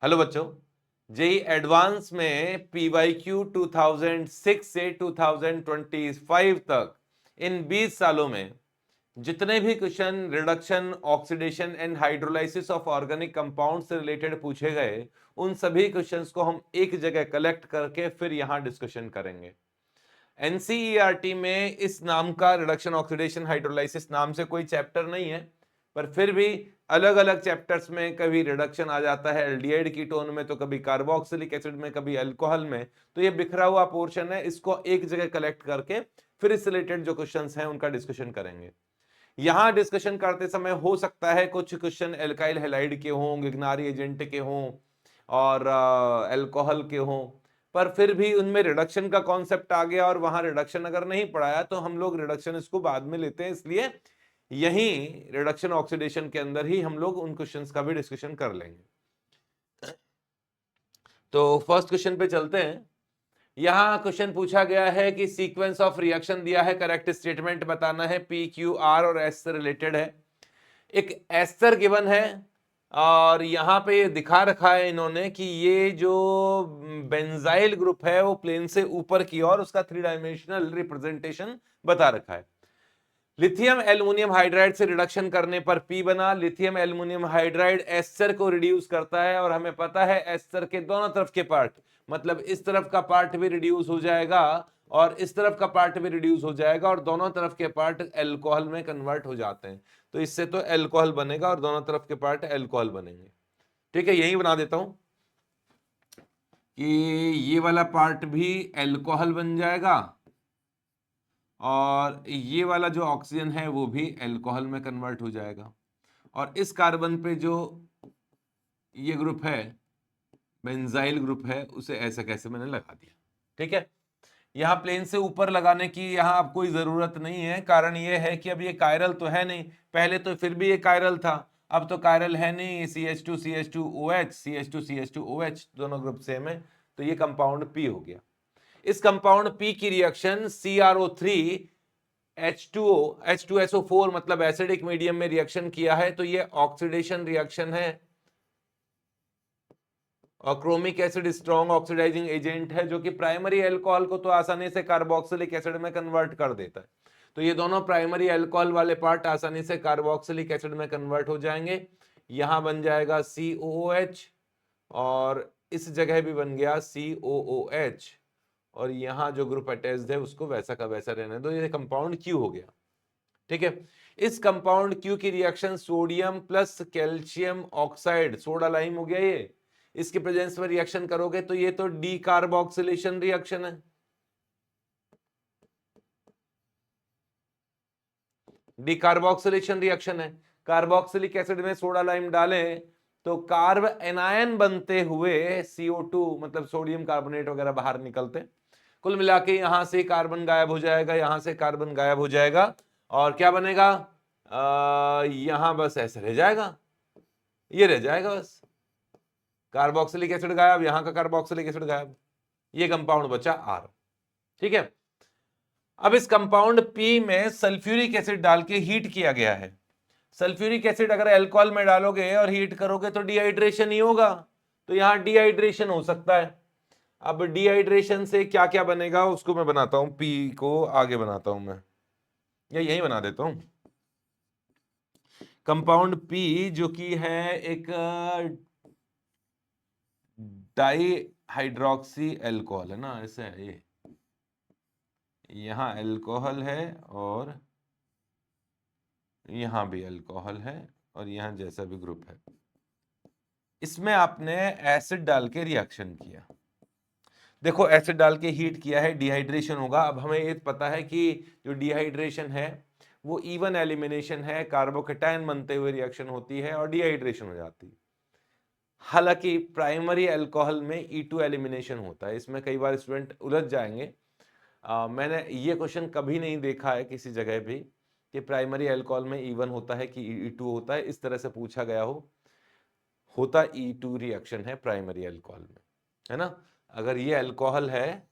Hello बच्चों, JEE advance में PYQ 2006 से 2025 तक इन 20 सालों में जितने भी question reduction, oxidation and hydrolysis of organic compound से रिलेटेड पूछे गए, उन सभी क्वेश्चंस को हम एक जगह कलेक्ट करके फिर यहां डिस्कशन करेंगे। एनसीईआरटी में इस नाम का रिडक्शन, ऑक्सीडेशन, हाइड्रोलाइसिस नाम से कोई चैप्टर नहीं है, पर फिर भी अलग अलग चैप्टर्स में कभी रिडक्शन आ जाता है एल्डिहाइड कीटोन में, तो कभी कार्बोक्सिलिक एसिड में, कभी अल्कोहल में। तो ये बिखरा हुआ पोर्शन है, इसको एक जगह कलेक्ट करके फिर इससे रिलेटेड जो क्वेश्चंस हैं उनका डिस्कशन करेंगे। यहां डिस्कशन करते समय हो सकता है कुछ क्वेश्चन एल्काइल हैलाइड के हों, गिग्नारी एजेंट के हों और अल्कोहल के हों, पर फिर भी उनमें रिडक्शन का कॉन्सेप्ट आ गया और वहां रिडक्शन अगर नहीं पढ़ाया तो हम लोग रिडक्शन इसको बाद में लेते हैं, इसलिए यही रिडक्शन ऑक्सीडेशन के अंदर ही हम लोग उन क्वेश्चंस का भी डिस्कशन कर लेंगे। तो फर्स्ट क्वेश्चन पे चलते हैं। यहां क्वेश्चन पूछा गया है कि सीक्वेंस ऑफ रिएक्शन दिया है, करेक्ट स्टेटमेंट बताना है, पी क्यू आर और एस से रिलेटेड है। एक एस्टर गिवन है और यहां पे ये दिखा रखा है इन्होंने कि ये जो बेंजाइल ग्रुप है वो प्लेन से ऊपर की ओर उसका 3 डायमेंशनल रिप्रेजेंटेशन बता रखा है। लिथियम एल्युमिनियम हाइड्राइड से रिडक्शन करने पर पी बना। लिथियम एल्युमिनियम हाइड्राइड एस्टर को रिड्यूस करता है और हमें पता है एस्टर के दोनों तरफ के पार्ट, मतलब इस तरफ का पार्ट भी रिड्यूस हो जाएगा और इस तरफ का पार्ट भी रिड्यूस हो जाएगा और दोनों तरफ के पार्ट एल्कोहल में कन्वर्ट हो जाते हैं। तो इससे तो एल्कोहल बनेगा और दोनों तरफ के पार्ट एल्कोहल बनेंगे। ठीक है, यही बना देता हूं कि ये वाला पार्ट भी एल्कोहल बन जाएगा और ये वाला जो ऑक्सीजन है वो भी अल्कोहल में कन्वर्ट हो जाएगा। और इस कार्बन पे जो ये ग्रुप है, बेंजाइल ग्रुप है, उसे ऐसा कैसे मैंने लगा दिया। ठीक है, यहाँ प्लेन से ऊपर लगाने की यहाँ अब कोई जरूरत नहीं है, कारण ये है कि अब ये कायरल तो है नहीं, पहले तो फिर भी ये कायरल था, अब तो कायरल है नहीं। CH2CH2OH, CH2CH2OH दोनों ग्रुप सेम है, तो ये कंपाउंड P हो गया। इस कंपाउंड P की रिएक्शन CrO3 H2SO4 मतलब एसिडिक मीडियम में रिएक्शन किया है, तो ये ऑक्सीडेशन रिएक्शन है और chromic acid strong oxidising agent है जो कि प्राइमरी अल्कोहल को तो आसानी से कार्बोक्सिलिक एसिड में कन्वर्ट कर देता है। तो ये दोनों प्राइमरी अल्कोहल वाले पार्ट आसानी से कार्बोक्सिलिक एसिड में कन्वर्ट हो जाएंगे। यहां बन जाएगा COOH और इस जगह भी बन गया COOH और यहां जो ग्रुप अटैच्ड है उसको वैसा का वैसा रहने दो, ये कंपाउंड Q हो गया। ठीक है, इस कंपाउंड Q की reaction sodium plus calcium oxide, soda lime हो गया ये, इसके प्रेजेंस में रिएक्शन करोगे तो ये तो डी कार्बोक्सिलेशन रिएक्शन है। डी कार्बोक्सिलेशन रिएक्शन है, कार्बोक्सिलिक एसिड में सोडा लाइम डालें तो कार्ब एनायन बनते हुए CO2 मतलब सोडियम कार्बोनेट वगैरह बाहर निकलते। कुल मिला के यहां से कार्बन गायब हो जाएगा, यहां से कार्बन गायब हो जाएगा और क्या बनेगा, यहां बस ऐसे रह जाएगा, ये रह जाएगा बस, कार्बोक्सिलिक एसिड गायब, यहां का कार्बोक्सिलिक एसिड गायब, ये कंपाउंड बचा R। ठीक है, अब इस कंपाउंड P में सल्फ्यूरिक एसिड डाल के हीट किया गया है। सल्फ्यूरिक एसिड अगर अल्कोहल में डालोगे और हीट करोगे तो डिहाइड्रेशन ही होगा, तो यहां डिहाइड्रेशन हो सकता है। अब डिहाइड्रेशन से क्या क्या बनेगा उसको मैं बनाता हूं, P को आगे बनाता हूं मैं, या यही बना देता हूं। कंपाउंड P जो कि है एक डाई हाइड्रोक्सी एल्कोहल है ना, ऐसे है ये, यहां अल्कोहल है और यहां भी अल्कोहल है और यहां जैसा भी ग्रुप है, इसमें आपने एसिड डाल के रिएक्शन किया। देखो एसिड डाल के हीट किया है, डिहाइड्रेशन होगा। अब हमें ये पता है कि जो डिहाइड्रेशन है वो इवन एलिमिनेशन है, कार्बोकेटायन बनते हुए रिएक्शन होती है और डिहाइड्रेशन हो जाती है। हालांकि प्राइमरी अल्कोहल में E2 एलिमिनेशन होता है, इसमें कई बार स्टूडेंट उलझ जाएंगे। मैंने ये क्वेश्चन कभी नहीं देखा है किसी जगह भी कि प्राइमरी अल्कोहल में E1 होता है कि E2 होता है, इस तरह से पूछा गया हो। होता E2 रिएक्शन है प्राइमरी अल्कोहल में, है ना। अगर ये अल्कोहल है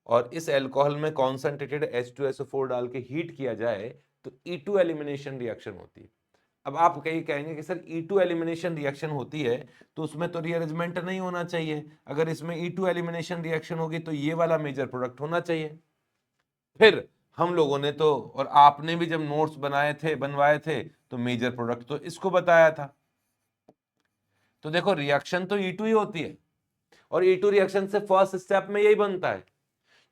और इस अल्कोहल में कॉन्सेंट्रेटेड H2SO4 डाल के हीट किया जाए तो E2 एलिमिनेशन रिएक्शन होती है। अब आप कहीं कहेंगे कि सर E2 एलिमिनेशन रिएक्शन होती है तो उसमें तो रीअरेंजमेंट नहीं होना चाहिए, अगर इसमें E2 एलिमिनेशन रिएक्शन होगी तो ये वाला मेजर प्रोडक्ट होना चाहिए। फिर हम लोगों ने तो, और आपने भी जब नोट्स बनवाए थे तो मेजर प्रोडक्ट तो इसको बताया था। तो देखो रिएक्शन तो E2 ही होती है, और E2 रिएक्शन से फर्स्ट स्टेप में यही बनता है,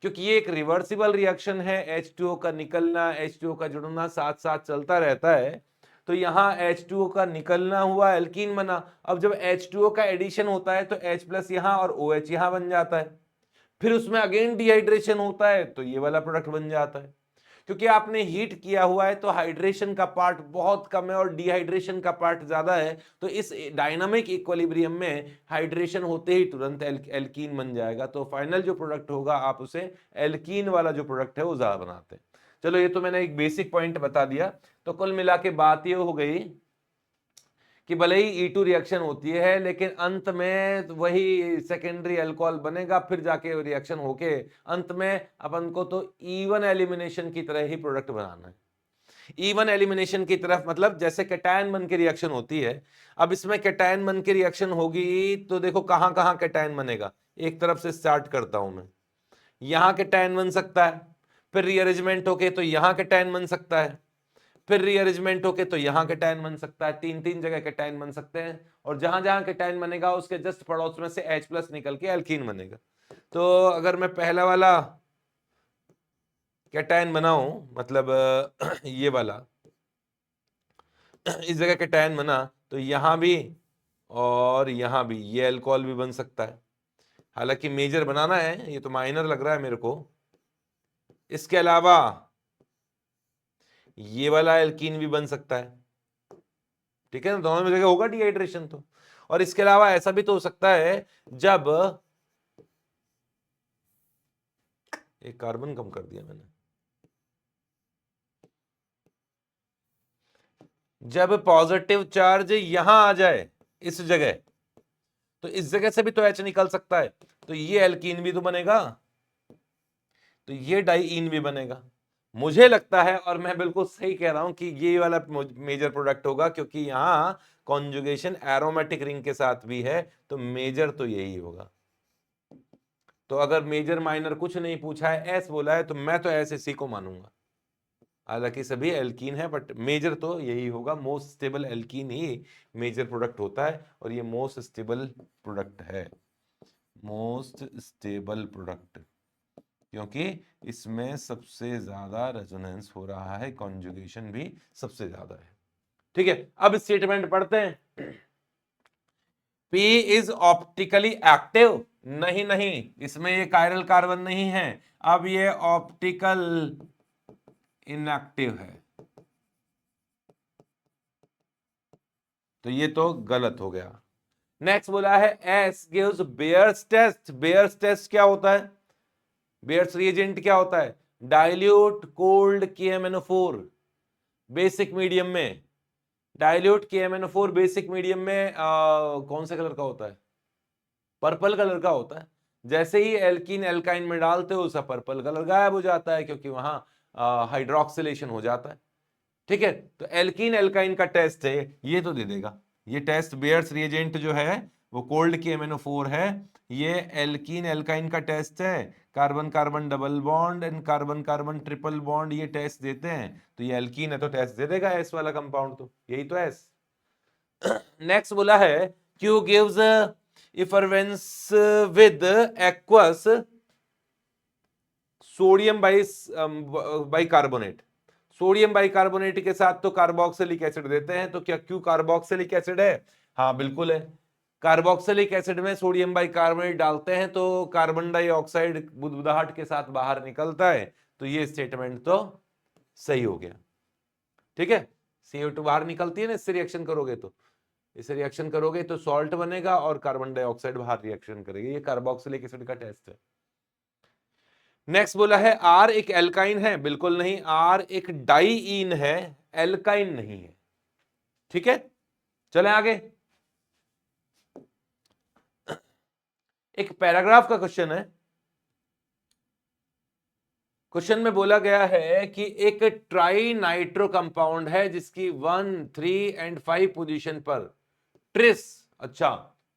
क्योंकि ये एक रिवर्सिबल रिएक्शन है, H2O का निकलना H2O का जुड़ना साथ साथ चलता रहता है। तो यहाँ H2O का निकलना हुआ, एल्कीन बना। अब जब H2O का एडिशन होता है तो H प्लस यहाँ और OH यहाँ बन जाता है, फिर उसमें अगेन डिहाइड्रेशन होता है तो ये वाला प्रोडक्ट बन जाता है। क्योंकि आपने हीट किया हुआ है तो हाइड्रेशन का पार्ट बहुत कम है और डिहाइड्रेशन का पार्ट ज्यादा है, तो इस डायनामिक इक्विलिब्रियम में हाइड्रेशन होते ही तुरंत एल्कीन बन जाएगा। तो फाइनल जो प्रोडक्ट होगा आप उसे एल्कीन वाला जो प्रोडक्ट है वो ज्यादा बनाते हैं। चलो ये तो मैंने एक बेसिक पॉइंट बता दिया। तो कुल मिला के बात ये हो गई कि भले ही E2 रिएक्शन होती है लेकिन अंत में वही सेकेंडरी अल्कोहल बनेगा, फिर जाके रिएक्शन होके अंत में अपन को तो E1 एलिमिनेशन की तरह ही प्रोडक्ट बनाना है। E1 एलिमिनेशन की तरफ मतलब जैसे कैटायन बन के रिएक्शन होती है, अब इसमें कैटायन बन के रिएक्शन होगी तो देखो कहां कहां कैटायन बनेगा। एक तरफ से स्टार्ट करता हूं मैं, यहां कैटायन बन सकता है, फिर रीअरेंजमेंट होके तो यहां कैटायन बन सकता है, फिर रीअरेंजमेंट होके तो यहां कैटायन बन सकता है। तीन तीन जगह कैटायन बन सकते हैं, और जहां जहां कैटायन बनेगा उसके जस्ट पड़ोस में से H प्लस निकल के एल्कीन बनेगा। तो अगर मैं पहला वाला कैटायन बनाऊं, मतलब ये वाला इस जगह कैटायन बना तो यहां भी और यहां भी ये अल्कोहल भी बन सकता है। हालांकि मेजर बनाना है, ये तो माइनर लग रहा है मेरे को। इसके अलावा ये वाला एल्कीन भी बन सकता है, ठीक है ना, दोनों में जगह होगा डिहाइड्रेशन तो। और इसके अलावा ऐसा भी तो हो सकता है जब एक कार्बन कम कर दिया मैंने, जब पॉजिटिव चार्ज यहां आ जाए इस जगह, तो इस जगह से भी तो H निकल सकता है, तो ये एल्कीन भी तो बनेगा, तो ये डाईईन भी बनेगा। मुझे लगता है, और मैं बिल्कुल सही कह रहा हूं, कि ये वाला मेजर प्रोडक्ट होगा, क्योंकि यहां कॉन्जुगेशन एरोमेटिक रिंग के साथ भी है, तो मेजर तो यही होगा। तो अगर मेजर माइनर कुछ नहीं पूछा है, एस बोला है, तो मैं तो ऐसे इसी को मानूंगा। हालांकि सभी एल्कीन है, बट मेजर तो यही होगा। मोस्ट स्टेबल एल्कीन ही मेजर प्रोडक्ट होता है, और ये मोस्ट स्टेबल प्रोडक्ट है, मोस्ट स्टेबल प्रोडक्ट, क्योंकि इसमें सबसे ज्यादा रेजोनेंस हो रहा है, कॉन्जुगेशन भी सबसे ज्यादा है। ठीक है, अब स्टेटमेंट पढ़ते हैं। P इज ऑप्टिकली एक्टिव, नहीं नहीं, इसमें ये कायरल कार्बन नहीं है, अब ये ऑप्टिकल इनएक्टिव है, तो ये तो गलत हो गया। नेक्स्ट बोला है S gives Baeyer's test. Baeyer's test क्या होता है? बेयर्स रिएजेंट क्या होता है? Dilute cold KMnO4 basic medium में, डाइल्यूट KMnO4 बेसिक मीडियम में कौन से कलर का होता है? पर्पल कलर का होता है। जैसे ही एल्कीन एल्काइन में डालते हो उसका पर्पल कलर गायब हो जाता है, क्योंकि वहां हाइड्रोक्सिलेशन हो जाता है। ठीक है, तो एल्कीन एल्काइन का टेस्ट है, ये तो दे देगा। ये टेस्ट बेयर्स रिएजेंट जो है वो कोल्ड KMnO4 है, ये एल्कीन एल्काइन का टेस्ट है। Carbon carbon double bond and carbon carbon triple bond ये टेस्ट देते हैं, तो ये एल्कीन है तो टेस्ट दे देगा एस वाला कंपाउंड, तो यही तो एस। नेक्स्ट बोला है Q gives effervescence with aqueous sodium bicarbonate. Sodium bicarbonate के साथ तो कार्बोक्सिलिक एसिड देते हैं, तो क्या Q कार्बोक्सिलिक एसिड है? हाँ बिल्कुल है। कार्बोक्सिलिक एसिड में सोडियम बाइकार्बोनेट डालते हैं तो कार्बन डाइऑक्साइड बुदबुदाहट के साथ बाहर निकलता है, तो ये स्टेटमेंट तो सही हो गया। ठीक है, CO2 बाहर निकलती है ना, इससे रिएक्शन करोगे तो, इसे रिएक्शन करोगे तो सॉल्ट बनेगा और कार्बन डाइऑक्साइड बाहर रिएक्शन करेगी। ये कार्बोक्सिलिक एसिड का टेस्ट है। नेक्स्ट बोला है R एक एल्काइन है, बिल्कुल नहीं, R एक डाईईन है, एल्काइन नहीं है। ठीक है, चले आगे। एक पैराग्राफ का क्वेश्चन है, क्वेश्चन में बोला गया है कि एक ट्राई नाइट्रो कंपाउंड है जिसकी 1, 3 एंड 5 पोजीशन पर ट्रिस, अच्छा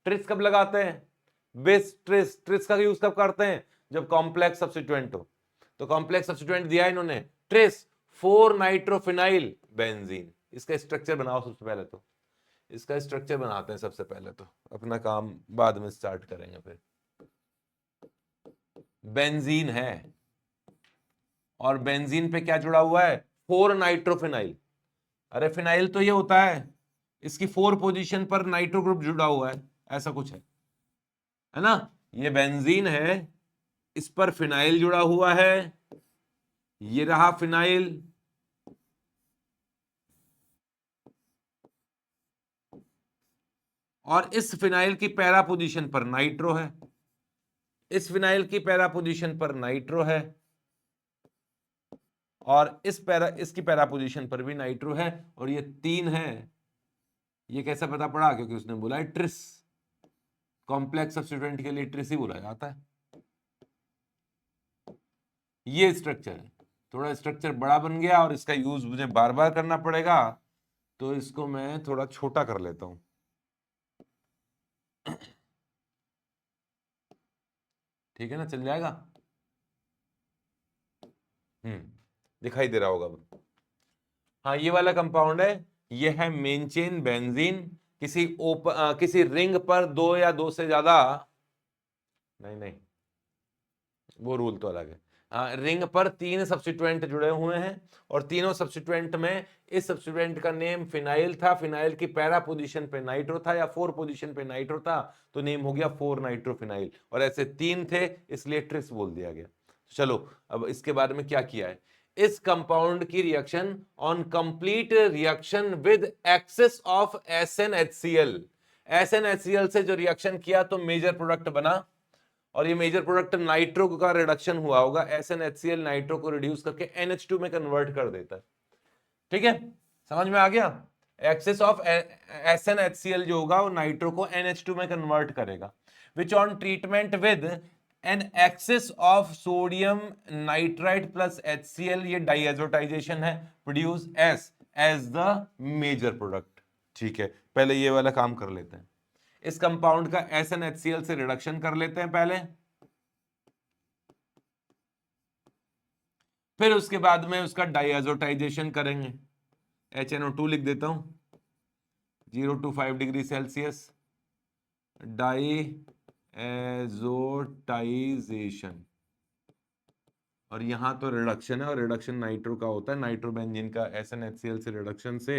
ट्रिस कब लगाते हैं, बेस ट्रिस, ट्रिस का यूज कब करते हैं, जब कॉम्प्लेक्स सब्स्टिट्यूएंट हो। तो कॉम्प्लेक्स सब्स्टिट्यूएंट दिया इन्होंने ट्रिस 4 नाइट्रोफिनाइल बेंजीन। इसका स्ट्रक्चर बनाओ सबसे पहले, तो इसका स्ट्रक्चर बनाते हैं सबसे पहले, तो अपना काम बाद में स्टार्ट करेंगे। फिर बेंजीन है और बेंजीन पे क्या जुड़ा हुआ है, 4 नाइट्रोफिनाइल। अरे फिनाइल तो ये होता है, इसकी 4 पोजीशन पर नाइट्रो ग्रुप जुड़ा हुआ है, ऐसा कुछ है ना। ये बेंजीन है, इस पर फिनाइल जुड़ा हुआ है, ये रहा फिनाइल, और इस फिनाइल की पैरा पोजीशन पर नाइट्रो है, इस फिनाइल की पैरा पोजीशन पर नाइट्रो है, और इसकी पैरा पोजीशन पर भी नाइट्रो है, और ये 3 है। ये कैसा पता पड़ा, क्योंकि उसने बोला है ट्रिस, कॉम्प्लेक्स सब्स्टिट्यूएंट के लिए ट्रिस ही बोला जाता है। ये स्ट्रक्चर है, थोड़ा स्ट्रक्चर बड़ा बन गया और इसका यूज मुझे बार बार करना पड़ेगा, तो इसको मैं थोड़ा छोटा कर लेता हूं। ठीक है ना, चल जाएगा। दिखाई दे रहा होगा अब। हाँ, ये वाला कंपाउंड है, ये है मेन चेन बेंजीन। किसी रिंग पर 2 या 2 से ज्यादा, नहीं वो रूल तो अलग है। रिंग पर 3 सब्स्टिट्यूएंट जुड़े हुए हैं, और तीनों सब्स्टिट्यूएंट में इस सब्स्टिट्यूएंट का नेम फिनाइल था, फिनाइल की पैरा पोजीशन पे नाइट्रो था, या 4 पोजीशन पे नाइट्रो था, तो नेम हो गया 4 नाइट्रोफिनाइल। और ऐसे 3 थे, इसलिए ट्रिस बोल दिया गया। चलो अब इसके बारे में क्या किया है, इस कंपाउंड की reaction on complete reaction with excess of SnHCl, SnHCl से जो रिएक्शन किया तो मेजर प्रोडक्ट बना, और ये मेजर प्रोडक्ट नाइट्रो का रिडक्शन हुआ होगा, SnHCl नाइट्रो को रिड्यूस करके NH2 में कन्वर्ट कर देता है। ठीक है, समझ में आ गया। एक्सेस ऑफ SnHCl जो होगा वो नाइट्रो को NH2 में कन्वर्ट करेगा, which on treatment with an excess of sodium nitrite plus HCl, ये डाइएजोटाइजेशन है, produce as the major product. ठीक है, पहले ये वाला काम कर लेते हैं, इस कंपाउंड का SnHCl से रिडक्शन कर लेते हैं पहले, फिर उसके बाद में उसका डाइएजोटाइजेशन करेंगे। HNO2 लिख देता हूं, 0 to 5 डिग्री सेल्सियस डाइएजोटाइजेशन, और यहां तो रिडक्शन है, और रिडक्शन नाइट्रो का होता है, नाइट्रोबेंजीन का SnHCl से रिडक्शन से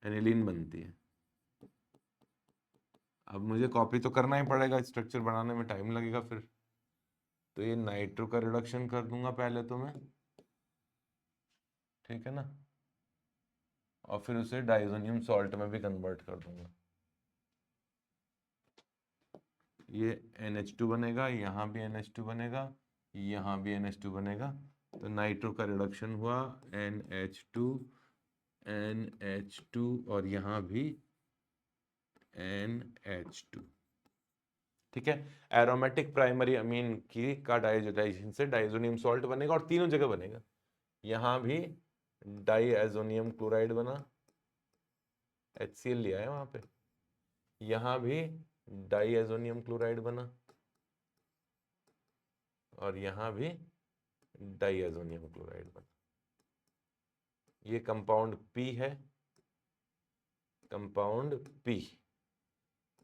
एनिलीन बनती है। अब मुझे कॉपी तो करना ही पड़ेगा, स्ट्रक्चर बनाने में टाइम लगेगा फिर, तो ये नाइट्रो का रिडक्शन कर दूंगा पहले तो मैं, ठीक है ना, और फिर उसे डाइजोनियम सॉल्ट में भी कन्वर्ट कर दूंगा। ये NH2 बनेगा, यहाँ भी NH2 बनेगा, यहाँ भी NH2 बनेगा, तो नाइट्रो का रिडक्शन हुआ NH2 और यहाँ भी NH2। ठीक है, एरोमेटिक प्राइमरी अमीन की का डाइजोटाइजेशन से डाइजोनियम सॉल्ट बनेगा, और तीनों जगह बनेगा। यहाँ भी डाइएजोनियम क्लोराइड बना, HCl लिया है वहां पे, यहाँ भी डाइएजोनियम क्लोराइड बना, और यहाँ भी डाइएजोनियम क्लोराइड बना। ये कंपाउंड P है, कंपाउंड P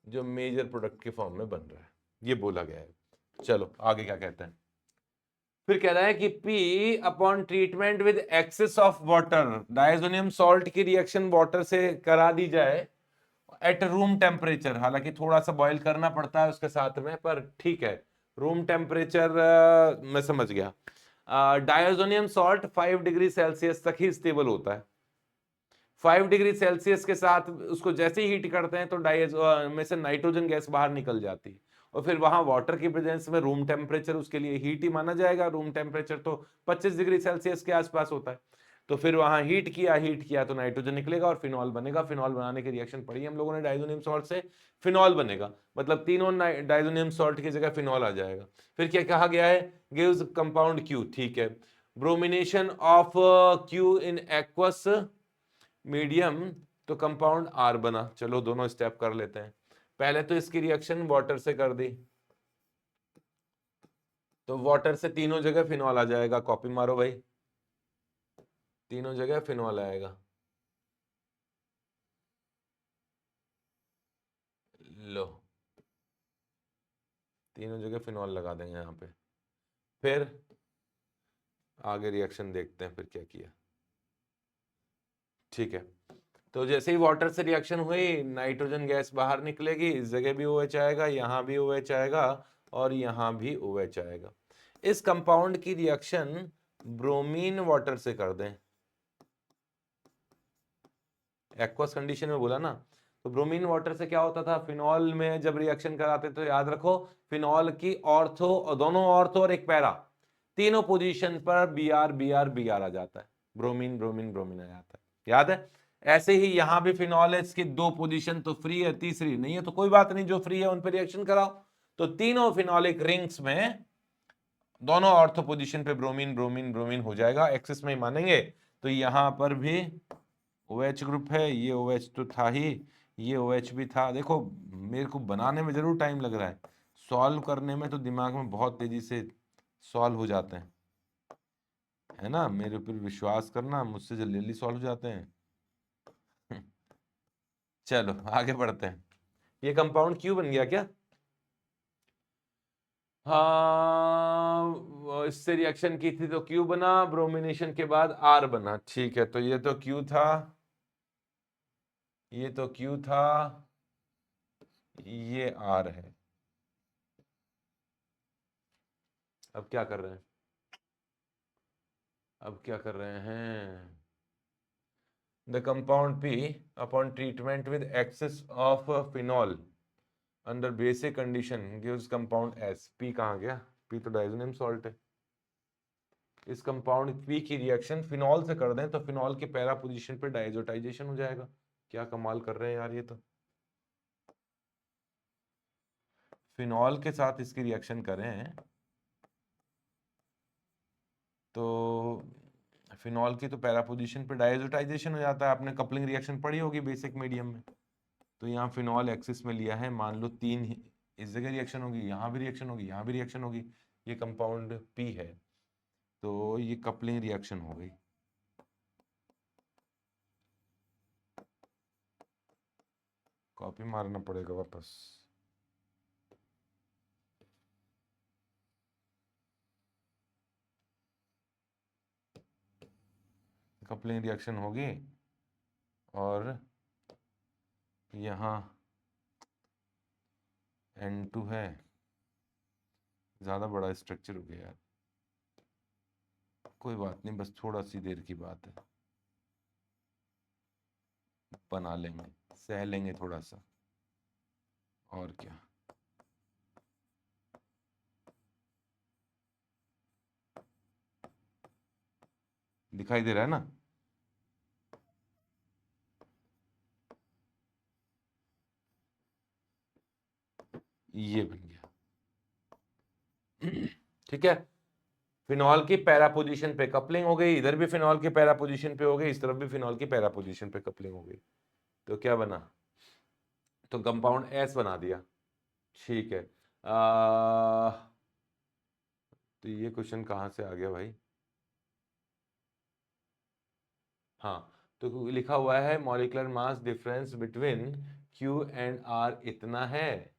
जो मेजर प्रोडक्ट के फॉर्म में बन रहा है, ये बोला गया है। चलो आगे क्या कहते हैं, फिर कह रहा है कि P upon treatment with excess of water, diazonium salt की रिएक्शन वाटर से करा दी जाए एट रूम टेम्परेचर, हालांकि थोड़ा सा बॉईल करना पड़ता है उसके साथ में, पर ठीक है, रूम टेम्परेचर मैं समझ गया। डाइजोनियम सॉल्ट 5 डिग्री सेल्सियस तक ही स्टेबल होता है, 5 डिग्री सेल्सियस के साथ उसको जैसे ही हीट करते हैं तो में से नाइट्रोजन गैस बाहर निकल जाती है, और फिर वहां वाटर की प्रेजेंस में रूम टेम्परेचर उसके लिए हीट ही माना जाएगा। रूम टेम्परेचर तो 25 डिग्री सेल्सियस के आसपास होता है। तो फिर वहां हीट किया तो नाइट्रोजन निकलेगा और फिनॉल बनेगा। फिनॉल बनाने की रिएक्शन पढ़ी हम लोगों ने, डाइजोनियम सॉल्ट से फिनॉल बनेगा, मतलब तीनों डाइजोनियम सॉल्ट की जगह फिनॉल आ जाएगा। फिर क्या कहा गया है, गिव्स कंपाउंड क्यू, ठीक है। Bromination of Q in aqueous medium, तो कंपाउंड आर बना। चलो दोनों स्टेप कर लेते हैं। पहले तो इसकी रिएक्शन वाटर से कर दी, तो वाटर से तीनों जगह फिनॉल आ जाएगा। कॉपी मारो भाई, तीनों जगह फिनॉल आएगा। लो, तीनों जगह फिनॉल लगा देंगे यहाँ पे। फिर आगे रिएक्शन देखते हैं फिर क्या किया, ठीक है। तो जैसे ही वाटर से रिएक्शन हुई, नाइट्रोजन गैस बाहर निकलेगी, इस जगह भी OH आएगा, यहां भी OH आएगा और यहां भी OH आएगा। इस कंपाउंड की रिएक्शन ब्रोमीन वाटर से कर दें, एक्वस कंडीशन में बोला ना। तो ब्रोमीन वाटर से क्या होता था, फिनॉल में जब रिएक्शन कराते तो याद रखो, फिनॉल की ऑर्थो, दोनों ऑर्थो और एक पैरा, तीनों पोजीशन पर Br आ जाता है, ब्रोमीन ब्रोमीन ब्रोमीन आ जाता है, याद है। ऐसे ही यहां भी फिनॉल है, इसकी दो पोजीशन तो फ्री है, तीसरी नहीं है, तो कोई बात नहीं, जो फ्री है उन पर रिएक्शन कराओ। तो तीनों फिनॉलिक रिंग्स में दोनों ऑर्थो पोजीशन पे ब्रोमीन ब्रोमीन ब्रोमीन हो जाएगा, एक्सिस में ही मानेंगे। तो यहां पर भी OH ग्रुप है, ये OH तो था ही, ये OH भी था। देखो मेरे को बनाने में जरूर टाइम लग रहा है, सॉल्व करने में तो दिमाग में बहुत तेजी से सॉल्व हो जाते हैं, है ना। मेरे ऊपर विश्वास करना, मुझसे जल्दी सॉल्व हो जाते हैं। चलो आगे बढ़ते हैं। ये कंपाउंड क्यों बन गया क्या, हाँ इससे रिएक्शन की थी तो क्यू बना, ब्रोमिनेशन के बाद आर बना, ठीक है। तो ये तो क्यू था, ये तो क्यू था, ये आर है। अब क्या कर रहे हैं, अब क्या कर रहे हैं, the compound P upon treatment with excess of phenol under basic condition gives compound S। P कहाँ गया, P तो डाइजोनियम सॉल्ट है। इस कंपाउंड P की रिएक्शन फिनॉल से कर दें तो फिनॉल के पैरा पोजीशन पे डाइजोटाइजेशन हो जाएगा। क्या कमाल कर रहे हैं यार ये तो। फिनॉल के साथ इसकी रिएक्शन करें तो फिनॉल की तो पैरा पोजीशन पे डाइजोटाइजेशन हो जाता है। आपने कपलिंग रिएक्शन पढ़ी होगी बेसिक मीडियम में। तो यहाँ फिनॉल एक्सिस में लिया है, मान लो तीन इस जगह रिएक्शन होगी, यहाँ भी रिएक्शन होगी, यहाँ भी रिएक्शन होगी, ये कंपाउंड P है, तो ये कपलिंग रिएक्शन हो गई। कॉपी मारना पड़ेगा वापस। कपलिंग रिएक्शन होगी और यहाँ N2 है, ज़्यादा बड़ा स्ट्रक्चर हो गया यार, कोई बात नहीं, बस थोड़ा सी देर की बात है, बना लेंगे, सह लेंगे थोड़ा सा, और क्या। दिखाई दे रहा है ना, ये बन गया। ठीक है, फिनॉल की पैरा पोजीशन पे कपलिंग हो गई, इधर भी फिनॉल की पैरा पोजीशन पे हो गई, इस तरफ भी फिनॉल की पैरा पोजीशन पे कपलिंग हो गई, तो क्या बना, तो कंपाउंड S बना दिया, ठीक है। तो ये क्वेश्चन कहाँ से आ गया भाई, हाँ, तो लिखा हुआ है molecular mass difference between Q and R इतना है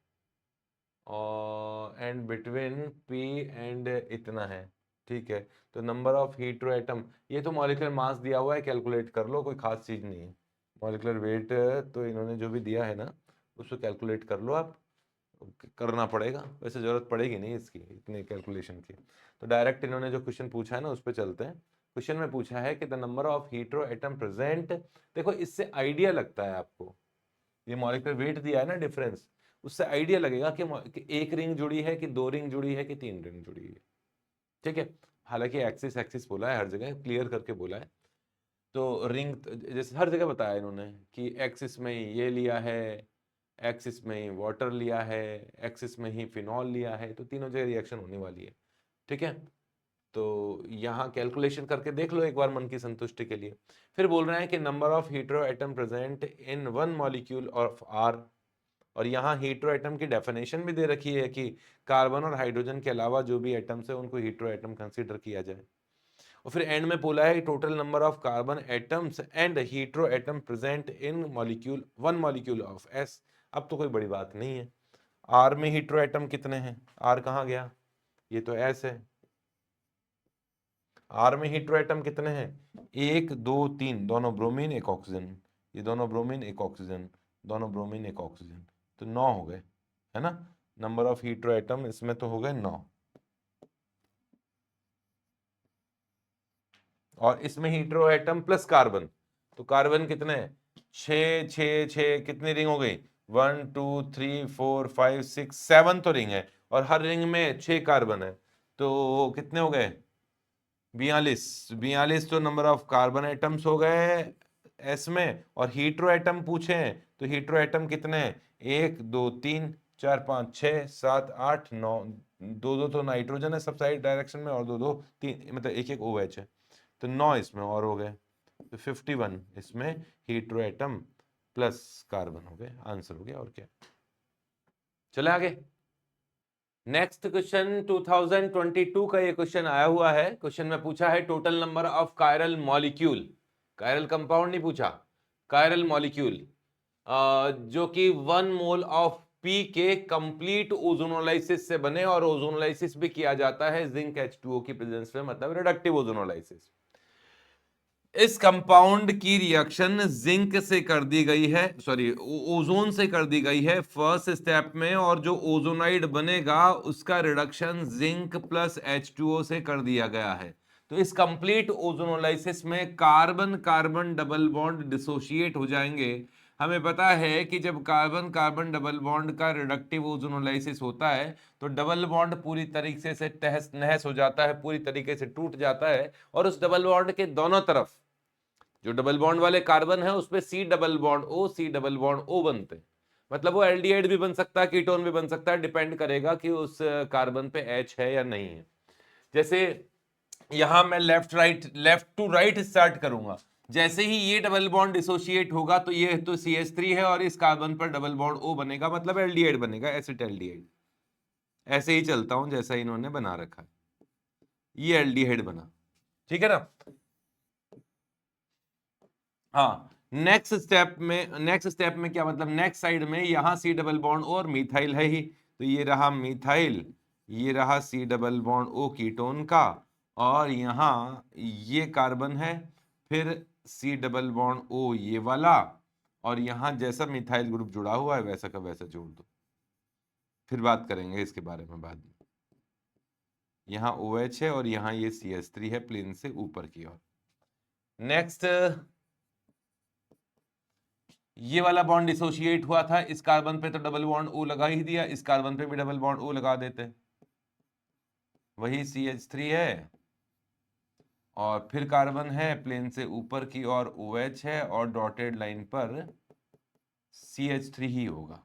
और एंड बिटवीन P एंड इतना है, ठीक है। तो नंबर ऑफ हीट्रो एटम, ये तो मॉलिक्यूलर मास दिया हुआ है, कैलकुलेट कर लो, कोई खास चीज नहीं है। मॉलिक्यूलर वेट तो इन्होंने जो भी दिया है ना, उसको कैलकुलेट कर लो आप, करना पड़ेगा, वैसे जरूरत पड़ेगी नहीं इसकी इतनी कैलकुलेशन की। तो डायरेक्ट इन्होंने जो क्वेश्चन पूछा है ना उस पर चलते हैं। क्वेश्चन में पूछा है कि the number of hetero atom present, देखो इससे आइडिया लगता है आपको, ये मॉलिक्यूलर वेट दिया है ना डिफरेंस, उससे आइडिया लगेगा कि एक रिंग जुड़ी है कि दो रिंग जुड़ी है कि तीन रिंग जुड़ी है, ठीक है। हालांकि एक्सिस एक्सिस बोला है हर जगह, क्लियर करके बोला है। तो रिंग जैसे हर जगह बताया इन्होंने कि एक्सिस में ये लिया है, एक्सिस में ही वाटर लिया है, एक्सिस में ही फिनॉल लिया है, तो तीनों जगह रिएक्शन होने वाली है। ठीक है, तो यहाँ कैलकुलेशन करके देख लो एक बार मन की संतुष्टि के लिए। फिर बोल रहे हैं कि number of hetero atom present in one molecule of R, और यहाँ हीटेरो एटम की डेफिनेशन भी दे रखी है कि कार्बन और हाइड्रोजन के अलावा जो भी एटम्स है उनको हीटेरो एटम कंसीडर किया जाए। और फिर एंड में बोला है total number of carbon atoms and hetero atom present in molecule one molecule of S. अब तो कोई बड़ी बात नहीं है, आर में हीटेरो एटम कितने हैं, आर कहाँ गया, ये तो एस है। आर में हीटेरो एटम कितने हैं, 1 2 3, दोनों ब्रोमीन एक ऑक्सीजन, ये दोनों ब्रोमीन एक ऑक्सीजन, दोनों ब्रोमीन एक ऑक्सीजन, तो 9 हो गए, है ना। नंबर ऑफ हीटेरो एटम इसमें तो हो गए 9, और इसमें हीटेरो एटम प्लस कार्बन, तो कार्बन कितने हैं, 6 6 6, कितनी रिंग हो गई, 1 2 3 4 5 6 7 तो रिंग है, और हर रिंग में 6 कार्बन है, तो कितने हो गए, 42। 42 तो नंबर ऑफ कार्बन एटम्स हो गए एस में, और हीटेरो एटम पूछे हैं तो हीटेरो एटम कितने हैं, 1 2 3 4 5 6 7 8 9, दो दो तो नाइट्रोजन है सब साइड डायरेक्शन में, और दो दो तीन मतलब एक एक OH है, तो 9 इसमें और हो गए, तो 51 इसमें हीटेरो एटम प्लस कार्बन हो गए, आंसर हो गया, और क्या। चले आगे, नेक्स्ट क्वेश्चन 2022 का ये क्वेश्चन आया हुआ है। क्वेश्चन में पूछा है total number of chiral molecule, chiral compound नहीं पूछा, कायरल मॉलिक्यूल जो कि 1 मोल ऑफ पी के कंप्लीट ओजोनोलाइसिस से बने, और ओजोनोलाइसिस भी किया जाता है जिंक H2O की प्रेजेंस में, मतलब रिडक्टिव ओजोनोलाइसिस। इस कंपाउंड की रिएक्शन जिंक से कर दी गई है, सॉरी ओजोन से कर दी गई है फर्स्ट स्टेप में, और जो ओजोनाइड बनेगा उसका रिडक्शन जिंक प्लस H2O से कर दिया गया है। तो इस कंप्लीट ओजोनोलाइसिस में carbon carbon double bond dissociate हो जाएंगे। हमें पता है कि जब कार्बन कार्बन डबल बॉन्ड का रिडक्टिव ओजोनोलाइसिस होता है तो डबल बॉन्ड पूरी तरीके से तहस नहस हो जाता है, पूरी तरीके से टूट जाता है, और उस डबल बॉन्ड के दोनों तरफ जो डबल बॉन्ड वाले कार्बन है उसपे C double bond O C double bond O बनते हैं। मतलब वो एल्डिहाइड भी बन सकता है, कीटोन भी बन सकता है, डिपेंड करेगा कि उस कार्बन पे H है या नहीं है। जैसे यहां मैं लेफ्ट टू राइट स्टार्ट करूंगा, जैसे ही ये डबल बॉन्ड डिसोशिएट होगा तो ये तो CH3 है, और इस कार्बन पर डबल बॉन्ड O बनेगा, मतलब एल्डिहाइड बनेगा, एसिड एल्डिहाइड। ऐसे ही चलता हूं जैसा इन्होंने बना रखा है, ये एल्डिहाइड बना, ठीक है ना। हाँ, नेक्स्ट स्टेप में क्या मतलब, नेक्स्ट साइड में यहां C डबल बॉन्ड और मिथाइल है ही, तो ये रहा मिथाइल, ये रहा C double bond O ketone का, और यहाँ ये कार्बन है, फिर C डबल बॉन्ड O ये वाला, और यहाँ जैसा मिथाइल ग्रुप जुड़ा हुआ है वैसा का वैसा जोड़ दो, फिर बात करेंगे इसके बारे में बाद में। यहाँ OH है और यहाँ ये CH3 है प्लेन से ऊपर की ओर। नेक्स्ट, ये वाला बॉन्ड डिसोशिएट हुआ था, इस कार्बन पे तो डबल बॉन्ड O लगा ही दिया, इस कार्बन पे भी डबल बॉन्ड O लगा देते, वही CH3 है, और फिर कार्बन है प्लेन से ऊपर की ओर OH है, और डॉटेड लाइन पर CH3 ही होगा।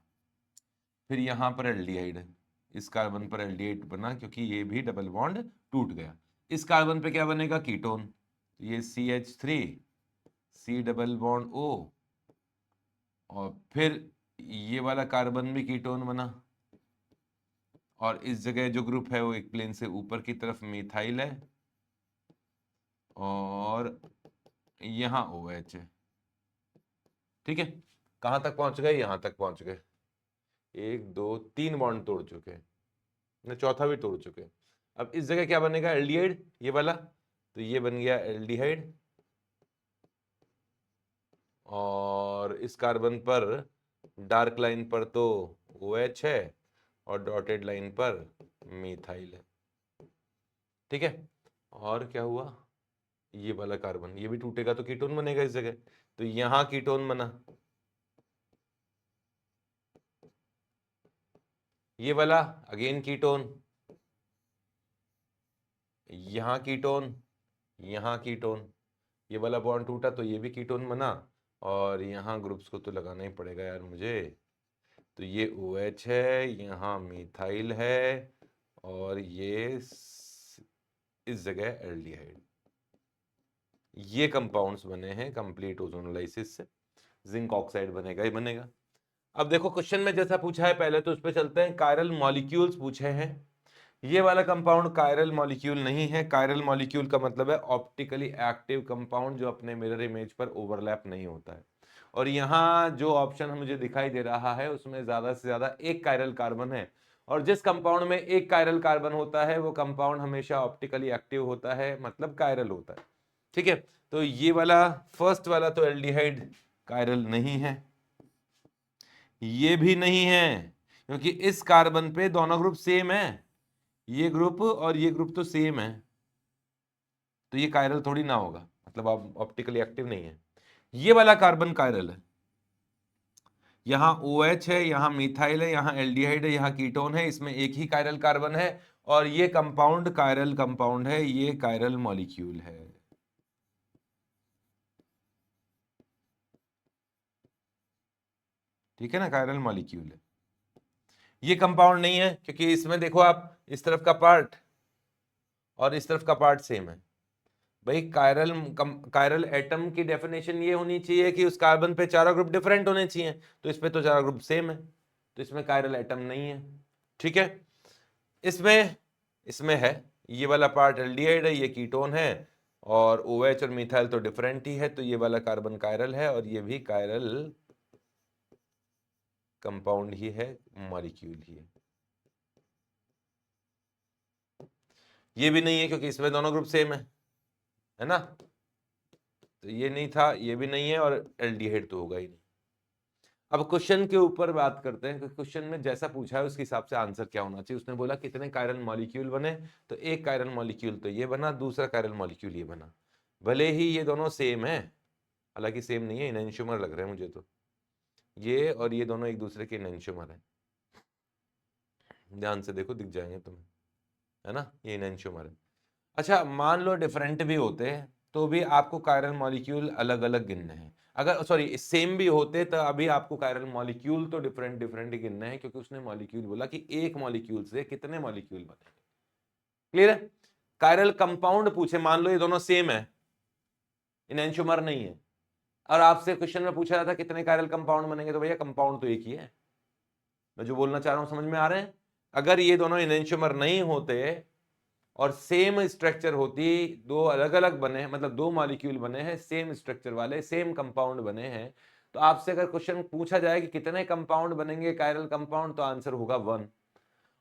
फिर यहां पर एल्डिहाइड है, इस कार्बन पर एल्डिहाइड बना क्योंकि ये भी डबल बॉन्ड टूट गया। इस कार्बन पे क्या बनेगा, कीटोन, ये CH3 C double bond O, और फिर ये वाला कार्बन भी कीटोन बना, और इस जगह जो ग्रुप है वो एक प्लेन से ऊपर की तरफ मिथाइल है, और यहाँ OH है, ठीक है। कहां तक पहुंच गए, यहां तक पहुंच गए, 1 2 3 बॉन्ड तोड़ चुके हैं, ने चौथा भी तोड़ चुके हैं। अब इस जगह क्या बनेगा, एल्डिहाइड, ये वाला, तो ये बन गया एल्डिहाइड, और इस कार्बन पर डार्क लाइन पर तो OH है, और डॉटेड लाइन पर मिथाइल है, ठीक है। और क्या हुआ, ये वाला कार्बन ये भी टूटेगा तो कीटोन बनेगा इस जगह, तो यहां कीटोन बना, ये वाला अगेन कीटोन, यहां कीटोन, यहां कीटोन, ये वाला बॉन्ड टूटा तो ये भी कीटोन बना, और यहाँ ग्रुप्स को तो लगाना ही पड़ेगा यार मुझे। तो ये OH है, यहाँ मिथाइल है, और ये इस जगह एल्डिहाइड। ये कंपाउंड्स बने हैं कंप्लीट ओजोनोलाइसिस से, जिंक ऑक्साइड बनेगा ही बनेगा। अब देखो क्वेश्चन में जैसा पूछा है, पहले तो उस पर चलते हैं। कायरल मॉलिक्यूल्स पूछे हैं। ये वाला कंपाउंड कायरल मॉलिक्यूल नहीं है। कायरल मॉलिक्यूल का मतलब है ऑप्टिकली एक्टिव कंपाउंड जो अपने मिरर इमेज पर ओवरलैप नहीं होता है। और यहाँ जो ऑप्शन मुझे दिखाई दे रहा है उसमें ज्यादा से ज्यादा एक कायरल कार्बन है, और जिस कंपाउंड में एक कायरल कार्बन होता है वो कंपाउंड हमेशा ऑप्टिकली एक्टिव होता है, मतलब कायरल होता है। ठीक है, तो ये वाला फर्स्ट वाला तो एल्डिहाइड कायरल नहीं है, ये भी नहीं है, क्योंकि इस कार्बन पे दोनों ग्रुप सेम है, ये ग्रुप और ये ग्रुप तो सेम है, तो ये कायरल थोड़ी ना होगा, मतलब आप ऑप्टिकली एक्टिव नहीं है। ये वाला कार्बन कायरल है, यहां OH है, यहां मिथाइल है, यहां एल्डिहाइड है, यहां कीटोन है, इसमें एक ही कायरल कार्बन है, और ये कंपाउंड कायरल कंपाउंड है, ये कायरल मॉलिक्यूल है। ठीक है ना, कायरल मॉलिक्यूल है। ये कंपाउंड नहीं है क्योंकि इसमें देखो आप, इस तरफ का पार्ट और इस तरफ का पार्ट सेम है। भाई कायरल एटम की डेफिनेशन ये होनी चाहिए कि उस कार्बन पे चारों ग्रुप डिफरेंट होने चाहिए, तो इस पे तो चारों ग्रुप सेम है, तो इसमें कायरल एटम नहीं है। ठीक है, इसमें इसमें है, ये वाला पार्ट एल्डिहाइड है, ये कीटोन है, और OH और मिथाइल तो डिफरेंट ही है, तो ये वाला कार्बन कायरल है, और ये भी कायरल कंपाउंड ही है, मॉलिक्यूल ही है। ये भी नहीं है क्योंकि इसमें दोनों ग्रुप सेम है ना, तो ये नहीं था, ये भी नहीं है, और एल्डिहाइड तो होगा ही नहीं। अब क्वेश्चन के ऊपर बात करते हैं कि क्वेश्चन में जैसा पूछा है उसके हिसाब से आंसर क्या होना चाहिए। उसने बोला कितने कायरल मॉलिक्यूल बने, तो एक कायरल मॉलिक्यूल तो ये बना, दूसरा कायरल मॉलिक्यूल ये बना। भले ही ये दोनों सेम है, हालांकि सेम नहीं है, इनएंशियोमर लग रहे हैं मुझे तो, ये और ये दोनों एक दूसरे के इनएंशियोमर है, ध्यान से देखो दिख जाएंगे तुम्हें, है ना, ये इनएंशियोमर है। अच्छा, मान लो डिफरेंट भी होते तो भी आपको कायरल मॉलिक्यूल अलग अलग गिनने हैं। अगर सॉरी सेम भी होते तो अभी आपको कायरल मॉलिक्यूल तो डिफरेंट डिफरेंट ही गिनने हैं, क्योंकि उसने मॉलिक्यूल बोला कि एक मॉलिक्यूल से कितने मॉलिक्यूल बने। क्लियर है। कायरल कंपाउंड पूछे, मान लो ये दोनों सेम है, इनएंशियोमर नहीं है, और आपसे क्वेश्चन में पूछा जाता कितने कायरल कंपाउंड बनेंगे, तो भैया कंपाउंड तो एक ही है। मैं जो बोलना चाह रहा हूं समझ में आ रहे हैं। अगर ये दोनों इनएंशियोमर नहीं होते और सेम स्ट्रक्चर होती, दो अलग अलग बने हैं, मतलब दो मॉलिक्यूल बने हैं सेम स्ट्रक्चर वाले, सेम कंपाउंड बने हैं, तो आपसे अगर क्वेश्चन पूछा जाए कि कितने कंपाउंड बनेंगे कायरल कंपाउंड, तो आंसर होगा 1।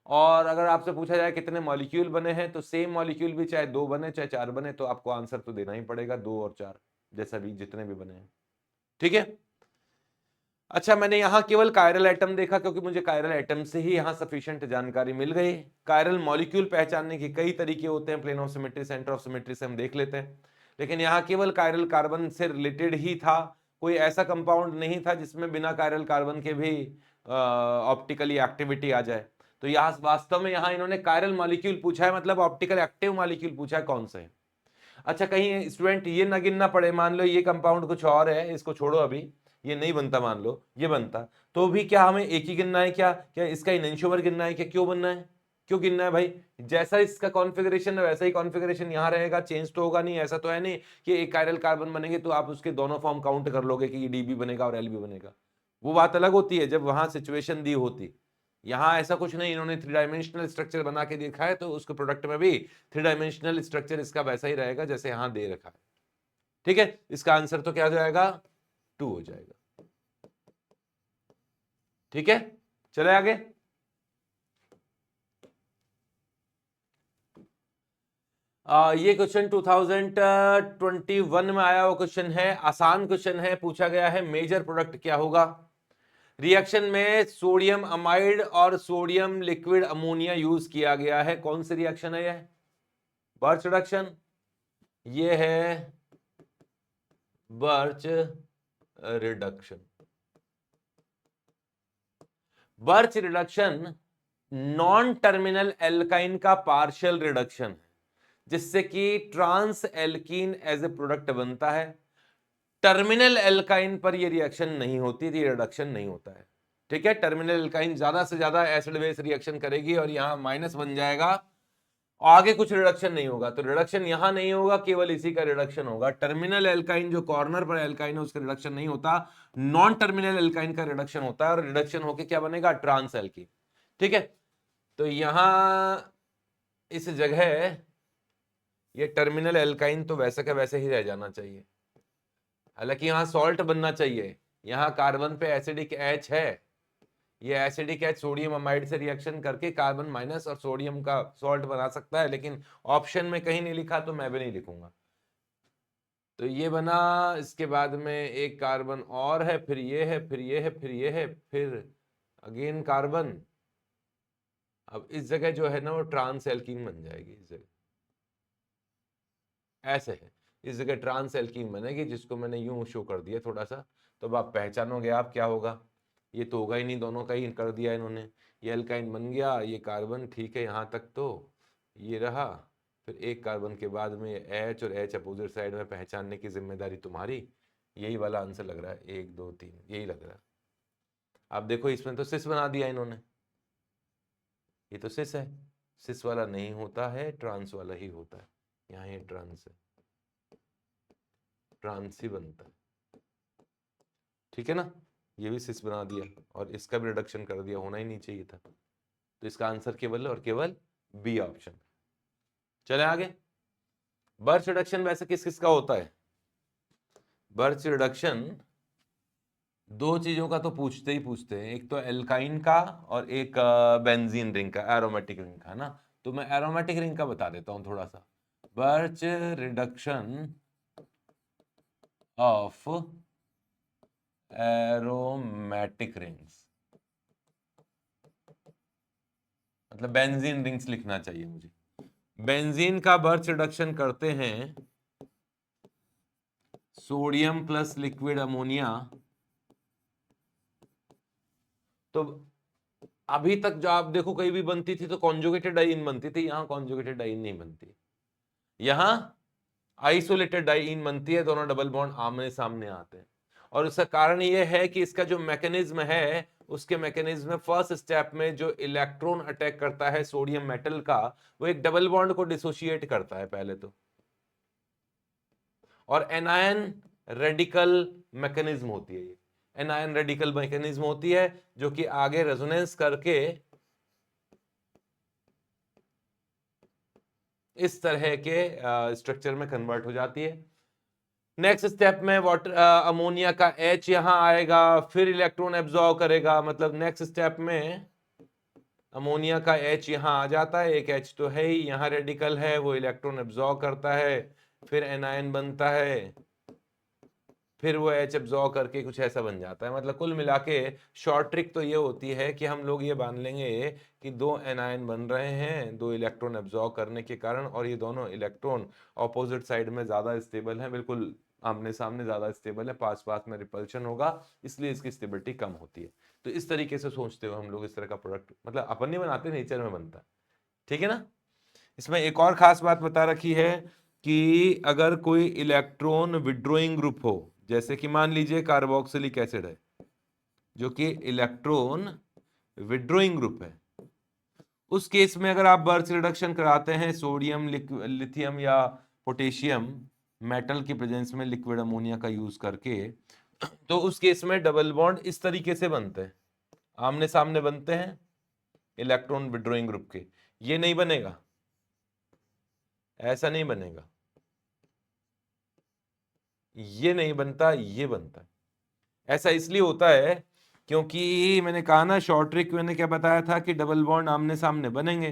और अगर आपसे पूछा जाए कितने मॉलिक्यूल बने हैं, तो सेम मॉलिक्यूल भी चाहे 2 बने चाहे 4 बने, तो आपको आंसर तो देना ही पड़ेगा 2 और 4, जैसा भी जितने भी बने हैं। ठीक है। अच्छा, मैंने यहां केवल कायरल एटम देखा क्योंकि मुझे कायरल एटम से ही यहां सफिशिएंट जानकारी मिल गई। कायरल मॉलिक्यूल पहचानने के कई तरीके होते हैं, plane of symmetry, centre of symmetry से हम देख लेते हैं, लेकिन यहाँ केवल कायरल कार्बन से रिलेटेड ही था, कोई ऐसा कंपाउंड नहीं था जिसमें बिना कायरल कार्बन के भी ऑप्टिकली एक्टिविटी आ जाए। तो यहाँ वास्तव में यहाँ इन्होंने कायरल मॉलिक्यूल पूछा है, मतलब ऑप्टिकल एक्टिव मॉलिक्यूल पूछा है कौन से है। अच्छा, कहीं स्टूडेंट ये ना गिनना पड़े, मान लो ये कंपाउंड कुछ और है, इसको छोड़ो, अभी ये नहीं बनता, मान लो ये बनता, तो भी क्या हमें एक ही गिनना है, क्या क्या इसका इनएंशियोमर गिनना है, क्या क्यों बनना है, क्यों गिनना है भाई। जैसा इसका कॉन्फ़िगरेशन है वैसा ही कॉन्फ़िगरेशन यहाँ रहेगा, चेंज तो होगा नहीं। ऐसा तो है नहीं कि एक कायरल कार्बन बनेंगे तो आप उसके दोनों फॉर्म काउंट कर लोगे कि ये DB बनेगा और LB बनेगा, वो बात अलग होती है जब वहां सिचुएशन दी होती। यहाँ ऐसा कुछ नहीं, इन्होंने 3 डायमेंशनल स्ट्रक्चर बना के देखा है, तो उसके प्रोडक्ट में भी 3 डायमेंशनल स्ट्रक्चर इसका वैसा ही रहेगा जैसे यहां दे रखा है। ठीक है, इसका आंसर तो क्या हो जाएगा, 2 हो जाएगा। ठीक है, चले आगे। ये क्वेश्चन 2021 में आया हुआ क्वेश्चन है, आसान क्वेश्चन है। पूछा गया है मेजर प्रोडक्ट क्या होगा। रिएक्शन में सोडियम अमाइड और सोडियम लिक्विड अमोनिया यूज किया गया है। कौन सी रिएक्शन है यह, बर्च रिडक्शन। ये है Birch reduction. Birch reduction non terminal alkyne का पार्शियल रिडक्शन है। जिससे कि trans alkene as a product बनता है। टर्मिनल एल्काइन पर ये रिएक्शन नहीं होती, ये रिडक्शन नहीं होता है। ठीक है, टर्मिनल एल्काइन ज्यादा से ज्यादा एसिड बेस रिएक्शन करेगी और यहां माइनस बन जाएगा, आगे कुछ रिडक्शन नहीं होगा। तो रिडक्शन यहां नहीं होगा, केवल इसी का रिडक्शन होगा। टर्मिनल एल्काइन जो कॉर्नर पर एल्काइन है उसका रिडक्शन नहीं होता, नॉन टर्मिनल एल्काइन का रिडक्शन होता है, और रिडक्शन होके क्या बनेगा, ट्रांस एल्कीन। ठीक है, तो यहां इस जगह ये टर्मिनल एल्काइन तो वैसे का वैसे ही रह जाना चाहिए, हालांकि यहां सॉल्ट बनना चाहिए। यहां कार्बन पे एसिडिक एच है, ये एसिडिक एच सोडियम अमाइड से रिएक्शन करके कार्बन माइनस और सोडियम का सॉल्ट बना सकता है, लेकिन ऑप्शन में कहीं नहीं लिखा तो मैं भी नहीं लिखूंगा। तो ये बना, इसके बाद में एक कार्बन और है, फिर ये है, फिर ये है, फिर ये है, फिर अगेन कार्बन। अब इस जगह जो है ना वो ट्रांस एल्कीन बन जाएगी, इस जगह ऐसे है, इस जगह ट्रांस एल्कीन बनेगी, जिसको मैंने यूं शो कर दिया थोड़ा सा। तो अब आप पहचानोगे आप क्या होगा, ये तो होगा ही नहीं, दोनों का ही कर दिया इन्होंने। ये एल्काइन बन गया, ये कार्बन, ठीक है यहाँ तक तो ये रहा। फिर एक कार्बन के बाद में एच और एच अपोजिट साइड में पहचानने की जिम्मेदारी तुम्हारी। यही वाला आंसर लग रहा है, 1 2 3 यही लग रहा है। अब देखो इसमें तो सिस बना दिया इन्होंने, ये तो सिस है, सिस वाला नहीं होता है, ट्रांस वाला ही होता है। यहाँ ये ट्रांस है, ट्रांस ही बनता है। ठीक है ना, ये भी सिस बना दिया और इसका भी रिडक्शन कर दिया, होना ही नहीं चाहिए था। तो इसका आंसर केवल और केवल बी ऑप्शन। चले आगे। बर्च रिडक्शन वैसे किस किस का होता है? बर्च रिडक्शन दो चीजों का तो पूछते ही पूछते हैं, एक तो एल्काइन का और एक बेंजीन रिंग का, एरोमेटिक रिंग का, है ना। तो मैं एरोमेटिक रिंग का बता देता हूं थोड़ा सा। Birch reduction of aromatic rings, मतलब बेंजीन रिंग्स लिखना चाहिए मुझे। बेंजीन का बर्च रिडक्शन करते हैं सोडियम प्लस लिक्विड अमोनिया। तो अभी तक जो आप देखो कहीं भी बनती थी तो कॉन्जुगेटेड डाइईन बनती थी, यहां कॉन्जुगेटेड डाइईन नहीं बनती, यहां आइसोलेटेड डाइईन बनती है, दोनों डबल बॉन्ड आमने सामने आते हैं। और उसका कारण यह है कि इसका जो मैकेनिज्म है, उसके मैकेनिज्म में फर्स्ट स्टेप में जो इलेक्ट्रॉन अटैक करता है सोडियम मेटल का, वो एक डबल बॉन्ड को डिसोशिएट करता है पहले तो, और एनायन रेडिकल मैकेनिज्म होती है ये, एनायन रेडिकल मैकेनिज्म होती है जो कि आगे रेजोनेंस करके इस तरह के स्ट्रक्चर में कन्वर्ट हो जाती है। नेक्स्ट स्टेप में वाटर अमोनिया का H यहां आएगा, फिर इलेक्ट्रॉन एब्जॉर्ब करेगा, मतलब नेक्स्ट स्टेप में अमोनिया का H यहां आ जाता है, एक H तो है ही, यहां रेडिकल है, वो इलेक्ट्रॉन एब्जॉर्ब करता है, फिर एनायन बनता है, फिर वो H एब्जॉर्ब करके कुछ ऐसा बन जाता है। मतलब कुल मिला के शॉर्ट ट्रिक तो ये होती है कि हम लोग ये मान लेंगे कि दो एनायन बन रहे हैं दो इलेक्ट्रॉन एब्जॉर्ब करने के कारण, और ये दोनों इलेक्ट्रॉन ऑपोजिट साइड में ज्यादा स्टेबल है, बिल्कुल आमने सामने ज्यादा स्टेबल है, पास पास में रिपल्शन होगा, इसलिए इसकी स्टेबिलिटी कम होती है। तो इस तरीके से सोचते हो हम लोग इस तरह का प्रोडक्ट, मतलब अपन नहीं बनाते, नेचर में बनता है। ठीक है ना। इसमें एक और खास बात बता रखी है कि अगर कोई इलेक्ट्रॉन विड्रॉइंग ग्रुप हो, जैसे कि मान लीजिए कार्बोक्सिलिक एसिड है जो कि इलेक्ट्रॉन विड्रॉइंग ग्रुप है, उस केस में अगर आप बर्च रिडक्शन कराते हैं सोडियम लिथियम या पोटेशियम मेटल की प्रेजेंस में लिक्विड अमोनिया का यूज करके, तो उस केस में डबल बॉन्ड इस तरीके से बनते हैं, आमने सामने बनते हैं इलेक्ट्रॉन विड्रॉइंग ग्रुप के। ये नहीं बनेगा, ऐसा नहीं बनेगा, ये नहीं बनता, ये बनता है। ऐसा इसलिए होता है क्योंकि मैंने कहा ना, शॉर्ट ट्रिक मैंने क्या बताया था कि डबल बॉन्ड आमने सामने बनेंगे।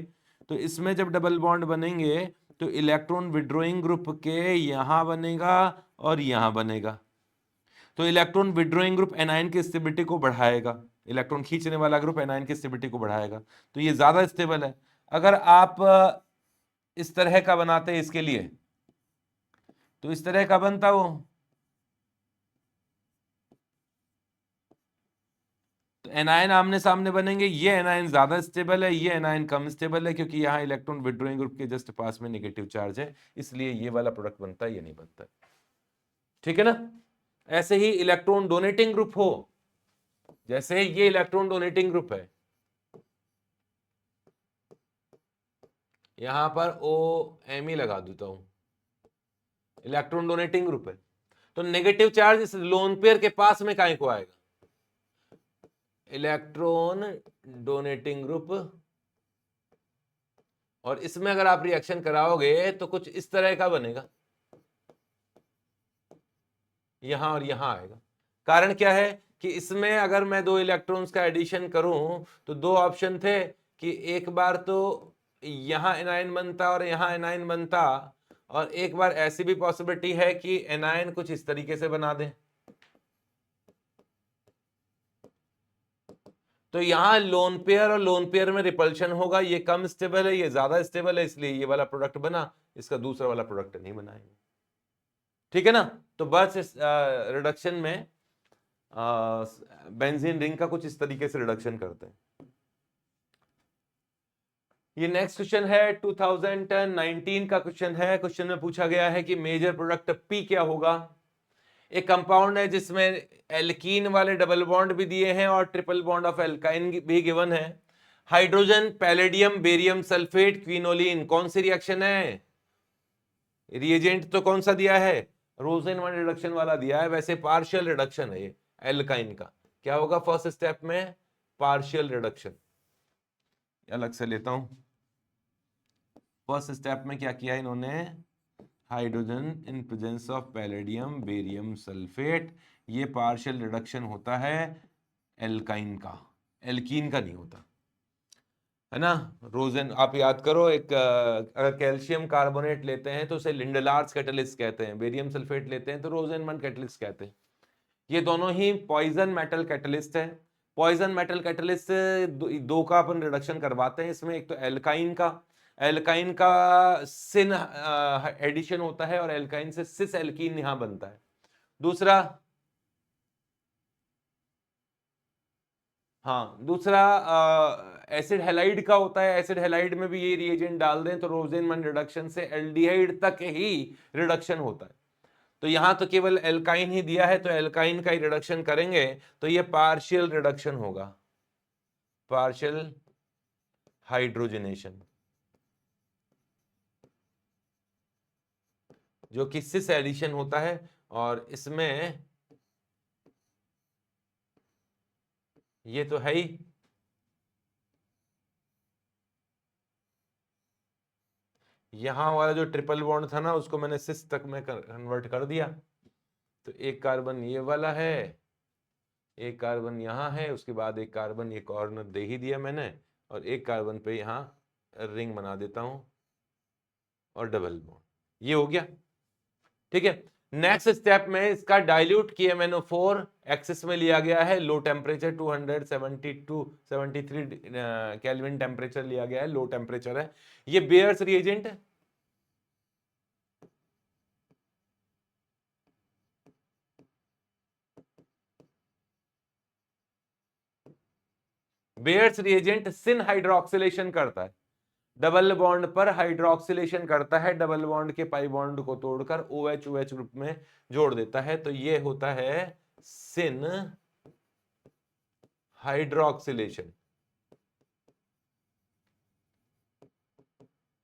तो इसमें जब डबल बॉन्ड बनेंगे तो इलेक्ट्रॉन विड्रॉइंग ग्रुप के यहां बनेगा और यहां बनेगा, तो इलेक्ट्रॉन विड्रॉइंग ग्रुप एनायन की स्टेबिलिटी को बढ़ाएगा, इलेक्ट्रॉन खींचने वाला ग्रुप एनायन की स्टेबिलिटी को बढ़ाएगा, तो ये ज्यादा स्टेबल है। अगर आप इस तरह का बनाते हैं इसके लिए, तो इस तरह का बनता वो, तो एनायन आमने सामने बनेंगे, ये एनायन ज्यादा स्टेबल है, ये एनायन कम स्टेबल है, क्योंकि यहाँ इलेक्ट्रॉन विड्रॉइंग ग्रुप के जस्ट पास में नेगेटिव चार्ज है, इसलिए ये वाला प्रोडक्ट बनता है, ये नहीं बनता। ठीक है ना। ऐसे ही इलेक्ट्रॉन डोनेटिंग ग्रुप हो, जैसे ये इलेक्ट्रॉन डोनेटिंग ग्रुप है, यहां पर OMe लगा देता हूं, इलेक्ट्रॉन डोनेटिंग ग्रुप है, तो नेगेटिव चार्ज इस लोन पेयर के पास में काहे को आएगा, इलेक्ट्रॉन डोनेटिंग ग्रुप, और इसमें अगर आप रिएक्शन कराओगे तो कुछ इस तरह का बनेगा, यहां और यहां आएगा। कारण क्या है कि इसमें अगर मैं दो इलेक्ट्रॉन्स का एडिशन करूं तो दो ऑप्शन थे कि एक बार तो यहां एनायन बनता और यहां एनायन बनता, और एक बार ऐसी भी पॉसिबिलिटी है कि एनायन कुछ इस तरीके से बना दें। तो यहां लोन पेयर और लोन पेयर में रिपल्शन होगा, ये कम स्टेबल है, ये ज्यादा स्टेबल है, इसलिए ये वाला प्रोडक्ट बना, इसका दूसरा वाला प्रोडक्ट नहीं बनाएंगे। ठीक है ना। तो बस इस रिडक्शन में बेंजीन रिंग का कुछ इस तरीके से रिडक्शन करते हैं। ये नेक्स्ट क्वेश्चन है 2019 का क्वेश्चन है। क्वेश्चन में पूछा गया है कि मेजर प्रोडक्ट पी क्या होगा। एक कंपाउंड है जिसमें एल्कीन वाले डबल बॉन्ड भी दिए हैं और ट्रिपल बॉन्ड ऑफ एल्काइन भी गिवन है। Hydrogen, palladium, barium sulphate, quinoline, कौन सी रिएक्शन है? रिएजेंट तो कौन सा दिया है? रोजेनमैन रिडक्शन वाला दिया है। वैसे पार्शियल रिडक्शन है ये एल्काइन का। क्या होगा फर्स्ट स्टेप में? Partial reduction. अलग से लेता हूं। फर्स्ट स्टेप में क्या किया इन्होंने? Hydrogen in presence of palladium, barium sulphate, ये पार्शियल रिडक्शन होता है एल्काइन का, एल्कीन का नहीं होता है ना। रोजन आप याद करो, एक अगर कैल्शियम कार्बोनेट लेते हैं तो उसे लिंडलार्स कैटलिस्ट कहते हैं, बेरियम सल्फेट लेते हैं तो रोजेनमैन कैटलिस्ट कहते हैं। ये दोनों ही पॉइजन मेटल कैटलिस्ट है। पॉइजन मेटल कैटलिस्ट दो का अपन रिडक्शन करवाते हैं इसमें। एक तो एल्काइन का सिन एडिशन होता है और एल्काइन से सिस एल्कीन यहां बनता है। दूसरा, हाँ दूसरा एसिड हैलाइड का होता है। एसिड हैलाइड में भी ये रिएजेंट डाल दें तो रोजेनमैन रिडक्शन से एल्डिहाइड तक ही रिडक्शन होता है। तो यहां तो केवल एल्काइन ही दिया है तो एल्काइन का ही रिडक्शन करेंगे तो ये पार्शियल रिडक्शन होगा, पार्शियल हाइड्रोजनेशन, जो कि सिस एडिशन होता है। और इसमें ये तो है ही, यहां वाला जो ट्रिपल बॉन्ड था ना उसको मैंने सिस तक में कन्वर्ट कर दिया। तो एक कार्बन ये वाला है, एक कार्बन यहाँ है, उसके बाद एक कार्बन ये कॉर्नर दे ही दिया मैंने, और एक कार्बन पे यहाँ रिंग बना देता हूं और डबल बॉन्ड, ये हो गया। ठीक है। नेक्स्ट स्टेप में इसका डाइल्यूट किया MnO4 एक्सिस में लिया गया है, लो टेम्परेचर 273 केल्विन टेम्परेचर लिया गया है, लो टेम्परेचर है। ये बेयर्स रिएजेंट है। बेयर्स रिएजेंट सिन हाइड्रोक्सिलेशन करता है, डबल बॉन्ड पर हाइड्रोक्सिलेशन करता है, डबल बॉन्ड के पाई बॉन्ड को तोड़कर OH OH ग्रुप में जोड़ देता है। तो ये होता है सिन हाइड्रोक्सिलेशन।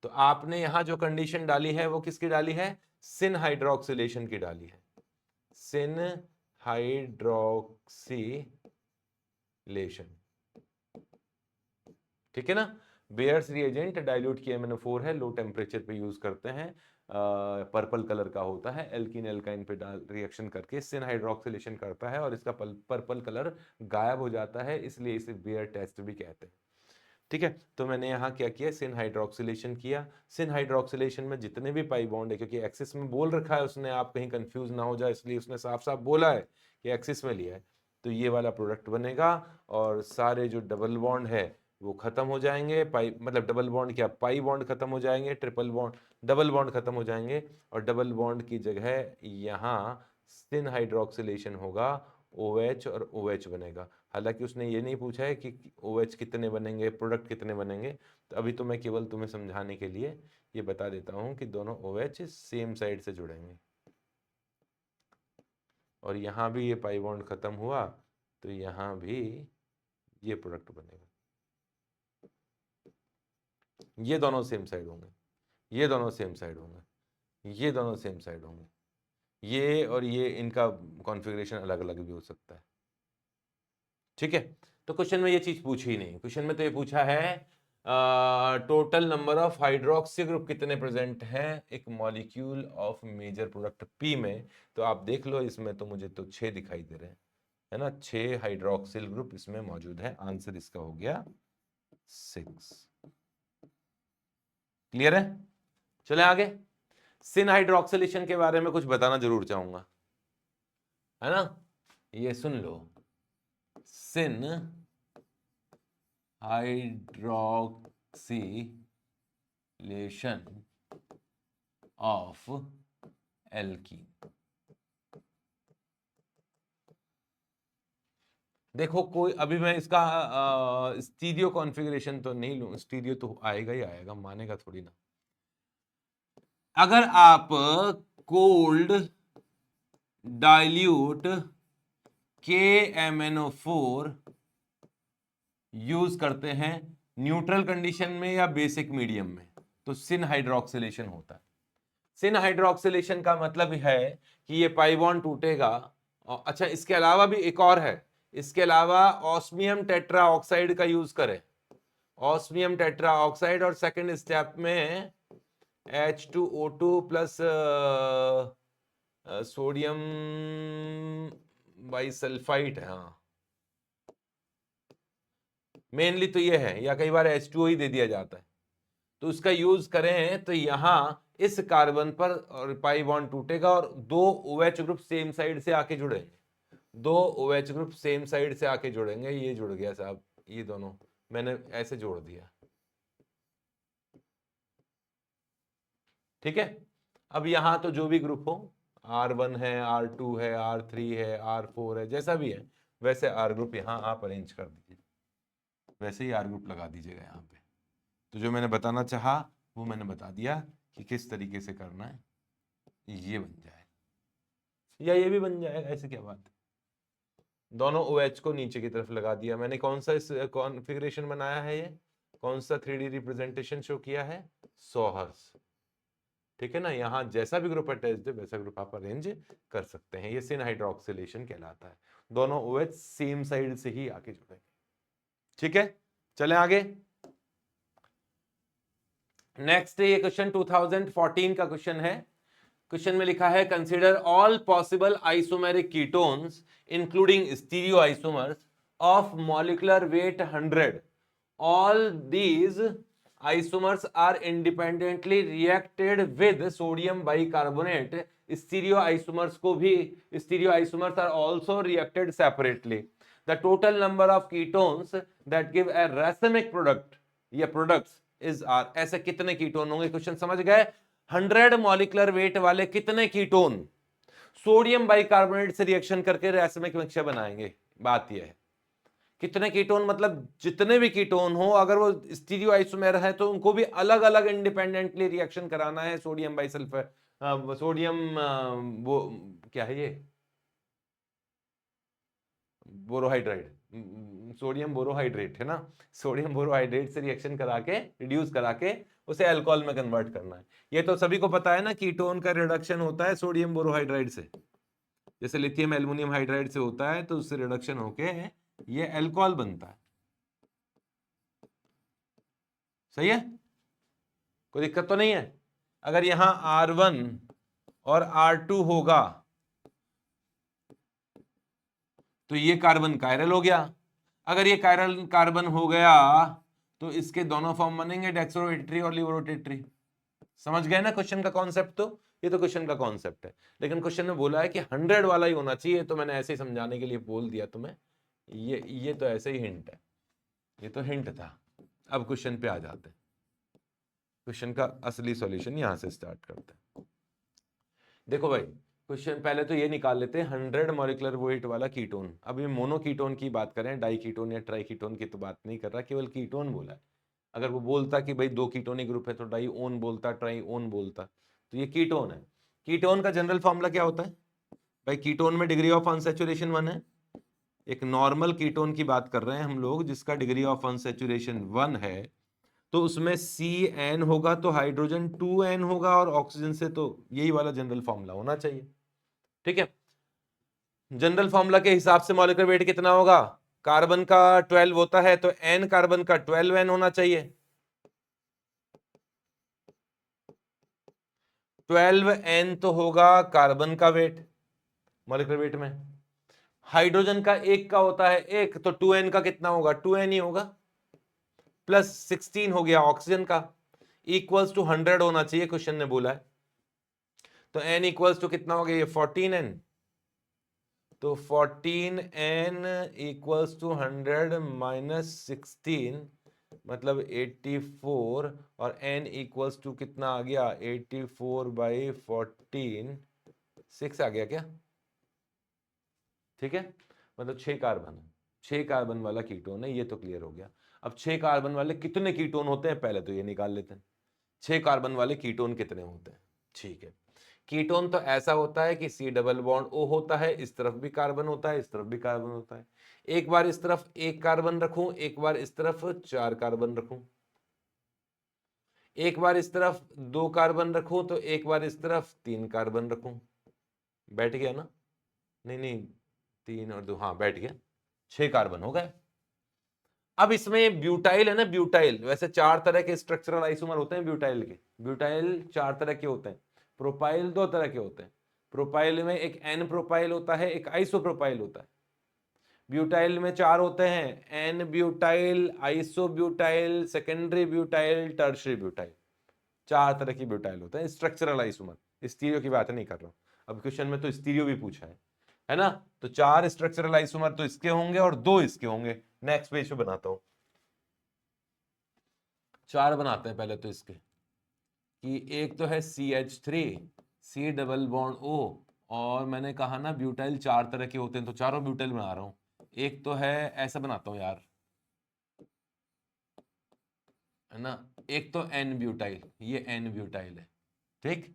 तो आपने यहां जो कंडीशन डाली है वो किसकी डाली है? सिन हाइड्रोक्सिलेशन की डाली है, सिन हाइड्रोक्सिलेशन। ठीक है ना। बेयर्स रिएजेंट डाइल्यूट किया MnO4 है, लो टेम्परेचर पे यूज करते हैं, पर्पल कलर का होता है, एल्कीन एल्काइन पे रिएक्शन करके सिन हाइड्रोक्सिलेशन करता है और इसका पर्पल कलर गायब हो जाता है, इसलिए इसे बेयर टेस्ट भी कहते हैं। ठीक है। तो मैंने यहाँ क्या किया? सिन हाइड्रोक्सिलेशन किया। सिन हाइड्रोक्सिलेशन में जितने भी पाई बॉन्ड है, क्योंकि एक्सिस में बोल रखा है उसने, आप कहीं कंफ्यूज ना हो जाए इसलिए उसने साफ साफ बोला है कि एक्सिस में लिया है, तो ये वाला प्रोडक्ट बनेगा और सारे जो डबल बॉन्ड है वो खत्म हो जाएंगे। पाई मतलब डबल बॉन्ड क्या, पाई बॉन्ड खत्म हो जाएंगे, ट्रिपल बॉन्ड डबल बॉन्ड खत्म हो जाएंगे और डबल बॉन्ड की जगह यहाँ सिन हाइड्रोक्सिलेशन होगा, OH और OH बनेगा। हालांकि उसने ये नहीं पूछा है कि OH कितने बनेंगे, प्रोडक्ट कितने बनेंगे। तो अभी तो मैं केवल तुम्हें समझाने के लिए ये बता देता हूं कि दोनों OH सेम साइड से जुड़ेंगे, और यहाँ भी ये पाई बॉन्ड खत्म हुआ तो यहाँ भी ये प्रोडक्ट बनेगा। ये दोनों सेम साइड होंगे, ये दोनों सेम साइड होंगे, ये दोनों सेम साइड होंगे, ये और ये, इनका कॉन्फ़िगरेशन अलग अलग भी हो सकता है। ठीक है, तो क्वेश्चन में ये चीज पूछी ही नहीं। क्वेश्चन में तो ये पूछा है total number of hydroxy group कितने प्रेजेंट हैं एक molecule of major product P में। तो आप देख लो, इसमें तो मुझे तो 6 दिखाई दे रहे हैं, है ना, 6 हाइड्रोक्सिल ग्रुप इसमें मौजूद है। आंसर इसका हो गया 6। क्लियर है? चले आगे। सिन हाइड्रोक्सिलेशन के बारे में कुछ बताना जरूर चाहूंगा, है ना, ये सुन लो। सिन हाइड्रोक्सिलेशन ऑफ एल्कीन। देखो, कोई अभी मैं इसका स्टीरियो कॉन्फ़िगरेशन तो नहीं लूं, स्टीरियो तो आएगा ही आएगा, मानेगा थोड़ी ना। अगर आप कोल्ड डाइल्यूट KMnO4 यूज करते हैं न्यूट्रल कंडीशन में या बेसिक मीडियम में, तो सिन हाइड्रोक्सिलेशन होता है। सिन हाइड्रोक्सिलेशन का मतलब है कि ये पाई बॉन्ड टूटेगा। अच्छा, इसके अलावा भी एक और है, इसके अलावा ऑस्मियम टेट्रा ऑक्साइड का यूज करें, ऑस्मियम टेट्रा ऑक्साइड, और सेकंड स्टेप में H2O2 प्लस सोडियम बाइसल्फाइड है। हाँ, मेनली तो ये है, या कई बार H2O ही दे दिया जाता है, तो उसका यूज करें तो यहां इस कार्बन पर और पाई बॉन्ड टूटेगा और 2 OH ग्रुप सेम साइड से आके जुड़ेंगे, 2 OH ग्रुप सेम साइड से आके जुड़ेंगे। ये जुड़ गया साहब, ये दोनों मैंने ऐसे जोड़ दिया। ठीक है, अब यहां तो जो भी ग्रुप हो, R1 है, R2 है, R3 है, R4 है, जैसा भी है वैसे R ग्रुप यहां आप अरेंज कर दीजिए, वैसे ही R ग्रुप लगा दीजिएगा यहाँ पे। तो जो मैंने बताना चाहा वो मैंने बता दिया कि किस तरीके से करना है, ये बन जाए या ये भी बन जाएगा, ऐसे क्या बात है। दोनों OH को नीचे की तरफ लगा दिया मैंने। कौन सा कॉन्फ़िगरेशन बनाया है, ये कौन सा 3D रिप्रेजेंटेशन शो किया है, सॉहर्स। ठीक है ना, यहाँ जैसा भी ग्रुप अटैच्ड है वैसा ग्रुप आप अरेंज कर सकते हैं। ये सिन हाइड्रोक्सिलेशन कहलाता है, दोनों OH सेम साइड से ही आके जुड़ेंगे। ठीक है, चलें आगे। नेक्स्ट ये क्वेश्चन 2014 का क्वेश्चन है। क्वेश्चन में लिखा है consider all possible isomeric ketones including stereo isomers of molecular weight 100। All these isomers are independently reacted with sodium bicarbonate. Stereo isomers को भी, stereo isomers are also reacted separately. The total number of ketones that give a racemic product या products is R. ऐसे कितने ketone होंगे, question समझ गए। 100 molecular weight वाले कितने कीटोन सोडियम बाइकार्बोनेट से रिएक्शन करके रैसमिक मिक्सचर बनाएंगे। बात यह है कितने कीटोन, मतलब जितने भी कीटोन हो, अगर वो स्टीरियो आइसोमेर है तो उनको भी अलग अलग इंडिपेंडेंटली रिएक्शन कराना है सोडियम बाइसल्फर, सोडियम वो क्या है ये, बोरोहाइड्रेट, सोडियम बोरोहाइड्रेट है ना, सोडियम बोरोहाइड्रेट से रिएक्शन करा के, रिड्यूस करा के उसे अल्कोहल में कन्वर्ट करना है। ये तो सभी को पता है ना, कीटोन का रिडक्शन होता है सोडियम बोरोहाइड्राइड से, जैसे लिथियम एल्युमिनियम हाइड्राइड से होता है, तो उससे रिडक्शन होके ये अल्कोहल बनता है। सही है, कोई दिक्कत तो नहीं है। अगर यहां R1 और R2 होगा तो ये कार्बन कायरल हो गया। अगर ये कायरल कार्बन हो गया तो इसके दोनों फॉर्म बनेंगे, डेक्सोरोटेट्री और लिवरोटेट्री। समझ गए ना क्वेश्चन का कॉन्सेप्ट। तो ये तो क्वेश्चन का कॉन्सेप्ट है, लेकिन क्वेश्चन में बोला है कि 100 वाला ही होना चाहिए, तो मैंने ऐसे ही समझाने के लिए बोल दिया तुम्हें। ये तो ऐसे ही हिंट है, ये तो हिंट था। अब क्वेश्चन पे आ जाते हैं, क्वेश्चन का असली सॉल्यूशन यहां से स्टार्ट करते हैं। देखो भाई, क्वेश्चन पहले तो ये निकाल लेते हैं 100 मॉलिक्यूलर वेट वाला कीटोन। अब ये मोनो कीटोन की बात करें, डाई कीटोन या ट्राई कीटोन की तो बात नहीं कर रहा, केवल कीटोन बोला है। अगर वो बोलता कि भाई 2 कीटोनिक ग्रुप है तो डाई ओन बोलता, ट्राई ओन बोलता। तो ये कीटोन है। कीटोन का जनरल फॉर्मूला क्या होता है भाई? कीटोन में डिग्री ऑफ अनसैचुरेशन 1 है। एक नॉर्मल कीटोन की बात कर रहे हैं हम लोग जिसका डिग्री ऑफ अनसैचुरेशन 1 है, तो उसमें CN होगा तो हाइड्रोजन 2N होगा, और ऑक्सीजन से तो यही वाला जनरल फॉर्मूला होना चाहिए। ठीक है, जनरल फॉर्मूला के हिसाब से मॉलिक्यूलर वेट कितना होगा? कार्बन का 12 होता है तो N कार्बन का 12N होना चाहिए। 12N तो होगा कार्बन का वेट मॉलिक्यूलर वेट में। हाइड्रोजन का एक का होता है एक, तो 2N का कितना होगा? 2N ही होगा, प्लस 16 हो गया ऑक्सीजन का, इक्वल्स टू 100 होना चाहिए, क्वेश्चन ने बोला है। तो N इक्वल्स टू कितना हो गया? ये 14N, तो 14N इक्वल्स टू 100 माइनस 16 मतलब 84, और N इक्वल्स टू कितना आ गया? 84/14, 6 आ गया क्या? ठीक है, मतलब 6 कार्बन है, 6 कार्बन वाला कीटोन है, ये तो क्लियर हो गया। अब 6 कार्बन वाले कितने कीटोन होते हैं पहले तो ये निकाल लेते हैं। 6 कार्बन वाले कीटोन कितने होते हैं? ठीक है, कीटोन तो ऐसा होता है कि C डबल बॉन्ड O होता है, इस तरफ भी कार्बन होता है, इस तरफ भी कार्बन होता है। एक बार इस तरफ एक कार्बन रखूं, एक बार इस तरफ 4 कार्बन रखूं, एक बार इस तरफ 2 कार्बन रखूं, तो एक बार इस तरफ 3 कार्बन रखूं। बैठ गया ना? नहीं नहीं, 3 और 2, हाँ बैठ गया, 6 कार्बन हो गए। अब इसमें ब्यूटाइल है ना, ब्यूटाइल, वैसे 4 तरह के स्ट्रक्चरल आइसोमर होते हैं ब्यूटाइल के। ब्यूटाइल 4 तरह के होते हैं, प्रोपाइल 2 तरह के होते हैं। प्रोपाइल में एक एन प्रोपाइल होता है, एक आइसोप्रोपाइल होता है। ब्यूटाइल में 4 होते हैं, n butyl, isobutyl, secondary butyl, tertiary butyl. 4 तरह की ब्यूटाइल होते हैं स्ट्रक्चरल आइसोमर। स्टीरियो की बात नहीं कर रहा हूं, अब क्वेश्चन में तो स्टीरियो भी पूछा है ना? तो 4 स्ट्रक्चरल आइसोमर तो इसके होंगे और 2 इसके होंगे। नेक्स्ट पेज पे बनाता हूं, 4 बनाते हैं पहले तो इसके, कि एक तो है CH3, C double bond O, और मैंने कहा ना ब्यूटाइल 4 तरह के होते हैं, तो चारों ब्यूटाइल बना रहा हूं। एक तो है, ऐसा बनाता हूं यार, है ना, एक तो N ब्यूटाइल, ये N ब्यूटाइल है। ठीक,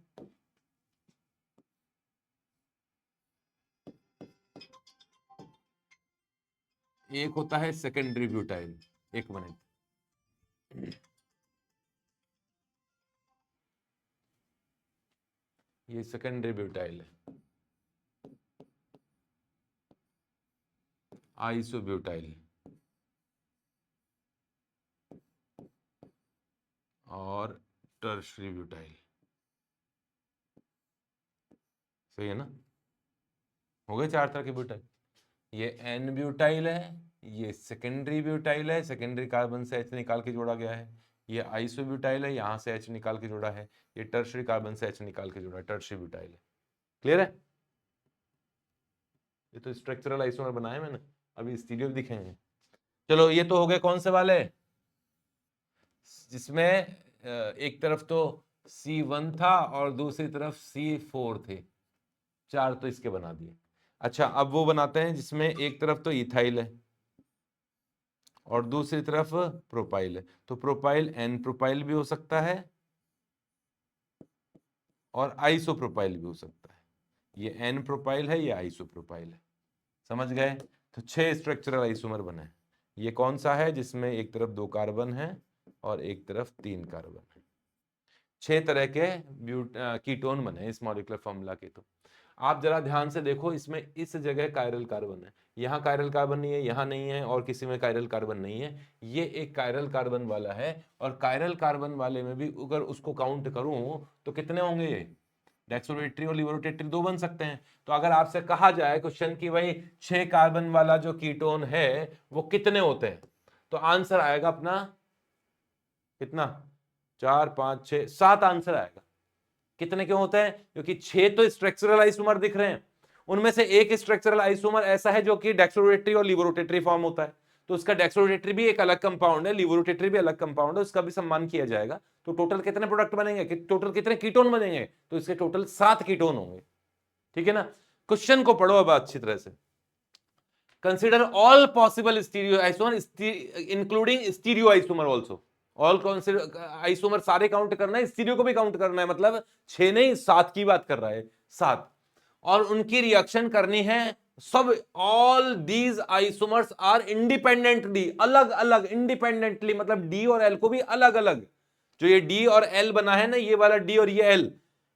एक होता है सेकेंडरी ब्यूटाइल, एक मिनट, ये सेकेंडरी ब्यूटाइल है, आइसोब्यूटाइल और टर्शियरी ब्यूटाइल। सही है ना? हो गए 4 तरह के ब्यूटाइल। ये N ब्यूटाइल है, ये सेकेंडरी ब्यूटाइल है, सेकेंडरी कार्बन से H निकाल के जोड़ा गया है। ये आइसोब्यूटाइल है, यहां से H निकाल के जोड़ा है। ये टर्शियरी कार्बन से H निकाल के जोड़ा है, टर्शियरी ब्यूटाइल है। क्लियर है? ये तो स्ट्रक्चरल आइसोमर बनाए मैंने, अभी स्टीरियो दिखेंगे। चलो, ये तो हो गए कौन से वाले, जिसमें एक तरफ तो C1 था और दूसरी तरफ C4 थे। 4 तो इसके बना दिए। अच्छा, अब वो बनाते हैं जिसमें एक तरफ तो इथाइल है और दूसरी तरफ प्रोपाइल है। तो प्रोपाइल N प्रोपाइल भी हो सकता है और आइसोप्रोपाइल भी हो सकता है। ये N प्रोपाइल है, ये आइसोप्रोपाइल है। समझ गए? तो 6 स्ट्रक्चरल आइसोमर बने। ये कौन सा है जिसमें एक तरफ 2 कार्बन है और एक तरफ 3 कार्बन है? 6 तरह के कीटोन बने इस मॉलिक्यूलर फॉर्मूला के। तो आप जरा ध्यान से देखो, इसमें इस जगह कायरल कार्बन है, यहाँ कायरल कार्बन नहीं है, यहाँ नहीं है, और किसी में कायरल कार्बन नहीं है। ये एक कायरल कार्बन वाला है, और कायरल कार्बन वाले में भी अगर उसको काउंट करूं तो कितने होंगे? ये डेक्सोरोटेट्री और लिबोरोटेट्री 2 बन सकते हैं। तो अगर आपसे कहा जाए क्वेश्चन की भाई 6 कार्बन वाला जो कीटोन है वो कितने होते हैं, तो आंसर आएगा अपना कितना? 4 5 6 7 आंसर आएगा। कितने क्यों होते हैं? क्योंकि 6 तो स्ट्रक्चरल आइसोमर दिख रहे हैं, उनमें से एक स्ट्रक्चरल आइसोमर ऐसा है जो कि डेक्सोरोटेट्री और लिबोरोटेट्री फॉर्म होता है। तो उसका डेक्सोरोटेट्री भी एक अलग कंपाउंड है, लिबोरोटेट्री भी अलग कंपाउंड है, उसका भी सम्मान किया जाएगा। तो टोटल कितने प्रोडक्ट बनेंगे, टोटल कितने कीटोन बनेंगे? तो इसके टोटल 7 कीटोन होंगे। ठीक है ना। क्वेश्चन को पढ़ो अब अच्छी तरह से। Consider all possible stereo isomer including stereo isomer also. All isomer सारे काउंट करना है, स्टीरियो को भी काउंट करना है, मतलब 6 नहीं 7 की बात कर रहा है, 7। और उनकी रिएक्शन करनी है सब। All these isomers are independently, अलग अलग, इंडिपेंडेंटली मतलब डी और एल को भी अलग अलग। जो ये डी और एल बना है ना, ये वाला डी और ये एल,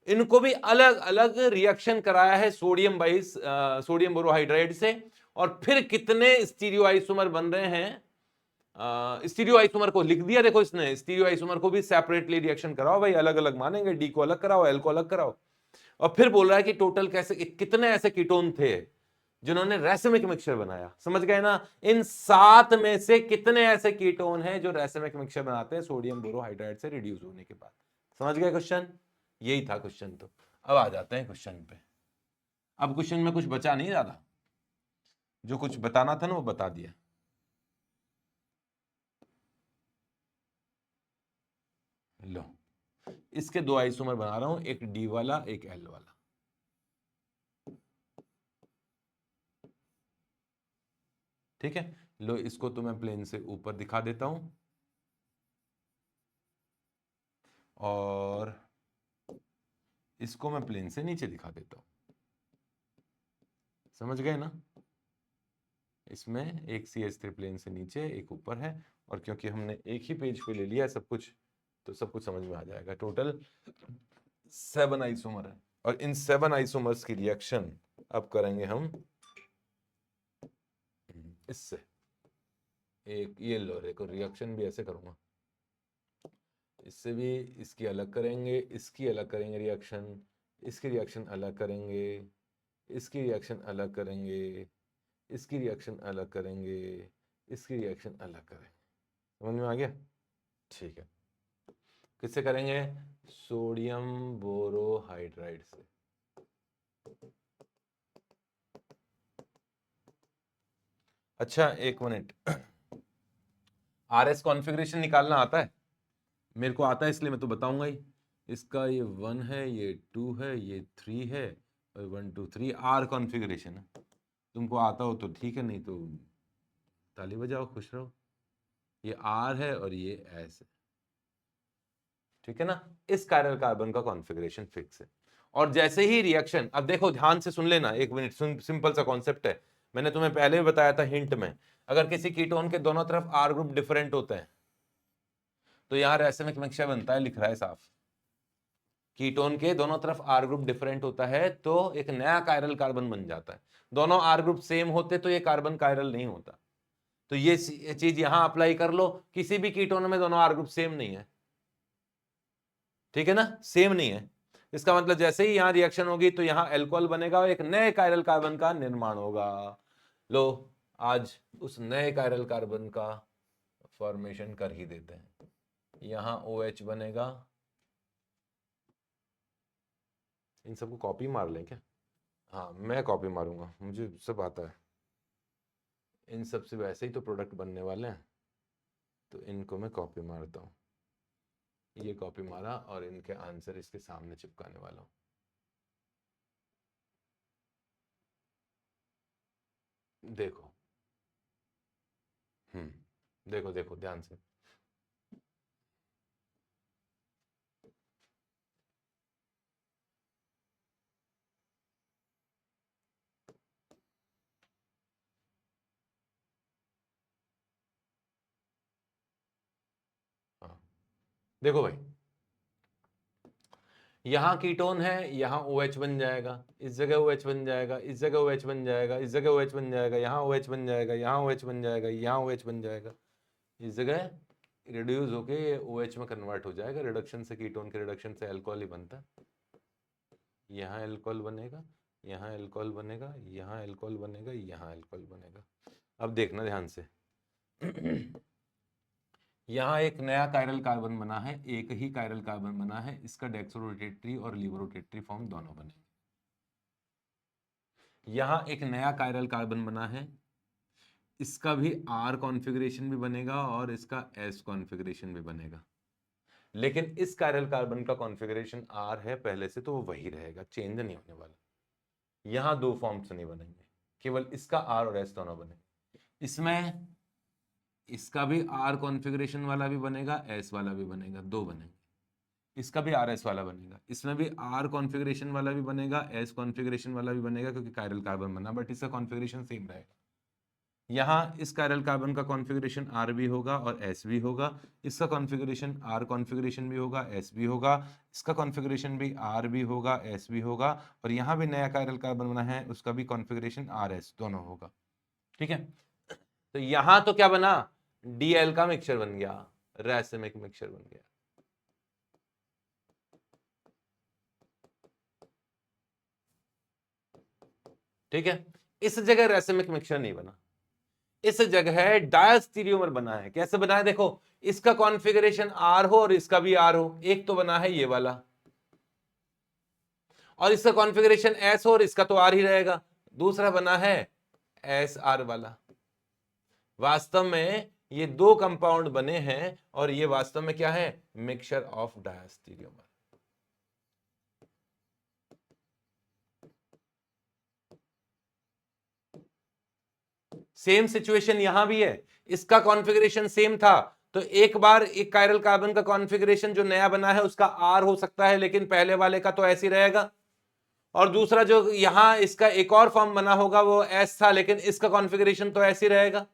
इनको भी अलग अलग रिएक्शन कराया है सोडियम बाइस सोडियम बोरोहाइड्राइड से। और फिर कितने स्टीरियो आइसोमर बन रहे हैं, स्टीरियो आइसोमर को लिख दिया, देखो इसने स्टीरियो आइसोमर को भी सेपरेटली रिएक्शन कराओ भाई, अलग अलग मानेंगे, डी को अलग कराओ, एल को अलग कराओ। और फिर बोल रहा है कि टोटल कैसे कितने ऐसे कीटोन थे जिन्होंने रेसिमिक मिक्सचर बनाया। समझ गए ना। इन 7 में से कितने ऐसे कीटोन हैं जो रेसिमिक मिक्सचर बनाते हैं सोडियम बोरोहाइड्राइड से रिड्यूस होने के बाद। समझ गए क्वेश्चन, यही था क्वेश्चन। तो अब आ जाते हैं क्वेश्चन पे। अब क्वेश्चन में कुछ बचा नहीं ज्यादा, जो कुछ बताना था ना वो बता दिया। लो, इसके 2 आइसोमर बना रहा हूं, एक डी वाला एक एल वाला। ठीक है, लो इसको तो मैं प्लेन से ऊपर दिखा देता हूं, और इसको मैं प्लेन से नीचे दिखा देता हूं। समझ गए ना। इसमें एक CH3 प्लेन से नीचे, एक ऊपर है, और क्योंकि हमने एक ही पेज पे ले लिया है सब कुछ, तो सब कुछ समझ में आ जाएगा। टोटल 7 आइसोमर है, और इन 7 आइसोमर्स की रिएक्शन अब करेंगे हम इससे। एक ये लो, देखो रिएक्शन भी ऐसे करूंगा, इससे भी इसकी अलग करेंगे, इसकी अलग करेंगे रिएक्शन, इसकी रिएक्शन अलग करेंगे, इसकी रिएक्शन अलग करेंगे, इसकी रिएक्शन अलग करेंगे, इसकी रिएक्शन अलग करेंगे। समझ में आ गया। ठीक है, किससे करेंगे? सोडियम बोरोहाइड्राइड से। अच्छा एक मिनट, RS कॉन्फ़िगरेशन निकालना आता है? मेरे को आता है इसलिए मैं तो बताऊंगा ही। इसका ये 1 है, ये 2 है, ये 3 है, और 1 2 3 R कॉन्फ़िगरेशन है। तुमको आता हो तो ठीक है, नहीं तो ताली बजाओ, खुश रहो। ये R है और ये S है, ठीक है ना। इस कायरल कार्बन का कॉन्फ़िगरेशन फिक्स है। और जैसे ही रिएक्शन, अब देखो ध्यान से सुन लेना, एक मिनट सुन, सिंपल सा कॉन्सेप्ट है, मैंने तुम्हें पहले भी बताया था हिंट में। अगर किसी कीटोन के दोनों तरफ R ग्रुप डिफरेंट होते हैं तो यहां रेसिमिक मिक्सचर बनता है, लिख रहा है साफ। कीटोन के दोनों तरफ R ग्रुप डिफरेंट होता है तो एक नया कायरल कार्बन बन जाता है। दोनों R ग्रुप सेम होते तो ये कार्बन कायरल नहीं होता। तो ये चीज यहां अप्लाई कर लो, किसी भी कीटोन में दोनों R ग्रुप सेम नहीं है, ठीक है ना, सेम नहीं है। इसका मतलब जैसे ही यहां रिएक्शन होगी तो यहां अल्कोहल बनेगा और एक नए कायरल कार्बन का निर्माण होगा। लो, आज उस नए कायरल कार्बन का फॉर्मेशन कर ही देते हैं। यहां OH बनेगा। इन सबको कॉपी मार लें क्या? हाँ मैं कॉपी मारूंगा, मुझे सब आता है। इन सब से वैसे ही तो प्रोडक्ट बनने वाले हैं, तो इनको मैं कॉपी मारता हूँ। ये कॉपी मारा और इनके आंसर इसके सामने चिपकाने वाला हूँ। देखो, देखो देखो ध्यान से। हाँ देखो भाई, यहां कीटोन है, यहां OH बन जाएगा, इस जगह OH बन जाएगा, इस जगह OH बन जाएगा, इस जगह OH बन जाएगा, यहां OH बन जाएगा, यहां OH बन जाएगा, यहां OH बन जाएगा, इस जगह रिड्यूस होके ये OH में कन्वर्ट हो जाएगा। रिडक्शन से, कीटोन के रिडक्शन से अल्कोहल ही बनता है। यहाँ अल्कोहल बनेगा, यहाँ अल्कोहल बनेगा, यहाँ अल्कोहल बनेगा, यहाँ अल्कोहल बनेगा। अब देखना ध्यान से यहाँ एक नया कायरल कार्बन बना है, एक ही कायरल कार्बन बना है, इसका डेक्सोरोटेटरी और लीवरोटेटरी फॉर्म दोनों बनेंगे। यहाँ एक नया कायरल कार्बन बना है, इसका भी R कॉन्फ़िगरेशन भी बनेगा और इसका S कॉन्फ़िगरेशन भी बनेगा। लेकिन इस कायरल कार्बन का कॉन्फ़िगरेशन R है पहले से, तो वो वही रहेगा, चेंज नहीं होने वाला। यहां दो फॉर्म्स नहीं बनेंगे, केवल इसका आर और एस दोनों बनेंगे। इसमें इसका भी आर कॉन्फ़िगरेशन वाला भी बनेगा, एस वाला भी बनेगा, दो बनेंगे। इसका भी आर एस वाला बनेगा, इसमें भी आर कॉन्फ़िगरेशन वाला भी बनेगा, एस कॉन्फ़िगरेशन वाला भी बनेगा, क्योंकि कायरल कार्बन बना, बट इसका कॉन्फ़िगरेशन सेम रहेगा। यहाँ इस कायरल कार्बन का कॉन्फ़िगरेशन आर भी होगा और एस भी होगा, इसका कॉन्फ़िगरेशन आर कॉन्फ़िगरेशन भी होगा, एस भी होगा, इसका कॉन्फ़िगरेशन भी आर भी होगा, एस भी होगा, और यहाँ भी नया कायरल कार्बन बना है, उसका भी कॉन्फ़िगरेशन आर एस दोनों होगा। ठीक है, तो यहां तो क्या बना, डीएल का मिक्सचर बन गया, रैसिमिक मिक्सचर बन गया। ठीक है, इस जगह रैसिमिक मिक्सचर नहीं बना, इस जगह डायस्टीरियोमर बना है। कैसे बना है, देखो, इसका कॉन्फ़िगरेशन आर हो और इसका भी आर हो, एक तो बना है ये वाला, और इसका कॉन्फ़िगरेशन एस हो और इसका तो आर ही रहेगा, दूसरा बना है एस आर वाला। वास्तव में ये दो कंपाउंड बने हैं और ये वास्तव में क्या है, mixture of diastereomer. Same situation यहां भी है, इसका कॉन्फ़िगरेशन सेम था, तो एक बार एक कायरल कार्बन का कॉन्फ़िगरेशन जो नया बना है उसका आर हो सकता है, लेकिन पहले वाले का तो ऐसे ही रहेगा, और दूसरा जो यहां इसका एक और फॉर्म बना होगा वो एस था, लेकिन इसका कॉन्फ़िगरेशन तो ऐसे ही रहेगा।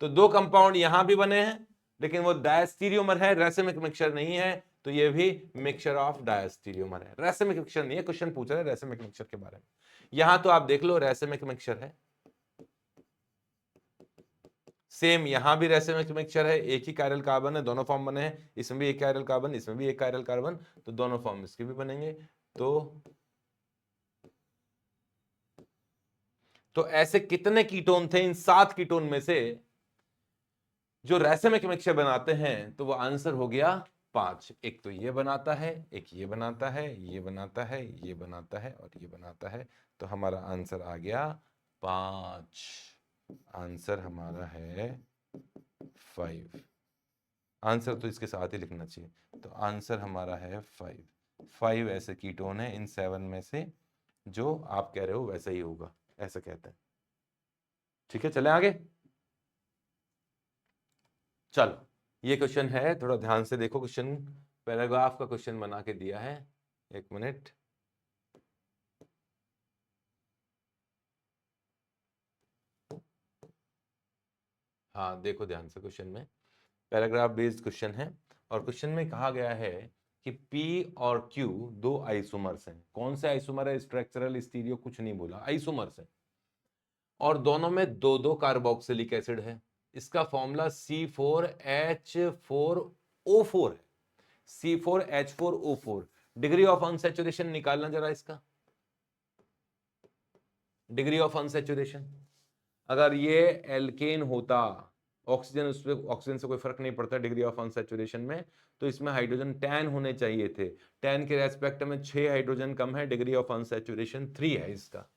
तो दो कंपाउंड यहां भी बने हैं, लेकिन वो डायस्टीरियोमर है, रैसिमिक मिक्सचर नहीं है, तो ये भी मिक्सचर ऑफ डायस्टीरियोमर है, रैसिमिक मिक्सचर नहीं है। क्वेश्चन पूछ रहा है रैसिमिक मिक्सचर के बारे में, यहां तो आप देख लो रैसिमिक मिक्सचर है, सेम यहां भी रैसिमिक मिक्सचर है, एक ही कायरल कार्बन है, दोनों फॉर्म बने हैं, इसमें भी एक कायरल कार्बन, इसमें भी एक कायरल कार्बन, तो दोनों फॉर्म इसके भी बनेंगे। तो ऐसे कितने कीटोन थे इन 7 कीटोन में से जो रैसिमिक मिक्सचर बनाते हैं, तो वो आंसर हो गया 5। एक तो ये बनाता है, एक ये बनाता है, ये बनाता है, ये बनाता है और ये बनाता है, तो हमारा आंसर आ गया 5। आंसर हमारा है 5। आंसर तो इसके साथ ही लिखना चाहिए, तो आंसर हमारा है 5। 5 ऐसे कीटोन है इन 7 में से, जो आप कह रहे हो वैसा ही होगा, ऐसा कहते हैं। ठीक है, चले आगे। चलो, ये क्वेश्चन है, थोड़ा ध्यान से देखो, क्वेश्चन पैराग्राफ का क्वेश्चन बना के दिया है, एक मिनट। हाँ देखो ध्यान से, क्वेश्चन में पैराग्राफ बेस्ड क्वेश्चन है, और क्वेश्चन में कहा गया है कि P और Q दो आइसोमर्स हैं। कौन से आइसोमर है, स्ट्रक्चरल स्टीरियो कुछ नहीं बोला, आइसोमर्स है, और दोनों में दो दो कार्बोक्सिलिक एसिड है। इसका फॉर्मूला C4H4O4 है, C4H4O4। डिग्री ऑफ अनसैचुरेशन निकालना जरा इसका, डिग्री ऑफ अनसैचुरेशन। अगर ये एल्केन होता, ऑक्सीजन, उस पर ऑक्सीजन से कोई फर्क नहीं पड़ता डिग्री ऑफ अनसैचुरेशन में, तो इसमें हाइड्रोजन 10 होने चाहिए थे, 10 के रेस्पेक्ट में 6 हाइड्रोजन कम है, डिग्री ऑफ अनसैचुरेशन 3 है इसका,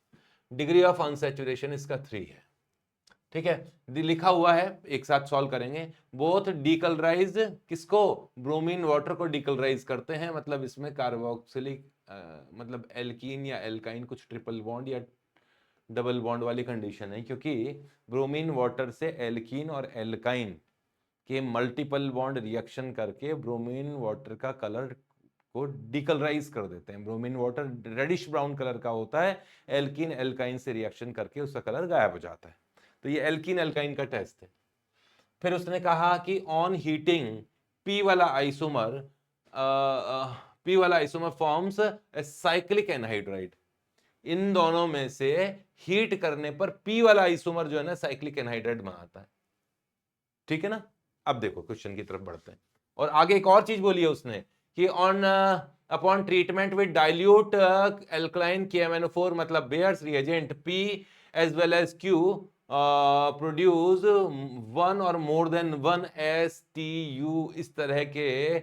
डिग्री ऑफ अनसैचुरेशन इसका 3 है। ठीक है, लिखा हुआ है, एक साथ सॉल्व करेंगे। बोथ डीकलराइज किसको, ब्रोमीन वाटर को डीकलराइज करते हैं, मतलब इसमें कार्बोक्सिलिक मतलब एल्कीन या एल्काइन, कुछ ट्रिपल बॉन्ड या डबल बॉन्ड वाली कंडीशन है, क्योंकि ब्रोमीन वाटर से एल्कीन और एल्काइन के मल्टीपल बॉन्ड रिएक्शन करके ब्रोमीन वाटर का कलर को डिकलराइज कर देते हैं। Bromine water reddish brown colour का होता है, एल्कीन एल्काइन से रिएक्शन करके उसका कलर गायब हो जाता है। तो ये एल्कीन एल्काइन का टेस्ट है। फिर उसने कहा कि ऑन हीटिंग पी वाला आइसोमर, पी वाला आइसोमर फॉर्म्स साइक्लिक एनहाइड्राइड। इन दोनों में से हीट करने पर पी वाला आइसोमर जो है ना साइक्लिक एनहाइड्राइड बनाता है। ठीक है ना, अब देखो क्वेश्चन की तरफ बढ़ते हैं, और आगे एक और चीज बोली है उसने कि on upon treatment with dilute alkaline KMnO4, मतलब Baeyer's reagent P as well as Q produce one और मोर देन वन STU, इस तरह के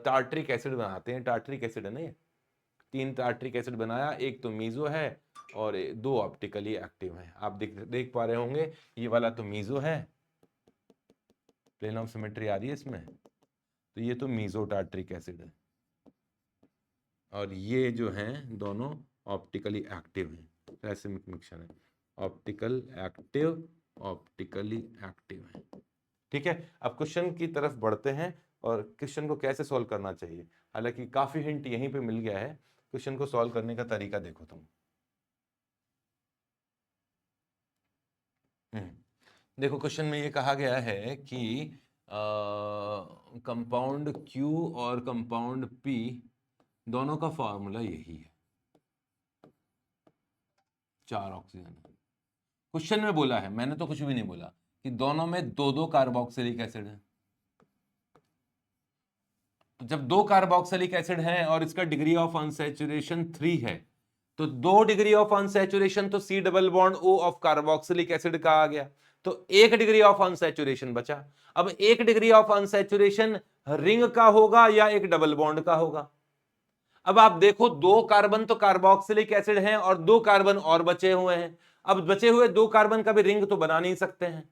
टार्ट्रिक एसिड बनाते हैं। टार्ट्रिक एसिड है ना, ये 3 टार्ट्रिक एसिड बनाया, एक तो मीजो है और 2 ऑप्टिकली एक्टिव है। आप देख पा रहे होंगे, ये वाला तो मीजो है, प्लेन ऑफ सिमेट्री आ रही है इसमें, तो ये तो मीजो टार्ट्रिक एसिड है, और ये जो है दोनों ऑप्टिकली एक्टिव है, राइसिमिक मिक्सचर है, ऑप्टिकली एक्टिव है। ठीक है, अब क्वेश्चन की तरफ बढ़ते हैं और क्वेश्चन को कैसे सॉल्व करना चाहिए। हालांकि काफी हिंट यहीं पे मिल गया है, क्वेश्चन को सॉल्व करने का तरीका देखो तुम। देखो क्वेश्चन में ये कहा गया है कि कंपाउंड Q और कंपाउंड P दोनों का फॉर्मूला यही है, 4 ऑक्सीजन। क्वेश्चन में बोला है, मैंने तो कुछ भी नहीं बोला, कि दोनों में 2-2 कार्बोक्सिलिक एसिड है। तो जब 2 कार्बोक्सिलिक एसिड है और इसका डिग्री ऑफ अनसैचुरेशन 3 है, तो 2 डिग्री ऑफ अनसैचुरेशन तो C double bond O of carboxylic acid का आ गया, तो 1 डिग्री ऑफ अनसैचुरेशन बचा। अब 1 डिग्री ऑफ अनसैचुरेशन रिंग का होगा या एक डबल बॉन्ड का होगा। अब आप देखो 2 कार्बन तो कार्बोक्सिलिक एसिड हैं और 2 कार्बन और बचे हुए हैं। अब बचे हुए 2 कार्बन का भी रिंग तो बना नहीं सकते हैं।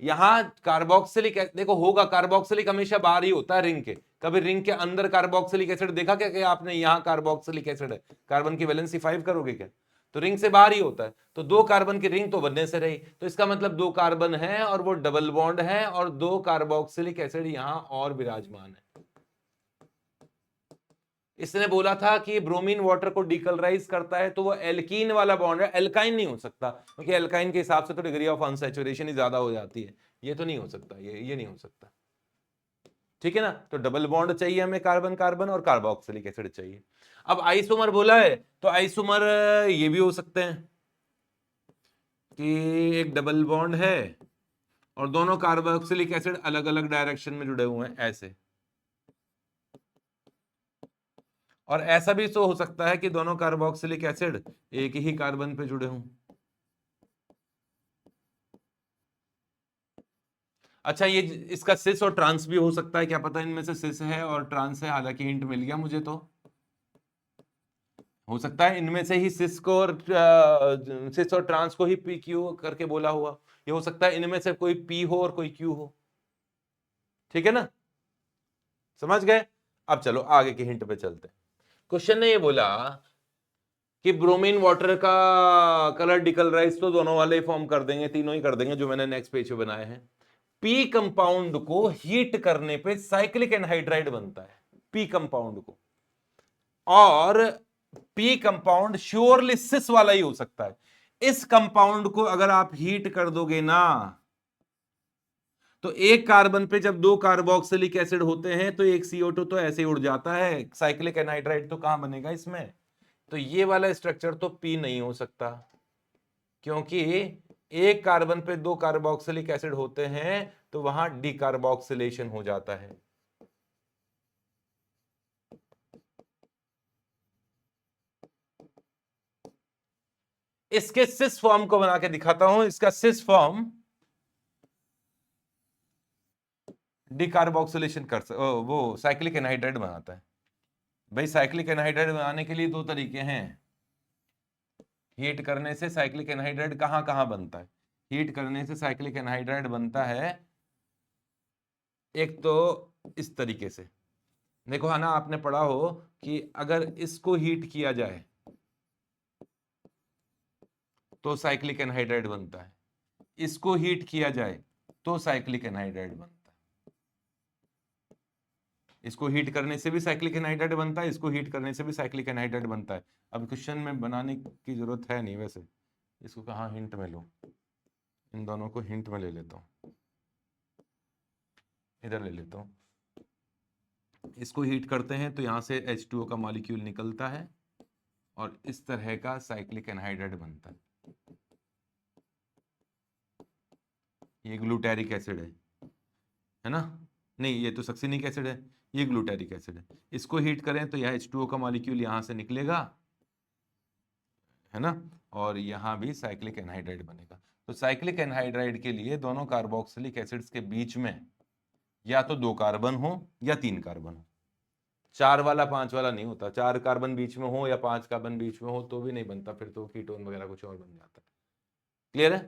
यहां कार्बोक्सिलिक देखो होगा, कार्बोक्सिलिक हमेशा बाहर ही होता है रिंग के, कभी रिंग के अंदर कार्बोक्सिलिक एसिड देखा क्या कि आपने? यहां कार्बोक्सिलिक एसिड है, कार्बन की वैलेंसी 5 करोगे क्या? तो रिंग से बाहर ही होता है। तो 2 कार्बन की रिंग तो बनने से रही, तो इसका मतलब 2 कार्बन है और वो डबल बॉन्ड है और 2 कार्बोक्सिलिक एसिड यहां और विराजमान है। इसने बोला था कि ब्रोमीन वाटर को डीकलराइज करता है, तो वो एल्कीन वाला बॉन्ड है, एल्काइन नहीं हो सकता, क्योंकि एल्काइन के हिसाब से तो डिग्री ऑफ अनसैचुरेशन ही ज्यादा हो जाती है। ये तो नहीं हो सकता, ये नहीं हो सकता। ठीक है ना, तो डबल बॉन्ड चाहिए हमें, कार्बन कार्बन, और कार्बोक्सिलिक एसिड चाहिए। अब आइसोमर बोला है, तो आइसोमर ये भी हो सकते हैं कि एक डबल बॉन्ड है और दोनों कार्बोक्सिलिक एसिड अलग अलग डायरेक्शन में जुड़े हुए हैं ऐसे। और ऐसा भी तो हो सकता है कि दोनों कार्बोक्सिलिक एसिड एक ही कार्बन पे जुड़े हों। अच्छा, ये इसका सिस और ट्रांस भी हो सकता है, क्या पता इनमें से सिस है और ट्रांस है, हालांकि हिंट मिल गया मुझे। तो हो सकता है इनमें से ही सिस को और सिस और ट्रांस को ही पी क्यू करके बोला हुआ। ये हो सकता है इनमें से कोई पी हो और कोई क्यू हो। ठीक है ना, समझ गए? अब चलो आगे की हिंट पे चलते हैं। क्वेश्चन ने ये बोला कि ब्रोमीन वाटर का कलर डिकलराइज तो दोनों वाले फॉर्म कर देंगे, तीनों ही कर देंगे जो मैंने नेक्स्ट पेज पे बनाए हैं। पी कंपाउंड को हीट करने पे साइक्लिक एनहाइड्राइड बनता है, पी कंपाउंड को। और पी कंपाउंड श्योरली सिस वाला ही हो सकता है। इस कंपाउंड को अगर आप हीट कर दोगे ना, तो एक कार्बन पे जब 2 कार्बोक्सिलिक एसिड होते हैं तो एक CO2 तो ऐसे ही उड़ जाता है, साइक्लिक एनहाइड्राइड तो कहां बनेगा इसमें? तो ये वाला स्ट्रक्चर तो पी नहीं हो सकता, क्योंकि एक कार्बन पे 2 कार्बोक्सिलिक एसिड होते हैं तो वहां डीकार्बोक्सिलेशन हो जाता है। इसके सिस फॉर्म को बना के दिखाता हूं। इसका सिस फॉर्म डीकार्बोक्सिलेशन वो साइक्लिक एनहाइड्राइड बनाता है। भाई साइक्लिक एनहाइड्राइड बनाने के लिए 2 तरीके हैं। हीट करने से साइक्लिक एनहाइड्राइड कहां कहां बनता है? हीट करने से साइक्लिक एनहाइड्राइड बनता है एक तो इस तरीके से, देखो है ना, आपने पढ़ा हो कि अगर इसको हीट किया जाए तो साइक्लिक एनहाइड्राइड बनता है, इसको हीट किया जाए तो साइक्लिक एनहाइड्राइड बनता है। इसको हीट करने से भी साइक्लिक एनहाइड्राइड बनता है, इसको हीट करने से भी साइक्लिक एनहाइड्राइड बनता है। अब क्वेश्चन में बनाने की जरूरत है नहीं वैसे, इसको कहाँ हिंट में लो, इन दोनों को हिंट में ले लेता हूँ, इधर ले लेता हूँ। इसको हीट करते हैं तो यहाँ से H2O का मॉलिक्यूल निकलता है और इस तरह का साइक्लिक एनहाइड्राइड बनता है। ये ग्लूटेरिक एसिड है ना? नहीं, ये तो सक्सिनिक एसिड है, ये ग्लूटेरिक एसिड है। इसको हीट करें तो यह H2O का मॉलिक्यूल यहाँ से निकलेगा, है ना, और यहाँ भी साइक्लिक एनहाइड्राइड बनेगा। तो साइक्लिक एनहाइड्राइड के लिए दोनों कार्बोक्सिलिक एसिड्स के बीच में या तो 2 कार्बन हो या 3 कार्बन हो। 4 वाला 5 वाला नहीं होता, 4 कार्बन बीच में हो या 5 कार्बन बीच में हो तो भी नहीं बनता, फिर तो कीटोन वगैरह कुछ और बन जाता है। क्लियर है?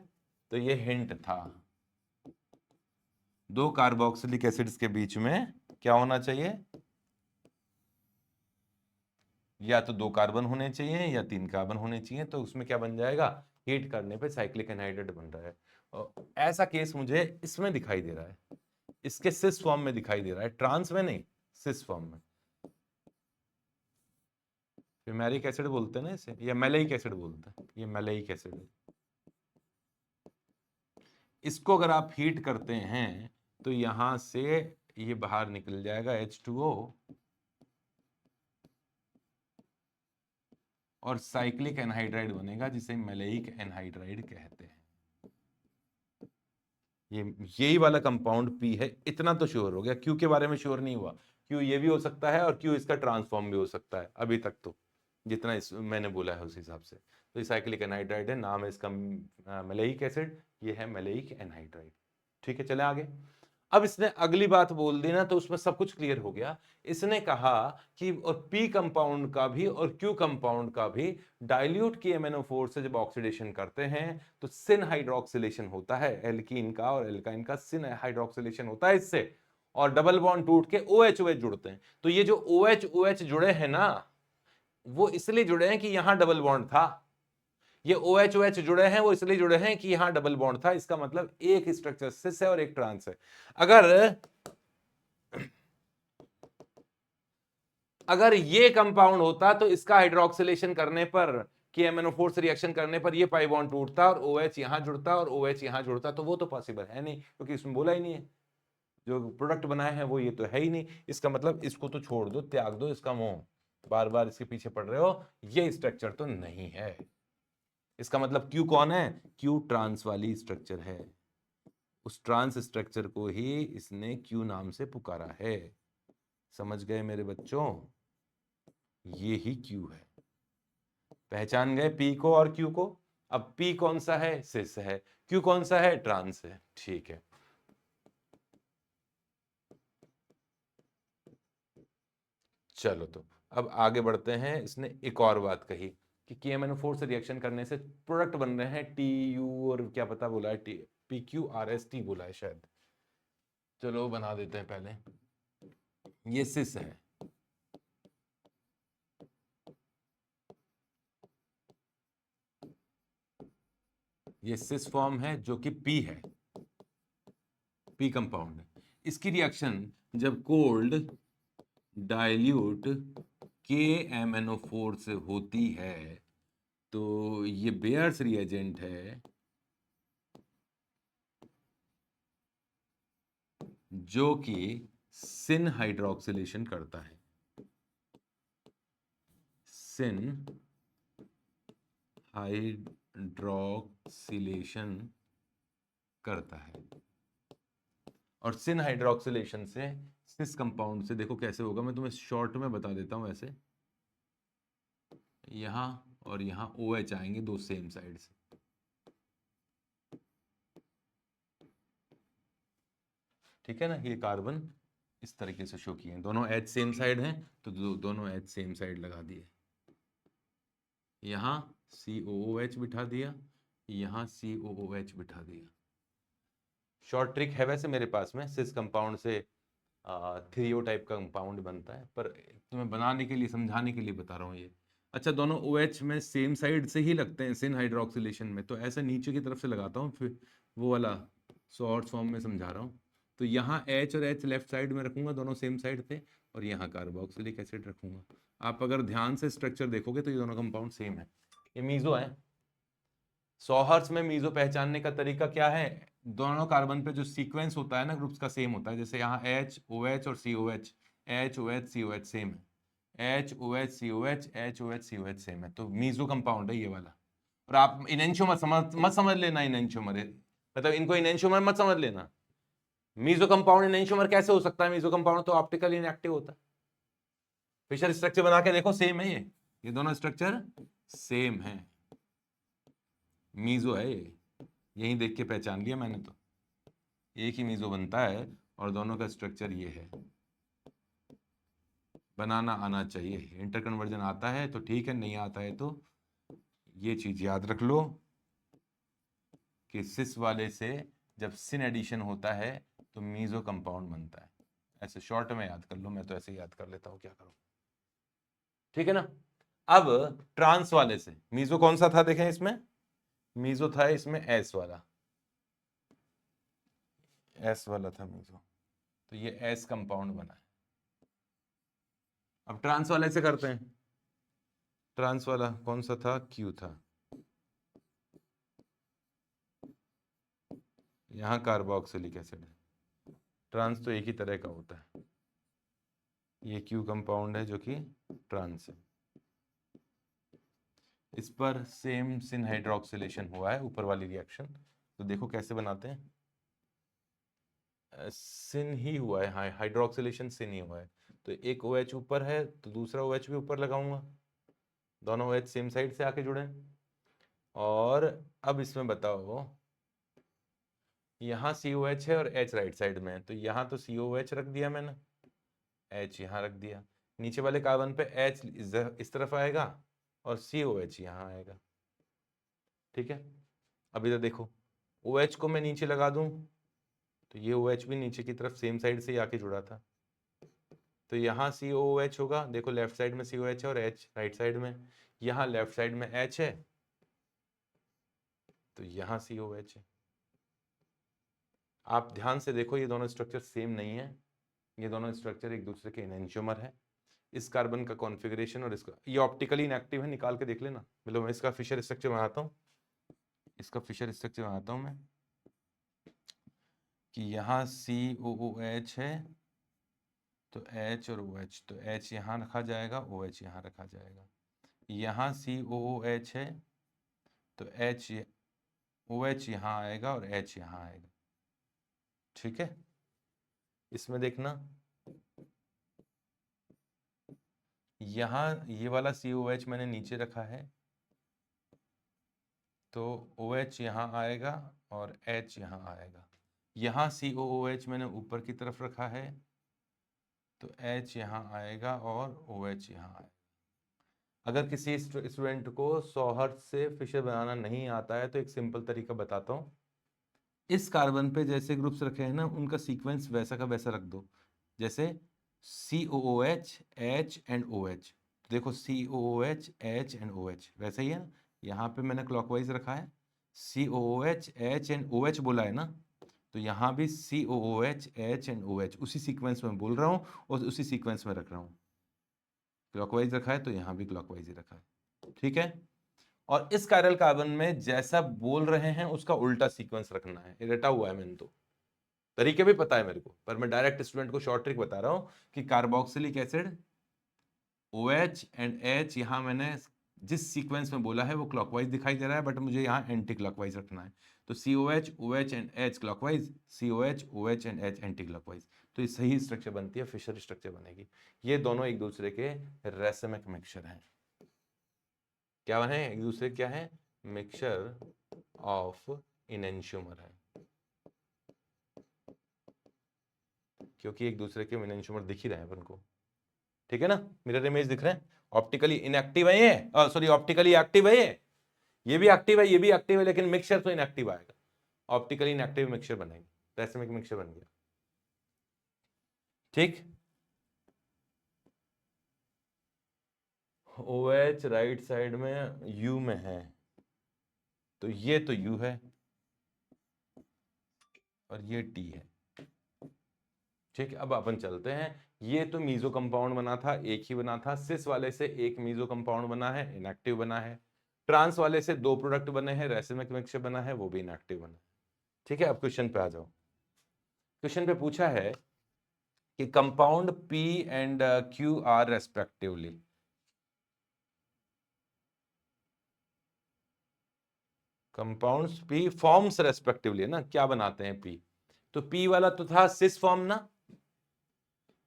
तो ये हिंट था, 2 कार्बोक्सिलिक एसिड्स के बीच में क्या होना चाहिए? या तो 2 कार्बन होने चाहिए या 3 कार्बन होने चाहिए, तो उसमें क्या बन जाएगा, हीट करने पे साइक्लिक एनहाइड्राइड बन रहा है। और ऐसा केस मुझे इसमें दिखाई दे रहा है, इसके सिस फॉर्म में दिखाई दे रहा है, ट्रांस में नहीं, सिस फॉर्म में। फ्यूमेरिक एसिड बोलते हैं ना इसे, या मैलेइक एसिड बोलते हैं, ये मैलेइक एसिड है। इसको अगर आप हीट करते हैं तो यहां से ये बाहर निकल जाएगा H2O और साइक्लिक एनहाइड्राइड बनेगा जिसे मैलेइक एनहाइड्राइड कहते हैं। ये यही वाला कंपाउंड पी है, इतना तो श्योर हो गया। क्यू के बारे में श्योर नहीं हुआ, क्यू ये भी हो सकता है और क्यू इसका ट्रांसफॉर्म भी हो सकता है अभी तक, तो जितना मैंने बोला है उस हिसाब से। तो ये साइक्लिक एनहाइड्राइड है, नाम है इसका मैलेइक एसिड, ये है मैलेइक एनहाइड्राइड। ठीक है, चले आगे। अब इसने अगली बात बोल दी ना, तो उसमें सब कुछ क्लियर हो गया। इसने कहा कि और पी कंपाउंड का भी और क्यू कंपाउंड का भी डाइल्यूट की MnO4 से जब ऑक्सीडेशन करते हैं तो सिन हाइड्रोक्सिलेशन होता है, एल्कीन का और एल्काइन का सिन हाइड्रोक्सिलेशन होता है इससे, और डबल बॉन्ड टूट के OH OH जुड़ते हैं। तो ये जो OH OH जुड़े हैं ना, वो इसलिए जुड़े हैं कि यहां डबल बॉन्ड था। ये OH OH जुड़े हैं, वो इसलिए जुड़े हैं कि यहां डबल बॉन्ड था। इसका मतलब एक स्ट्रक्चर सिस है और एक ट्रांस है। अगर ये कंपाउंड होता तो इसका हाइड्रोक्सिलेशन करने पर कि MnO4 से रिएक्शन करने पर ये पाई बॉन्ड टूटता और OH यहां जुड़ता और OH यहां जुड़ता, तो वो तो पॉसिबल है नहीं, क्योंकि इसमें बोला ही नहीं है। जो प्रोडक्ट बनाए हैं वो ये तो है ही नहीं। इसका मतलब इसको तो छोड़ दो, त्याग दो इसका मोह, बार बार इसके पीछे पड़ रहे हो, ये स्ट्रक्चर तो नहीं है। इसका मतलब क्यू कौन है, क्यू ट्रांस वाली स्ट्रक्चर है, उस ट्रांस स्ट्रक्चर को ही इसने क्यू नाम से पुकारा है। समझ गए मेरे बच्चों, ये ही क्यू है। पहचान गए पी को और क्यू को। अब पी कौन सा है, सिस है, क्यू कौन सा है, ट्रांस है। ठीक है, चलो तो अब आगे बढ़ते हैं। इसने एक और बात कही कि KMnO4 से रिएक्शन करने से प्रोडक्ट बन रहे हैं TU और क्या पता बोला है, PQRST बोला है शायद। चलो बना देते हैं पहले। ये सिस है, ये सिस फॉर्म है जो कि पी है, पी कंपाउंड है। इसकी रिएक्शन जब कोल्ड डाइल्यूट KMnO4 से होती है तो ये बेयर्स रिएजेंट है जो कि सिन हाइड्रोक्सिलेशन करता है, सिन हाइड्रोक्सिलेशन करता है। और सिन हाइड्रोक्सिलेशन से सिस कंपाउंड से देखो कैसे होगा, मैं तुम्हें शॉर्ट में बता देता हूं। ऐसे यहां और यहां OH आएंगे दो सेम साइड से, ठीक है ना। ये कार्बन इस तरीके से शो किए हैं, दोनों H सेम साइड हैं तो दोनों H सेम साइड लगा दिए। यहां COOH बिठा दिया, यहां COOH बिठा दिया। शॉर्ट ट्रिक है वैसे मेरे पास में, सिस कंपाउंड से थ्रियो टाइप का कंपाउंड बनता है, पर तुम्हें बनाने के लिए, समझाने के लिए बता रहा हूँ ये। अच्छा, दोनों OH में सेम साइड से ही लगते हैं सिन हाइड्रोक्सिलेशन में, तो ऐसे नीचे की तरफ से लगाता हूँ, फिर वो वाला शॉर्ट फॉर्म में समझा रहा हूँ। तो यहाँ H और H लेफ्ट साइड में रखूंगा, दोनों सेम साइड पे, और यहाँ कार्बोक्सिलिक एसिड रखूंगा। आप अगर ध्यान से स्ट्रक्चर देखोगे तो ये दोनों कंपाउंड सेम है। ये मीजो है। सॉहर्स में मीजो पहचानने का तरीका क्या है, दोनों कार्बन पे जो सीक्वेंस होता है ना ग्रुप्स का सेम होता है। जैसे यहाँ HOH और COH, HOH COH सेम है, HOH COH HOH COH same है, तो मीजो कंपाउंड है ये वाला। और आप इनेंशियोमर मत समझ लेना, इनेंशियोमर मतलब इनको इनेंशियोमर मत समझ लेना। मीजो कंपाउंड इनेंशियोमर कैसे हो सकता है, मीजो कंपाउंड तो ऑप्टिकली इनएक्टिव होता है। फिशर स्ट्रक्चर बना के देखो, सेम है ये दोनों स्ट्रक्चर सेम है, मीजो है ये, यही देख के पहचान लिया मैंने, तो एक ही मीजो बनता है और दोनों का स्ट्रक्चर ये है। बनाना आना चाहिए, इंटर कन्वर्जन आता है तो ठीक है, नहीं आता है तो ये चीज याद रख लो कि सिस वाले से जब सिन एडिशन होता है तो मीजो कंपाउंड बनता है। ऐसे शॉर्ट में याद कर लो, मैं तो ऐसे याद कर लेता हूँ, क्या करूँ। ठीक है ना। अब ट्रांस वाले से मीजो कौन सा था देखें, इसमें मीजो था इसमें एस वाला, एस वाला था मीजो, तो ये एस कंपाउंड बना है। अब ट्रांस वाले से करते हैं। ट्रांस वाला कौन सा था, क्यू था, यहां कार्बोक्सिलिक एसिड है। ट्रांस तो एक ही तरह का होता है, ये क्यू कंपाउंड है जो कि ट्रांस है। इस पर सेम सिन हाइड्रोक्सिलेशन हुआ है, ऊपर वाली रिएक्शन। तो देखो कैसे बनाते हैं, सिन ही हुआ है, हाँ हाइड्रोक्सिलेशन सिन ही हुआ है। तो एक OH ऊपर है तो दूसरा OH भी ऊपर लगाऊंगा, दोनों OH सेम साइड से आके जुड़े। और अब इसमें बताओ, यहाँ COH है और H राइट साइड में है, तो यहाँ तो COH रख दिया मैंने, H यहाँ रख दिया। नीचे वाले कार्बन पे H इस तरफ आएगा और COH यहाँ आएगा, ठीक है। अब इधर देखो, OH को मैं नीचे लगा दूं तो ये OH भी नीचे की तरफ सेम साइड से ही आके जुड़ा था, तो यहाँ COOH होगा। देखो लेफ्ट साइड में COH है और H राइट साइड में, यहाँ लेफ्ट साइड में H है तो यहाँ COH है। आप ध्यान से देखो, ये दोनों स्ट्रक्चर सेम नहीं है, ये दोनों स्ट्रक्चर एक दूसरे के एनेंटियोमर है। इस कार्बन का कॉन्फ़िगरेशन और इसका, ये ऑप्टिकली इनएक्टिव है, निकाल के देख लेना। मतलब मैं इसका फिशर स्ट्रक्चर बनाता हूँ, इसका फिशर स्ट्रक्चर बनाता हूँ मैं, कि यहाँ COOH है तो H और OH, तो H यहाँ रखा जाएगा, OH यहाँ रखा जाएगा। यहाँ COOH है तो OH यहाँ आएगा और H यहाँ आएगा, ठीक है। इसमें देखना, यहाँ ये वाला COH मैंने नीचे रखा है तो OH यहाँ आएगा और H यहाँ आएगा। यहाँ COOH मैंने ऊपर की तरफ रखा है तो H यहाँ आएगा और OH यहाँ आएगा। अगर किसी स्टूडेंट को 100 हर्ट्ज से फिशर बनाना नहीं आता है तो एक सिंपल तरीका बताता हूँ। इस कार्बन पे जैसे ग्रुप्स रखे हैं ना, उनका सीक्वेंस वैसा का वैसा रख दो, जैसे COOH H एंड OH। देखो COOH H एंड OH वैसे ही है ना, यहाँ पे मैंने क्लॉकवाइज रखा है, COOH H एंड OH बोला है ना, तो यहाँ भी COOH H एंड OH उसी सीक्वेंस में बोल रहा हूँ और उसी सीक्वेंस में रख रहा हूँ। क्लॉकवाइज रखा है तो यहाँ भी क्लॉकवाइज ही रखा है, ठीक है। और इस कायरल कार्बन में जैसा बोल रहे हैं उसका उल्टा सीक्वेंस रखना है, रटा हुआ है मैंने, तो तरीके भी पता है मेरे को, पर मैं डायरेक्ट स्टूडेंट को शॉर्ट ट्रिक बता रहा हूं कि carboxylic acid OH and H, यहाँ मैंने जिस सीक्वेंस में बोला है वो क्लॉकवाइज दिखाई दे रहा है, बट मुझे यहाँ एंटी क्लॉकवाइज रखना है। तो COH OH and H clockwise, COH OH and H anti clockwise, तो ये सही स्ट्रक्चर बनती है, फिशर स्ट्रक्चर बनेगी। ये दोनों एक दूसरे के रेसिमिक मिक्सचर हैं। क्या बने एक दूसरे, क्या है, मिक्सचर ऑफ इनेंशियोमर है, क्योंकि एक दूसरे के इनेंशियोमर दिख ही रहे हैं अपन को, ठीक है ना, मिरर इमेज दिख रहे हैं। ऑप्टिकली इनएक्टिव है ये, सॉरी ऑप्टिकली एक्टिव है ये भी एक्टिव है, ये भी एक्टिव है, लेकिन मिक्सचर तो इनएक्टिव आएगा। ऑप्टिकली इनएक्टिव मिक्सचर बनेगी, रेसिमिक मिक्सचर बन गया, ठीक। OH राइट साइड में U में है, तो ये तो U है और ये T है, ठीक है। अब अपन चलते हैं, ये तो मीजो कंपाउंड बना था, एक ही बना था। सिस वाले से एक मीजो कंपाउंड बना है, इनएक्टिव बना है। ट्रांस वाले से दो प्रोडक्ट बने हैं, रेसिमिक मिक्सचर बना है, वो भी इनएक्टिव बना है, ठीक है। अब क्वेश्चन पे आ जाओ। क्वेश्चन पे पूछा है कि compound P and Q are respectively, compounds P forms respectively है ना, क्या बनाते हैं P। तो P वाला तो था सिस फॉर्म ना,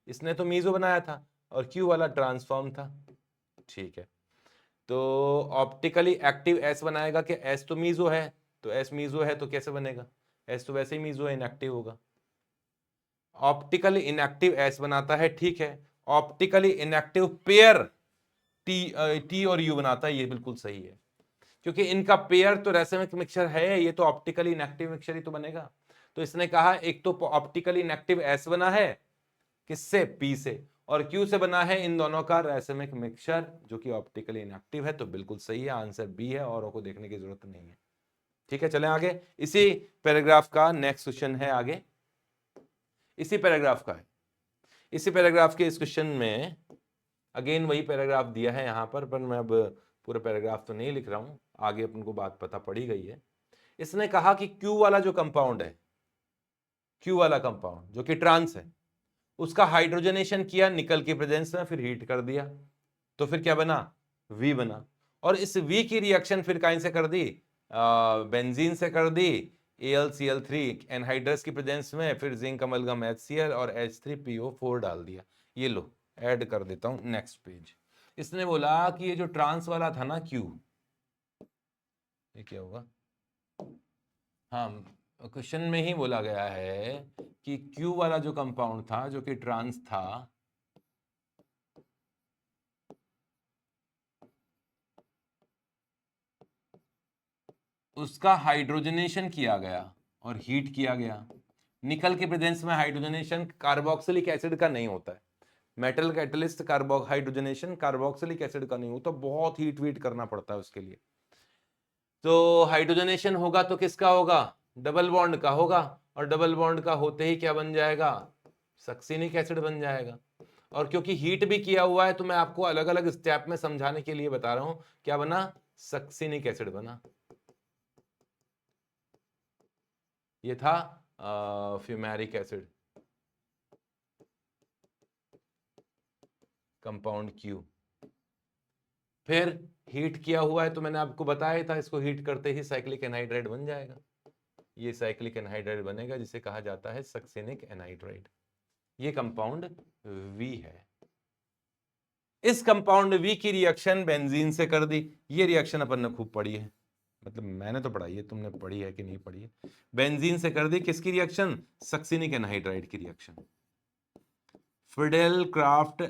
इसने तो मीजो बनाया था, और Q वाला ट्रांसफॉर्म था, ठीक है। तो ऑप्टिकली एक्टिव S बनाएगा कि S तो मीजो है, तो S मीजो है तो कैसे बनेगा, S तो वैसे ही मीजो है, इनएक्टिव होगा। ऑप्टिकली इनएक्टिव S बनाता है, ठीक है। ऑप्टिकली इनएक्टिव पेयर T और U बनाता है, ये बिल्कुल सही है, क्योंकि इनका पेयर तो रेसिमिक मिक्सचर है, ये तो ऑप्टिकली इनएक्टिव मिक्सचर ही तो बनेगा। तो इसने कहा एक तो ऑप्टिकली इनएक्टिव S बना है, किससे, P से, और Q से बना है इन दोनों का रासायनिक मिक्सचर जो कि ऑप्टिकली इनएक्टिव है। तो बिल्कुल सही है, आंसर बी है, औरों को देखने की जरूरत नहीं है। ठीक है, चलें आगे। इसी पैराग्राफ का नेक्स्ट क्वेश्चन है आगे, इसी पैराग्राफ का है। इसी पैराग्राफ के इस क्वेश्चन में अगेन वही पैराग्राफ दिया है यहां पर मैं अब पूरा पैराग्राफ तो नहीं लिख रहा हूं, आगे अपन को बात पता पड़ी गई है। इसने कहा कि Q वाला जो कंपाउंड है, Q वाला कंपाउंड जो कि ट्रांस है, उसका हाइड्रोजनेशन किया निकल की प्रेजेंस में, फिर हीट कर दिया, तो फिर क्या बना, V बना। और इस V की रिएक्शन फिर काइन से कर दी, बेंजीन से कर दी, AlCl3 एनहाइड्रस की प्रेजेंस में, फिर जिंक अमलगम HCl और H3PO4 डाल दिया। ये लो ऐड कर देता हूं नेक्स्ट पेज। इसने बोला कि ये जो ट्रांस वाला था ना Q, ये क्या होगा, हाँ क्वेश्चन में ही बोला गया है कि Q वाला जो कंपाउंड था जो कि ट्रांस था, उसका हाइड्रोजनेशन किया गया और हीट किया गया। निकल के प्रेजेंस में हाइड्रोजनेशन कार्बोक्सिलिक एसिड का नहीं होता है, metal catalyst hydrogenation carboxylic acid का नहीं होता, बहुत हीट वीट करना पड़ता है उसके लिए। तो हाइड्रोजनेशन होगा तो किसका होगा, डबल बॉन्ड का होगा, और डबल बॉन्ड का होते ही क्या बन जाएगा, सक्सिनिक एसिड बन जाएगा। और क्योंकि हीट भी किया हुआ है तो मैं आपको अलग अलग स्टेप में समझाने के लिए बता रहा हूं, क्या बना, सक्सिनिक एसिड बना। ये था फ्यूमेरिक एसिड, कंपाउंड Q। फिर हीट किया हुआ है तो मैंने आपको बताया था, इसको हीट करते ही साइक्लिक एनहाइड्राइड बन जाएगा। ये साइक्लिक एनहाइड्राइड बनेगा जिसे कहा जाता है सक्सिनिक एनहाइड्राइड। ये कंपाउंड V है। इस कंपाउंड V की रिएक्शन बेंजीन से कर दी। ये रिएक्शन अपन ने खूब पढ़ी है, मतलब मैंने तो पढ़ाई है, तुमने पढ़ी है कि नहीं पढ़ी है। बेंजीन से कर दी किसकी रिएक्शन, सक्सिनिक एनहाइड्राइड की रिएक्शन। फिडेल क्राफ्ट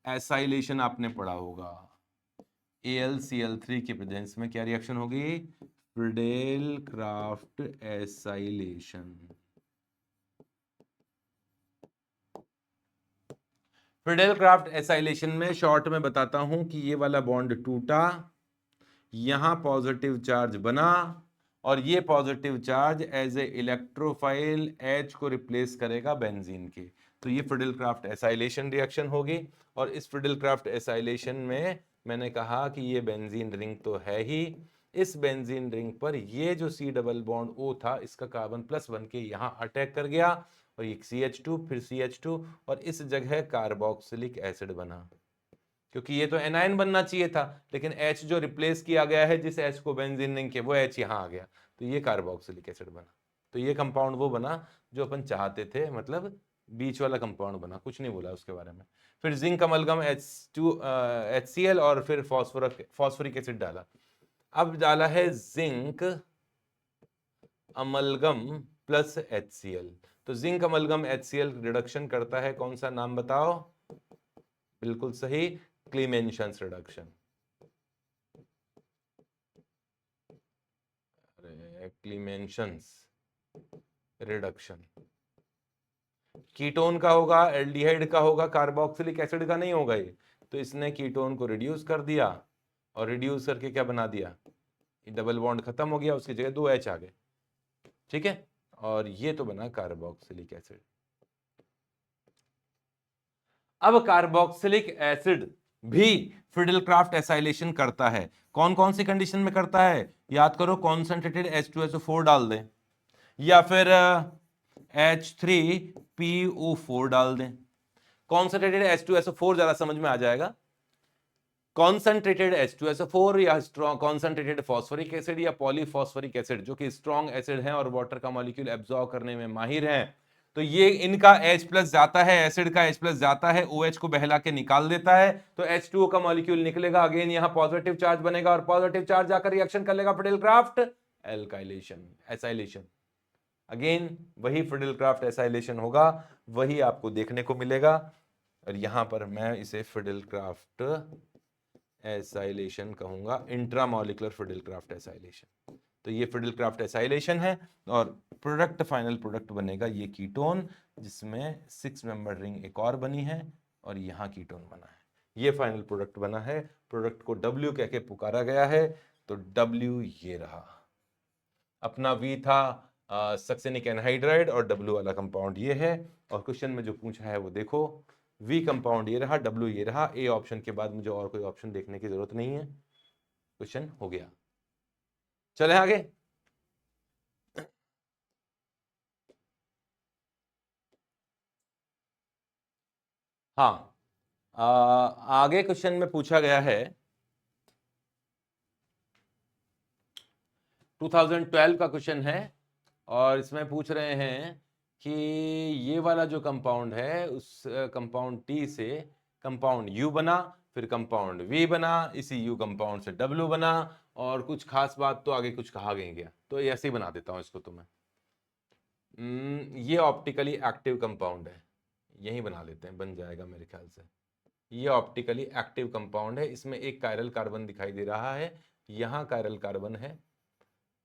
एसाइलेशन आपने पढ़ा होगा, AlCl3 की प्रेजेंस में क्या रिएक्शन होगी, Fidel Crafts acylation. Fidel Crafts acylation में शॉर्ट में बताता हूं कि ये वाला बॉन्ड टूटा, यहां पॉजिटिव चार्ज बना, और ये positive charge as a electrophile H को रिप्लेस करेगा बेंजीन के। तो ये फिडेल क्राफ्ट एसाइलेशन रिएक्शन होगी। और इस फिडेल क्राफ्ट एसाइलेशन में मैंने कहा कि ये बेंजीन रिंग तो है ही, इस बेंजीन रिंग पर ये जो C डबल बॉन्ड O था, इसका कार्बन प्लस बन के यहां अटैक कर गया, और ये CH2 फिर CH2, और इस जगह कार्बोक्सिलिक एसिड बना। क्योंकि ये तो एनायन बनना चाहिए था, लेकिन H जो रिप्लेस किया गया है जिस H को बेंजीन रिंग के, वो H यहाँ आ गया, तो ये कार्बोक्सिलिक एसिड बना। तो ये कंपाउंड वो बना जो अपन चाहते थे, मतलब बीच वाला कंपाउंड बना, कुछ नहीं बोला उसके बारे में। फिर जिंक अमलगम HCl और फिर फॉस्फोरिक एसिड डाला। अब डाला है जिंक अमलगम प्लस HCl। तो जिंक अमलगम HCl रिडक्शन करता है, कौन सा नाम बताओ, बिल्कुल सही, क्लीमेंशंस रिडक्शन। क्लीमेंशंस रिडक्शन। कीटोन का होगा, एल्डिहाइड का होगा, कार्बोक्सिलिक एसिड का नहीं होगा ये। तो इसने कीटोन को रिड्यूस कर दिया, और रिड्यूस करके क्या बना दिया, डबल बॉन्ड खत्म हो गया, उसकी जगह 2 H आ गए। ठीक है, और ये तो बना कार्बोक्सिलिक एसिड। अब कार्बोक्सिलिक एसिड भी फिडेल क्राफ्ट एसाइलेशन करता है। कौन कौन सी कंडीशन में करता है, याद करो, कॉन्सेंट्रेटेड H2SO4 डाल दें, या फिर H3PO4 डाल दें। कॉन्सेंट्रेटेड H2SO4 ज्यादा समझ में आ जाएगा। कॉन्सेंट्रेटेड H2SO4 या कॉन्सेंट्रेटेड फॉस्फोरिक एसिड या पॉलीफॉस्फोरिक एसिड, जो कि स्ट्रॉन्ग एसिड है और वाटर का मॉलिक्यूल एब्जॉर्ब करने में माहिर है। तो ये इनका H+ जाता है, एसिड का H+ जाता है, OH को बहला के निकाल देता है, तो H2O का मॉलिक्यूल निकलेगा। अगेन यहां पॉजिटिव चार्ज बनेगा, और पॉजिटिव चार्ज जाकर रिएक्शन कर लेगा Fidel craft alkylation acylation. Again वही फिडेल क्राफ्ट एसाइलेशन होगा, वही आपको देखने को मिलेगा। और यहां पर मैं इसे फिडेल क्राफ्ट एसाइलेशन कहूंगा, इंट्रामॉलिक्यूलर फिडेल क्राफ्ट एसाइलेशन। तो ये फिडेल क्राफ्ट एसाइलेशन है, और प्रोडक्ट फाइनल प्रोडक्ट बनेगा ये कीटोन, जिसमें 6 मेंबर रिंग एक और बनी है, और यहां कीटोन बना है। ये फाइनल प्रोडक्ट बना है। प्रोडक्ट को W कह के पुकारा गया है, तो W ये रहा। अपना V था सक्सेनिक एनहाइड्राइड और W वाला कंपाउंड ये है। और क्वेश्चन में जो पूछा है वो देखो, V कंपाउंड ये रहा, W ये रहा। A ऑप्शन के बाद मुझे और कोई ऑप्शन देखने की जरूरत नहीं है। क्वेश्चन हो गया। चले आगे। हाँ, आगे क्वेश्चन में पूछा गया है 2012 का क्वेश्चन है, और इसमें पूछ रहे हैं कि ये वाला जो कंपाउंड है उस कंपाउंड टी से कंपाउंड यू बना, फिर कंपाउंड वी बना, इसी यू कंपाउंड से डब्ल्यू बना, और कुछ खास बात तो आगे कुछ कहा गया, तो ऐसे ही बना देता हूं इसको। तो मैं ये ऑप्टिकली एक्टिव कंपाउंड है, यही बना लेते हैं, बन जाएगा मेरे ख्याल से। ये ऑप्टिकली एक्टिव कंपाउंड है, इसमें एक कायरल कार्बन दिखाई दे रहा है, यहाँ कायरल कार्बन है,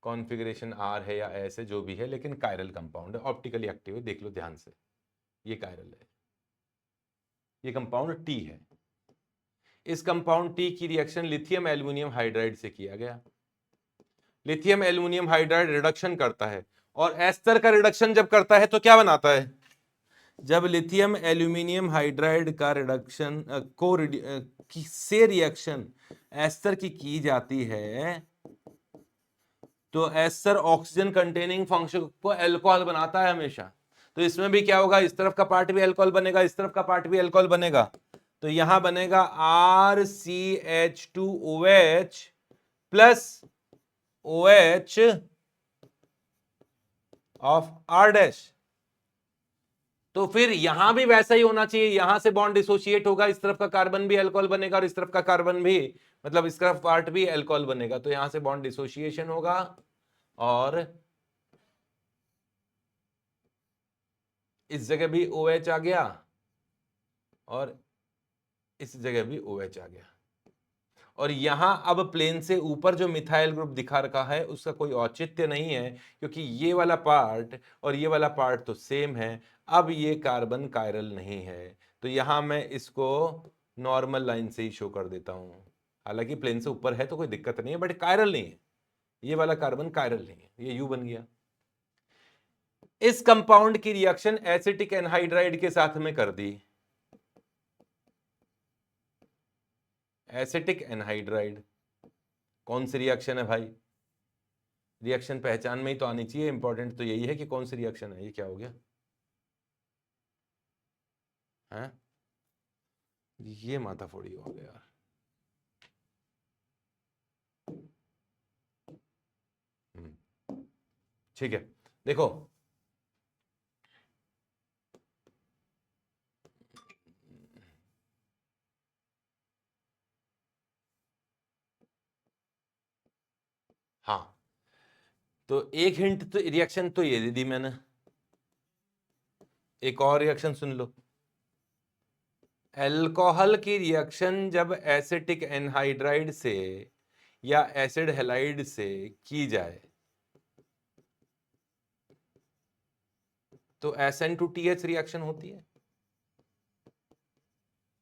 कॉन्फ़िगरेशन आर है या एस है, जो भी है, लेकिन कायरल कंपाउंड है, ऑप्टिकली एक्टिव है। देख लो ध्यान से, ये कायरल है, ये कंपाउंड टी है। इस कंपाउंड टी की रिएक्शन लिथियम एल्यूमिनियम हाइड्राइड से किया गया। लिथियम एल्यूमिनियम हाइड्राइड रिडक्शन करता है, और एस्टर का रिडक्शन जब करता है तो क्या बनाता है? जब लिथियम एल्यूमिनियम हाइड्राइड का रिडक्शन से रिएक्शन एस्टर की जाती है, तो एस्टर ऑक्सीजन कंटेनिंग फंक्शन को अल्कोहल बनाता है हमेशा। तो इसमें भी क्या होगा, इस तरफ का पार्ट भी अल्कोहल बनेगा, इस तरफ का पार्ट भी अल्कोहल बनेगा। तो यहां बनेगा RCH2OH plus OH of R dash. तो फिर यहां भी वैसा ही होना चाहिए, यहां से बॉन्ड डिसोशिएट होगा, इस तरफ का कार्बन भी अल्कोहल बनेगा और इस तरफ का कार्बन भी, मतलब इस तरफ पार्ट भी अल्कोहल बनेगा। तो यहां से बॉन्ड डिसोशिएशन होगा, और इस जगह भी OH आ गया, और इस जगह भी OH आ गया। और यहां अब प्लेन से ऊपर जो मिथाइल ग्रुप दिखा रखा है उसका कोई औचित्य नहीं है, क्योंकि ये वाला पार्ट और ये वाला पार्ट तो सेम है। अब ये कार्बन कायरल नहीं है, तो यहां मैं इसको नॉर्मल लाइन से ही शो कर देता हूं। हालांकि प्लेन से ऊपर है तो कोई दिक्कत नहीं है, बट कायरल नहीं है, ये वाला कार्बन कायरल नहीं है, ये यू बन गया। इस कंपाउंड की रिएक्शन एसिटिक एनहाइड्राइड के साथ में कर दी, एसिटिक एनहाइड्राइड। कौन सी रिएक्शन है भाई? रिएक्शन पहचान में ही तो आनी चाहिए, इंपॉर्टेंट तो यही है कि कौन सी रिएक्शन है। ये क्या हो गया है? ये माथा फोड़ी हो गया यार। ठीक है, देखो हाँ, तो एक हिंट तो रिएक्शन तो ये दे दी मैंने, एक और रिएक्शन सुन लो। अल्कोहल की रिएक्शन जब एसिटिक एनहाइड्राइड से या एसिड हैलाइड से की जाए तो SN2TH रिएक्शन होती है।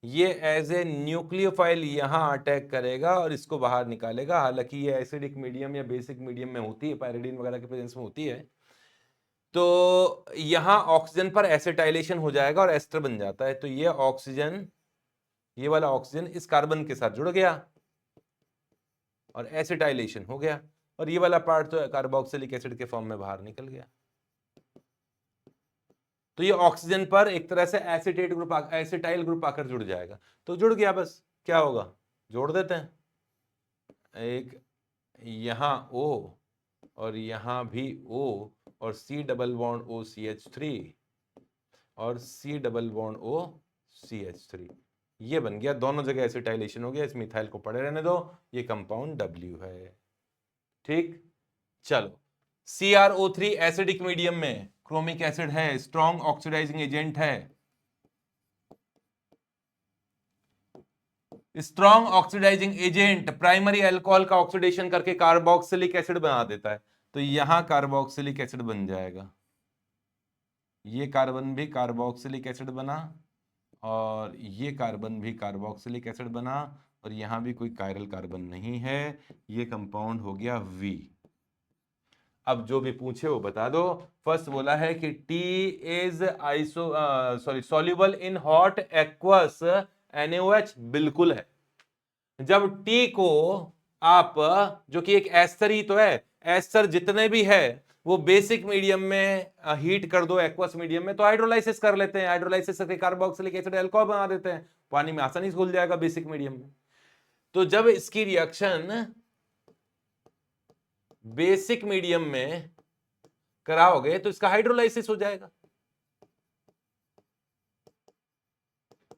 ये एज ए न्यूक्लियोफाइल यहां अटैक करेगा और इसको बाहर निकालेगा। हालांकि ये एसिडिक मीडियम या बेसिक मीडियम में होती है, पायरिडीन वगैरह के प्रेजेंस में होती है। तो यहां ऑक्सीजन पर एसिटाइलेशन हो जाएगा और एस्टर बन जाता है। तो ये ऑक्सीजन, ये वाला ऑक्सीजन इस कार्बन के साथ जुड़ गया और एसिटाइलेशन हो गया, और ये वाला पार्ट तो कार्बोक्सिलिक एसिड के फॉर्म में बाहर निकल गया। तो ये ऑक्सीजन पर एक तरह से एसिटेट ग्रुप, एसिटाइल ग्रुप आकर जुड़ जाएगा। तो जुड़ गया, बस क्या होगा, जोड़ देते हैं, एक यहां O और यहां भी O, और C डबल बॉन्ड OCH3 और C डबल बॉन्ड OCH3, ये बन गया। दोनों जगह एसिटाइलेशन हो गया। इस मिथाइल को पड़े रहने दो, ये कंपाउंड W है। ठीक, चलो। CrO3 एसिडिक मीडियम में क्रोमिक एसिड है, स्ट्रॉन्ग ऑक्सीडाइजिंग एजेंट है। Strong oxidising agent primary alcohol का ऑक्सीडेशन करके कार्बोक्सिलिक एसिड बना देता है। तो यहां कार्बोक्सिलिक एसिड बन जाएगा, ये कार्बन भी कार्बोक्सिलिक एसिड बना, और ये कार्बन भी कार्बोक्सिलिक एसिड बना, और यहां भी कोई कायरल कार्बन नहीं है, ये कंपाउंड हो गया वी। अब जो भी पूछे वो बता दो। फर्स्ट बोला है कि T is soluble in hot aqueous NaOH, बिल्कुल है। जब टी को आप, जो कि एक एस्टर ही तो है, एस्टर जितने भी है वो बेसिक मीडियम में हीट कर दो, एक्वस मीडियम में, तो हाइड्रोलाइसिस कर लेते हैं, हाइड्रोलाइसिस करके कार्बोक्सिलिक एसिड अल्कोहल बना देते हैं, पानी में आसानी से घुल जाएगा बेसिक मीडियम में। तो जब इसकी रिएक्शन बेसिक मीडियम में कराओगे तो इसका हाइड्रोलाइसिस हो जाएगा,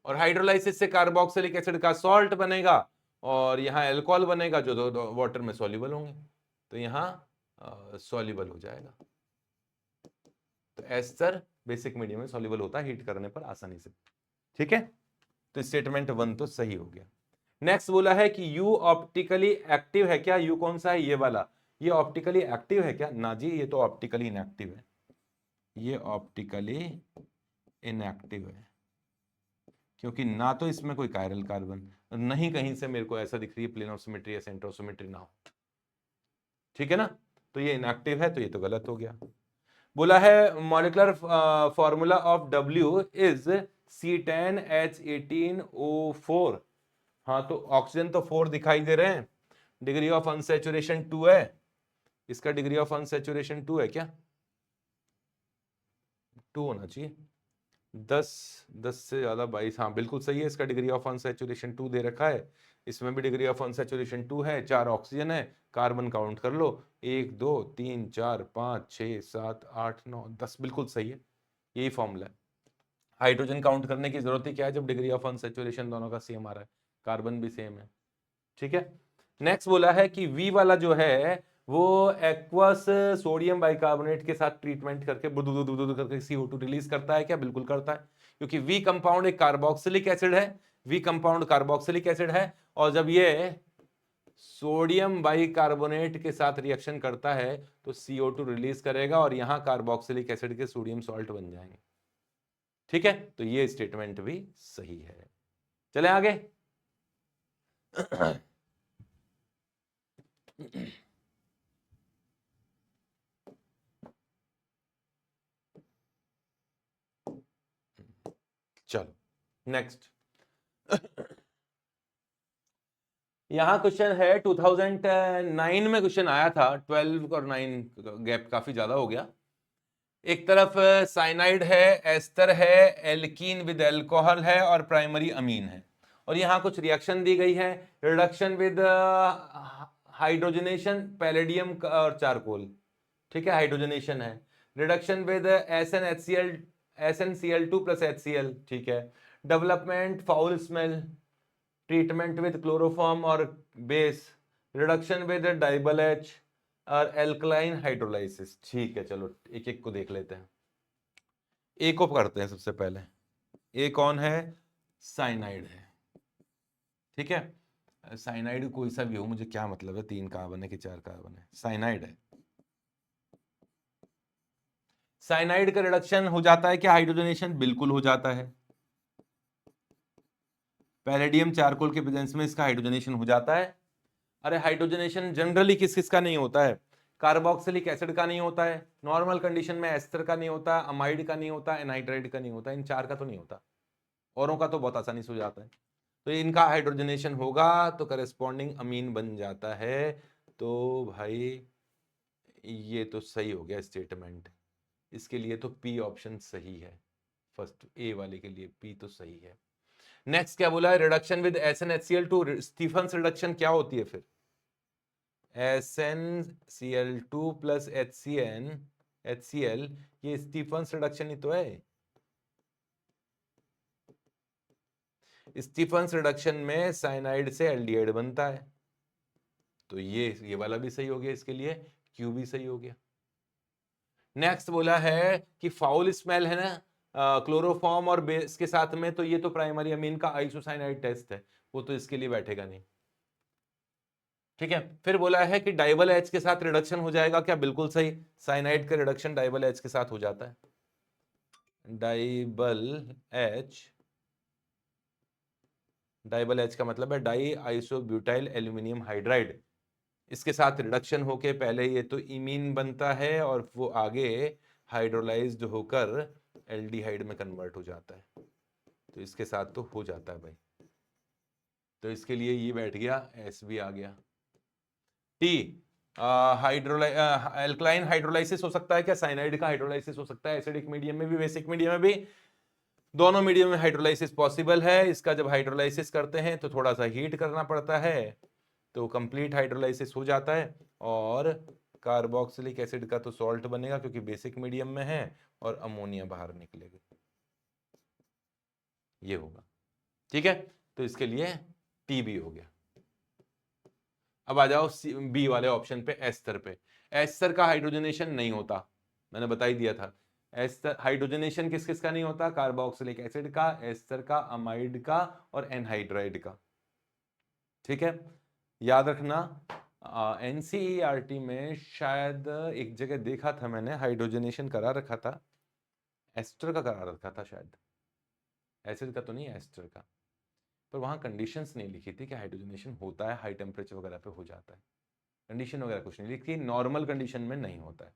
और हाइड्रोलाइसिस से कार्बोक्सिलिक एसिड का सॉल्ट बनेगा, और यहां अल्कोहल बनेगा जो दो वाटर में सॉल्युबल होंगे, तो यहां सॉल्युबल हो जाएगा। तो एस्टर बेसिक मीडियम में सॉल्युबल होता है हीट करने पर आसानी से। ठीक है, तो स्टेटमेंट 1 तो सही हो गया। नेक्स्ट बोला है कि यू ऑप्टिकली एक्टिव है क्या? यू कौन सा है? ये वाला, ये ऑप्टिकली एक्टिव है क्या? ना जी, ये तो ऑप्टिकली इनएक्टिव है, ये ऑप्टिकली इनएक्टिव है, क्योंकि ना तो इसमें कोई कायरल कार्बन, नहीं कहीं से मेरे को ऐसा दिख रही है प्लेन ऑफ सिमेट्री या सेंटर ऑफ सिमेट्री ना हो। ठीक है ना, तो ये इनएक्टिव है, तो ये तो गलत हो गया। बोला है molecular formula of W is C10H18O4। हाँ, तो ऑक्सीजन तो 4 दिखाई दे रहे हैं, डिग्री ऑफ अनसैचुरेशन 2 है, इसका डिग्री ऑफ अनसैचुरेशन 2 है क्या? 2 होना चाहिए, 10 से ज्यादा 22, हाँ बिल्कुल सही है, इसका डिग्री ऑफ अनसैचुरेशन 2 दे रखा है, इसमें भी डिग्री ऑफ अनसैचुरेशन 2 है, 4 ऑक्सीजन है, कार्बन काउंट कर लो, 1 2 3 4 5 6 7 8 9 10, बिल्कुल सही है, यही फॉर्मूला है। हाइड्रोजन काउंट करने की जरूरत ही क्या है जब डिग्री ऑफ अनसैचुरेशन दोनों का सेम आ रहा है, कार्बन भी सेम है। ठीक है, नेक्स्ट बोला है कि वी वाला जो है वो एक्वस सोडियम बाइकार्बोनेट के साथ ट्रीटमेंट करके बुदुदुदुदुदु करके CO2 रिलीज करता है क्या? बिल्कुल करता है, क्योंकि वी कंपाउंड एक कार्बोक्सिलिक एसिड है, वी कंपाउंड कार्बोक्सिलिक एसिड है, और जब ये सोडियम बाइकार्बोनेट के साथ रिएक्शन करता है तो CO2 रिलीज करेगा, और यहां कार्बोक्सिलिक एसिड के सोडियम सॉल्ट बन जाएंगे। ठीक है, तो ये स्टेटमेंट भी सही है। चले आगे। चलो नेक्स्ट। यहां क्वेश्चन है 2009 में क्वेश्चन आया था, 12 और 9 गैप काफी ज्यादा हो गया। एक तरफ साइनाइड है, एस्टर है, एल्कीन विद अल्कोहल है, और प्राइमरी अमीन है, और यहां कुछ रिएक्शन दी गई है, रिडक्शन विद हाइड्रोजनेशन पैलेडियम और चारकोल। ठीक है, हाइड्रोजनेशन है, reduction with SnCl2 plus HCl। ठीक है, development foul smell, treatment with chloroform और बेस, रिडक्शन विद डाइबल H, और एल्कलाइन हाइड्रोलाइसिस। ठीक है, चलो एक एक को देख लेते हैं। ए को करते हैं सबसे पहले। ए कौन है? साइनाइड है। ठीक है, साइनाइड कोई सा भी हो, मुझे क्या मतलब है 3 कार्बन है कि 4 कार्बन है, साइनाइड है। साइनाइड का रिडक्शन हो जाता है क्या? हाइड्रोजनेशन बिल्कुल हो जाता है, पैलेडियम चारकोल के प्रेजेंस में इसका हाइड्रोजनेशन हो जाता है। अरे हाइड्रोजनेशन जनरली किस किस का नहीं होता है? कार्बोक्सिलिक एसिड का नहीं होता है, नॉर्मल कंडीशन में एस्टर का नहीं होता, अमाइड का नहीं होता, एनहाइड्राइड का नहीं होता, इन 4 का तो नहीं होता, औरों का तो बहुत आसानी से हो जाता है। तो इनका हाइड्रोजनेशन होगा तो करेस्पॉन्डिंग अमीन बन जाता है। तो भाई ये तो सही हो गया स्टेटमेंट, इसके लिए तो पी ऑप्शन सही है, फर्स्ट ए वाले के लिए पी तो सही है। नेक्स्ट क्या बोला है? Reduction with SnHCl2, Stephens reduction क्या होती है फिर? SnCl2 प्लस HCl, ये स्टीफंस रिडक्शन ही तो है। स्टीफंस रिडक्शन में साइनाइड से एल्डिहाइड बनता है, तो ये वाला भी सही हो गया, इसके लिए क्यू भी सही हो गया। नेक्स्ट बोला है कि फाउल स्मेल है ना क्लोरोफॉर्म और बेस के साथ में, तो ये तो प्राइमरी अमीन का आइसोसाइनाइड टेस्ट है, वो तो इसके लिए बैठेगा नहीं। ठीक है, फिर बोला है कि डाइबल H के साथ रिडक्शन हो जाएगा क्या? बिल्कुल सही, साइनाइड का रिडक्शन डाइबल H के साथ हो जाता है, डाइबल H डाइबल एच का मतलब है डाई आइसोब्यूटाइल एल्यूमिनियम हाइड्राइड। इसके साथ रिडक्शन होके पहले ये तो इमीन बनता है और वो आगे हाइड्रोलाइज्ड होकर एल्डिहाइड में कन्वर्ट हो जाता है। तो इसके साथ तो हो जाता है भाई, तो इसके लिए ये बैठ गया, एस भी आ गया। टी एल्कलाइन हाइड्रोलाइसिस हो सकता है क्या? साइनाइड का हाइड्रोलाइसिस हो सकता है एसिडिक मीडियम में भी बेसिक मीडियम में भी, दोनों मीडियम में हाइड्रोलाइसिस पॉसिबल है। इसका जब हाइड्रोलाइसिस करते हैं तो थोड़ा सा हीट करना पड़ता है, तो कंप्लीट हाइड्रोलाइसिस हो जाता है और कार्बोक्सिलिक एसिड का तो सॉल्ट बनेगा क्योंकि बेसिक मीडियम में है, और अमोनिया बाहर निकलेगा, ये होगा। ठीक है, तो इसके लिए टीबी हो गया। अब आ जाओ बी वाले ऑप्शन पे, एस्टर पे। एस्टर का हाइड्रोजनेशन नहीं होता, मैंने बता ही दिया था। एस्टर हाइड्रोजनेशन किस किस का नहीं होता? कार्बोक्सिलिक एसिड का, एस्टर का, अमाइड का और एनहाइड्राइड का। ठीक है, याद रखना। एनसीईआरटी में शायद एक जगह देखा था मैंने, हाइड्रोजनेशन करा रखा था, एस्टर का करा रखा था शायद, एसिड का तो नहीं, एस्टर का। पर वहां कंडीशंस नहीं लिखी थी कि हाइड्रोजनेशन होता है, हाई टेम्परेचर वगैरह पे हो जाता है, कंडीशन वगैरह कुछ नहीं लिखी, नॉर्मल कंडीशन में नहीं होता है।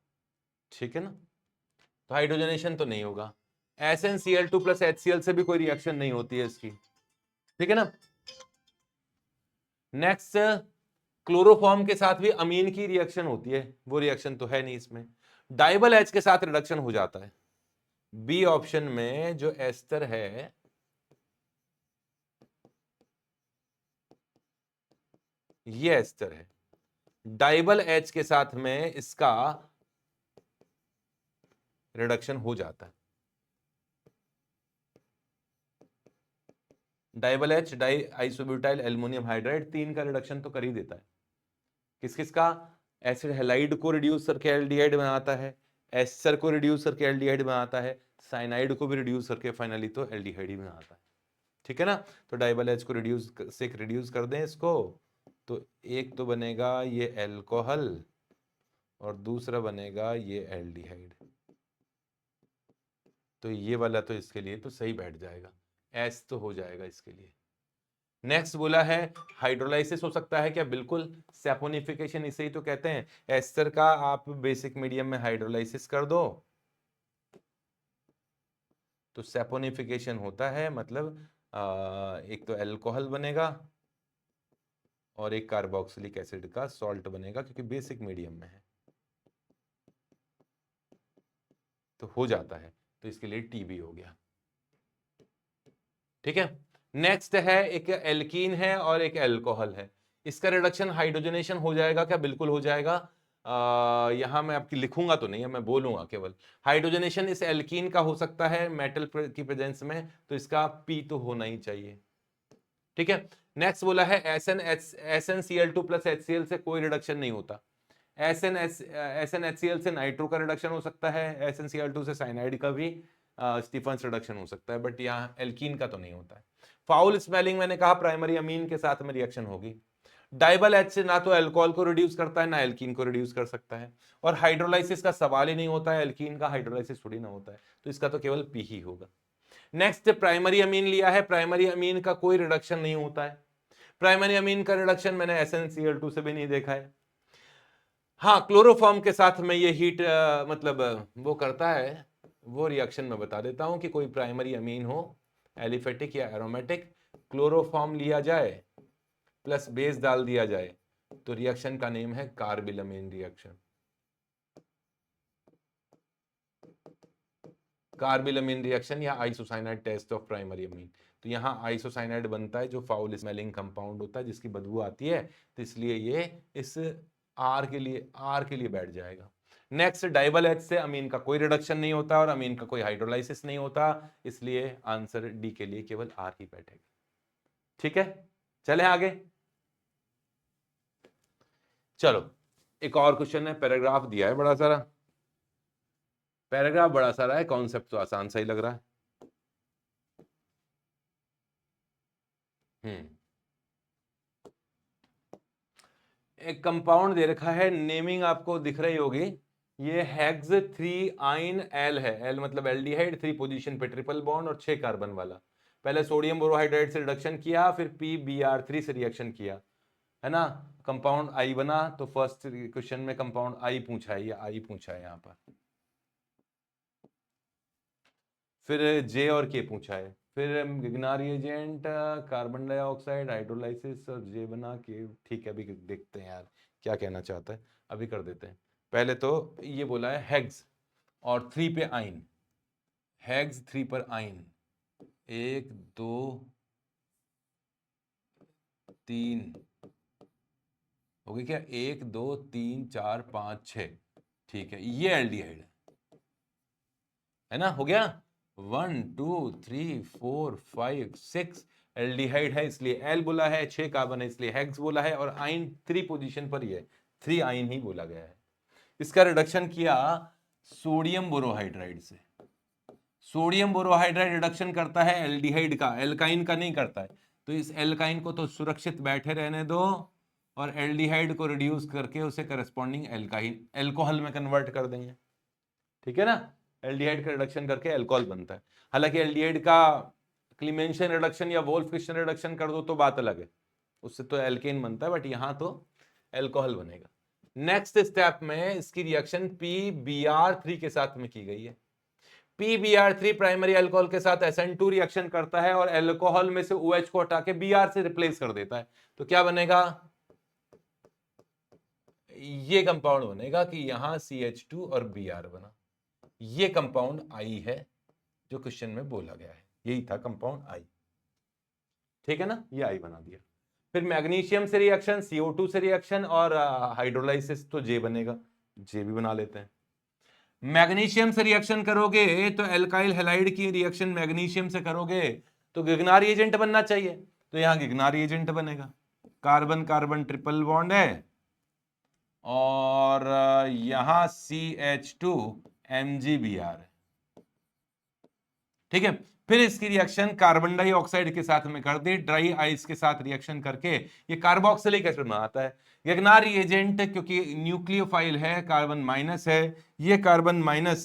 ठीक है ना, तो हाइड्रोजनेशन तो नहीं होगा। SnCl2 प्लस HCl से भी कोई रिएक्शन नहीं होती है इसकी। ठीक है ना, नेक्स्ट क्लोरोफॉर्म के साथ भी अमीन की रिएक्शन होती है, वो रिएक्शन तो है नहीं इसमें। डाइबल एच के साथ रिडक्शन हो जाता है। बी ऑप्शन में जो एस्टर है, ये एस्टर है, डाइबल एच के साथ में इसका रिडक्शन हो जाता है। DIBAL H di isobutyl aluminium hydride, 3 का रिडक्शन तो कर ही देता है। किस किस का? एसिड हैलाइड को रिड्यूस करके एल्डिहाइड बनाता है, एस्टर को रिड्यूस करके एल्डिहाइड बनाता है, साइनाइड को भी रिड्यूस करके फाइनली तो एल्डिहाइड ही बनाता है। ठीक है ना, तो डाइबल एच को रिड्यूस कर दें इसको, तो एक तो बनेगा ये एल्कोहल और दूसरा बनेगा ये एल्डिहाइड। तो ये वाला तो इसके लिए तो सही बैठ जाएगा, एस तो हो जाएगा इसके लिए। नेक्स्ट बोला है हाइड्रोलाइसिस हो सकता है क्या? बिल्कुल, सैपोनिफिकेशन इसे ही तो कहते हैं। एस्टर का आप बेसिक मीडियम में हाइड्रोलाइसिस कर दो तो सैपोनिफिकेशन होता है, मतलब एक तो अल्कोहल बनेगा और एक कार्बोक्सिलिक एसिड का सॉल्ट बनेगा क्योंकि बेसिक मीडियम में है, तो हो जाता है, तो इसके लिए टीबी हो गया। ठीक है, नेक्स्ट है एक एल्कीन है और एक अल्कोहल है, इसका रिडक्शन हाइड्रोजनेशन हो जाएगा क्या? बिल्कुल हो जाएगा। यहां मैं आपकी लिखूंगा तो नहीं है, मैं बोलूंगा केवल। हाइड्रोजनेशन इस एल्कीन का हो सकता है मेटल की प्रेजेंस में, तो इसका पी तो होना ही चाहिए। ठीक है, नेक्स्ट बोला है SnCl2 प्लस HCl से कोई रिडक्शन नहीं होता। SnHCl से नाइट्रो का रिडक्शन हो सकता है, SnCl2 से साइनाइड का भी स्टीफन्स रिडक्शन हो सकता है, बट यहाँ एल्कीन का तो नहीं होता है। फाउल स्मेलिंग मैंने कहा प्राइमरी अमीन के साथ में रिएक्शन होगी। डाइबल एच ना तो अल्कोहल को रिड्यूस करता है ना एल्कीन को रिड्यूस कर सकता है, और हाइड्रोलाइसिस का सवाल ही नहीं होता है, एल्कीन का हाइड्रोलाइसिस थोड़ी ना होता है, तो इसका तो केवल पी ही होगा। नेक्स्ट प्राइमरी अमीन लिया है, प्राइमरी अमीन का कोई रिडक्शन नहीं होता है, प्राइमरी अमीन का रिडक्शन मैंने SnCl2 से भी नहीं देखा है। हाँ, क्लोरोफॉर्म के साथ में ये हीट मतलब वो करता है, वो रिएक्शन मैं बता देता हूं कि कोई प्राइमरी अमीन हो एलिफेटिक या एरोमेटिक, क्लोरोफॉर्म लिया जाए प्लस बेस डाल दिया जाए, तो रिएक्शन का नेम है कार्बिलमीन रिएक्शन। कार्बिलमीन रिएक्शन या isocyanide test of primary amine. तो यहाँ आइसोसाइनाइड बनता है जो फाउल स्मेलिंग कंपाउंड होता है जिसकी बदबू आती है, तो इसलिए ये इस आर के लिए बैठ जाएगा। नेक्स्ट डाइबल एच से अमीन का कोई रिडक्शन नहीं होता और अमीन का कोई हाइड्रोलाइसिस नहीं होता, इसलिए आंसर डी के लिए केवल आर ही बैठेगा। ठीक है, चले आगे। चलो एक और क्वेश्चन है, पैराग्राफ दिया है बड़ा सारा, पैराग्राफ बड़ा सारा है, कॉन्सेप्ट तो आसान सा ही लग रहा है। एक कंपाउंड दे रखा है, नेमिंग आपको दिख रही होगी, ये हेक्स 3 आइन एल है, एल मतलब एल्डिहाइड, 3 पोजीशन पे ट्रिपल बॉन्ड और 6 कार्बन वाला। पहले सोडियम बोरोहाइड्राइड से रिडक्शन किया, फिर PBr3 से रिएक्शन किया, है ना, कंपाउंड आई बना। तो फर्स्ट क्वेश्चन में कंपाउंड आई पूछा है, या आई पूछा है यहाँ पर। फिर जे और के पूछा है, फिर गिगनार रिएजेंट, कार्बन डाइऑक्साइड, हाइड्रोलाइसिस और जे बना के। ठीक है, अभी देखते हैं यार क्या कहना चाहता है, अभी कर देते हैं। पहले तो ये बोला है हेग्स और 3 पे आइन, हेग्स 3 पर आइन, 1 2 3 हो गई क्या, 1 2 3 4 5 6। ठीक है, ये एल्डिहाइड है ना, हो गया 1 2 3 4 5 6 एल्डिहाइड है, इसलिए एल बोला है, 6 कार्बन है इसलिए हेक्स बोला है, और आइन 3 पोजीशन पर ही है, 3 आइन ही बोला गया है। इसका रिडक्शन किया सोडियम बोरोहाइड्राइड से। सोडियम बोरोहाइड्राइड रिडक्शन करता है एल्डिहाइड का, एल्काइन का नहीं करता है। तो इस एल्काइन को तो सुरक्षित बैठे रहने दो, और एल्डिहाइड को रिड्यूस करके उसे करस्पॉन्डिंग एल्काइन एल्कोहल में कन्वर्ट कर देंगे। ठीक है ना, एल्डिहाइड का रिडक्शन करके एल्कोहल बनता है। हालांकि एल्डिहाइड का क्लीमेंशन रिडक्शन या वोल्फ-क्रिस्टन रिडक्शन कर दो तो बात अलग है, उससे तो एल्केन बनता है, बट यहां तो एल्कोहल बनेगा। नेक्स्ट स्टेप में इसकी रिएक्शन PBr3 के साथ में की गई है। PBr3 प्राइमरी अल्कोहल के साथ SN2 रिएक्शन करता है और अल्कोहल में से OH को हटा के Br से रिप्लेस कर देता है। तो क्या बनेगा, ये कंपाउंड बनेगा कि यहां CH2 और Br बना। ये कंपाउंड आई है जो क्वेश्चन में बोला गया है, यही था कंपाउंड आई। ठीक है ना, ये आई बना दिया। फिर मैग्नीशियम से रिएक्शन, CO2 से रिएक्शन और हाइड्रोलाइसिस, तो जे बनेगा, जे भी बना लेते हैं। मैग्नीशियम से रिएक्शन करोगे तो एल्काइल हैलाइड की रिएक्शन मैग्नीशियम से करोगे तो गिगनार रिएजेंट बनना चाहिए, तो यहां गिगनार रिएजेंट बनेगा। कार्बन कार्बन ट्रिपल बॉन्ड है, और यहां CH2 MgBr है। ठीक है, फिर इसकी रिएक्शन कार्बन डाइऑक्साइड के साथ में कर दी, ड्राई आइस के साथ रिएक्शन करके ये कार्बोक्सिलिक एसिड बनाता है। गिगनार रिएजेंट क्योंकि न्यूक्लियोफाइल है, कार्बन माइनस है, ये कार्बन माइनस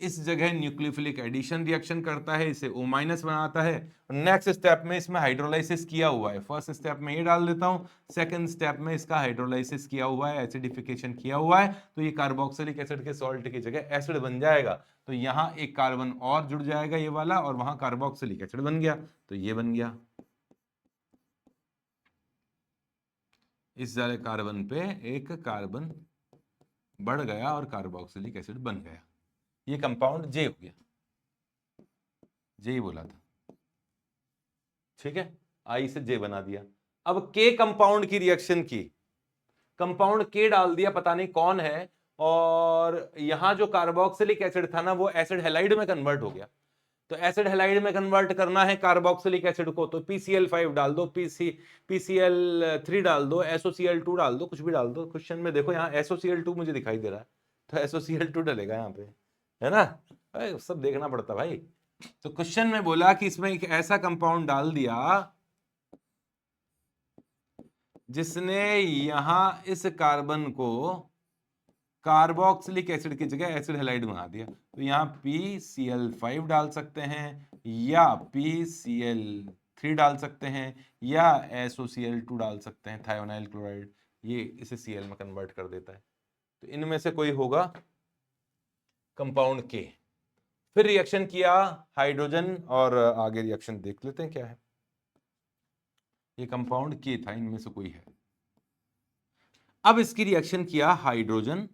इस जगह न्यूक्लियोफिलिक एडिशन रिएक्शन करता है, इसे O- बनाता है। नेक्स्ट स्टेप में इसमें हाइड्रोलाइसिस किया हुआ है, फर्स्ट स्टेप में ये डाल देता हूं, सेकंड स्टेप में इसका हाइड्रोलाइसिस किया हुआ है, एसिडिफिकेशन किया हुआ है, तो ये कार्बोक्सिलिक एसिड के सॉल्ट की जगह एसिड बन जाएगा। तो यहां एक कार्बन और जुड़ जाएगा ये वाला, और वहां कार्बोक्सिलिक एसिड बन गया, तो ये बन गया। इस सारे कार्बन पे एक कार्बन बढ़ गया और कार्बोक्सिलिक एसिड बन गया, ये कंपाउंड जे हो गया, जे ही बोला था। ठीक है, आई से जे बना दिया। अब के कंपाउंड की रिएक्शन की, कंपाउंड के डाल दिया, पता नहीं कौन है, और यहां जो कार्बोक्सिलिक एसिड था ना वो एसिड हैलाइड में कन्वर्ट हो गया। तो एसिड हैलाइड में कन्वर्ट करना है कार्बोक्सिलिक एसिड को, तो PCl5 डाल दो, PCl3 डाल दो, SOCl2 डाल दो, कुछ भी डाल दो। क्वेश्चन में देखो यहाँ SOCl2 मुझे दिखाई दे रहा है, तो SOCl2 डलेगा यहाँ पे, है ना, सब देखना पड़ता भाई। तो क्वेश्चन में बोला कि इसमें एक ऐसा कंपाउंड डाल दिया जिसने यहां इस कार्बन को कार्बोक्सिलिक एसिड की जगह एसिड हैलाइड बना दिया। तो यहां PCl5 डाल सकते हैं, या PCl3 डाल सकते हैं, या SOCl2 डाल सकते हैं, थायोनाइल क्लोराइड, ये इसे Cl में कन्वर्ट कर देता है। तो इनमें से कोई होगा कंपाउंड के। फिर रिएक्शन किया हाइड्रोजन, और आगे रिएक्शन देख लेते हैं क्या है। ये कंपाउंड के था, इनमें से कोई है। अब इसकी रिएक्शन किया हाइड्रोजन,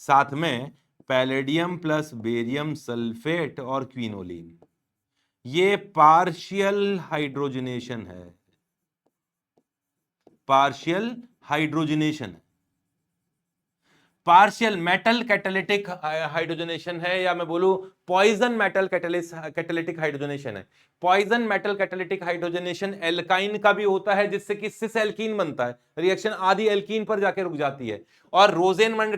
साथ में पैलेडियम प्लस बेरियम सल्फेट और क्विनोलिन, ये पार्शियल हाइड्रोजनेशन है, पार्शियल हाइड्रोजनेशन है, पार्शियल मेटल कैटालिटिक हाइड्रोजनेशन है, या मैं बोलूं पॉइजन मेटल कैटालिटिक हाइड्रोजनेशन है। Poison metal catalytic hydrogenation alkyne का भी होता है, जिससे कि सिस एल्कीन बनता है, रिएक्शन आधी एल्कीन पर जाके रुक जाती है। और रोजेनमंड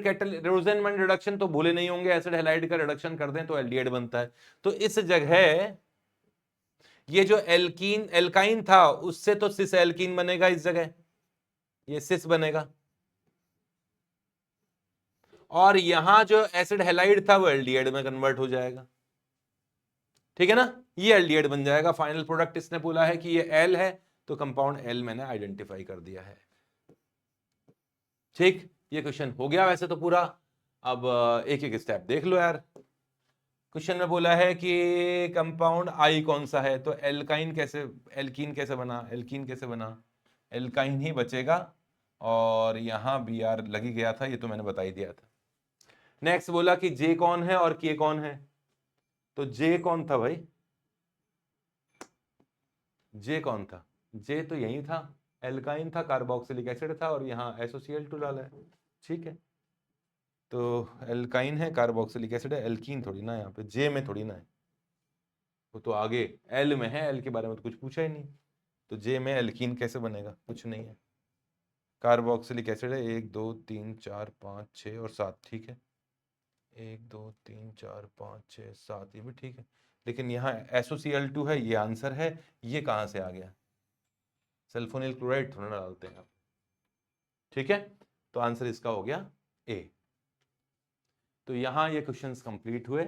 रिडक्शन तो भूले नहीं होंगे, एसिड हैलाइड का रिडक्शन कर दें तो एल्डिहाइड बनता है। तो इस जगह ये जो एल्कीन एल्काइन था उससे तो सिस एल्कीन बनेगा, इस जगह ये सिस बनेगा, और यहां जो एसिड हैलाइड था वो एल्डिहाइड में कन्वर्ट हो जाएगा। ठीक है ना, ये एल्डिहाइड बन जाएगा। फाइनल प्रोडक्ट इसने बोला है कि ये एल है, तो कंपाउंड एल मैंने आइडेंटिफाई कर दिया है। ठीक, ये क्वेश्चन हो गया वैसे तो पूरा। अब एक एक स्टेप देख लो यार। क्वेश्चन में बोला है कि कंपाउंड आई कौन सा है, तो एल्काइन कैसे, एल्कीन कैसे बना, एल्कीन कैसे बना, एल्काइन ही बचेगा। और यहां बी आर लगी गया था, ये तो मैंने बता ही दिया था। नेक्स्ट बोला कि जे कौन है और के कौन है, तो जे कौन था भाई, जे कौन था, जे तो यही था, एल्काइन था, कार्बोक्सिलिक एसिड था, और यहाँ SOCl2 डाला है। ठीक है, तो एल्काइन है, कार्बोक्सिलिक एसिड है, एल्कीन थोड़ी ना, यहाँ पे जे में थोड़ी ना है, वो तो आगे एल में है, एल के बारे में तो कुछ पूछा ही नहीं। तो जे में एल्कीन कैसे बनेगा, कुछ नहीं है। कार्बोक्सिलिक एसिड है 1 2 3 4 5 6 और 7, ठीक है, 1 2 3 4 5 6 7, ये भी ठीक है। लेकिन यहाँ SOCl2 है, ये आंसर है, ये कहाँ से आ गया, सल्फोनिल क्लोराइड थोड़ा ना डालते हैं आप। ठीक है, तो आंसर इसका हो गया ए। तो यहाँ ये क्वेश्चंस कंप्लीट हुए,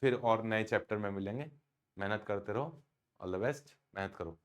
फिर और नए चैप्टर में मिलेंगे। मेहनत करते रहो, ऑल द बेस्ट, मेहनत करो।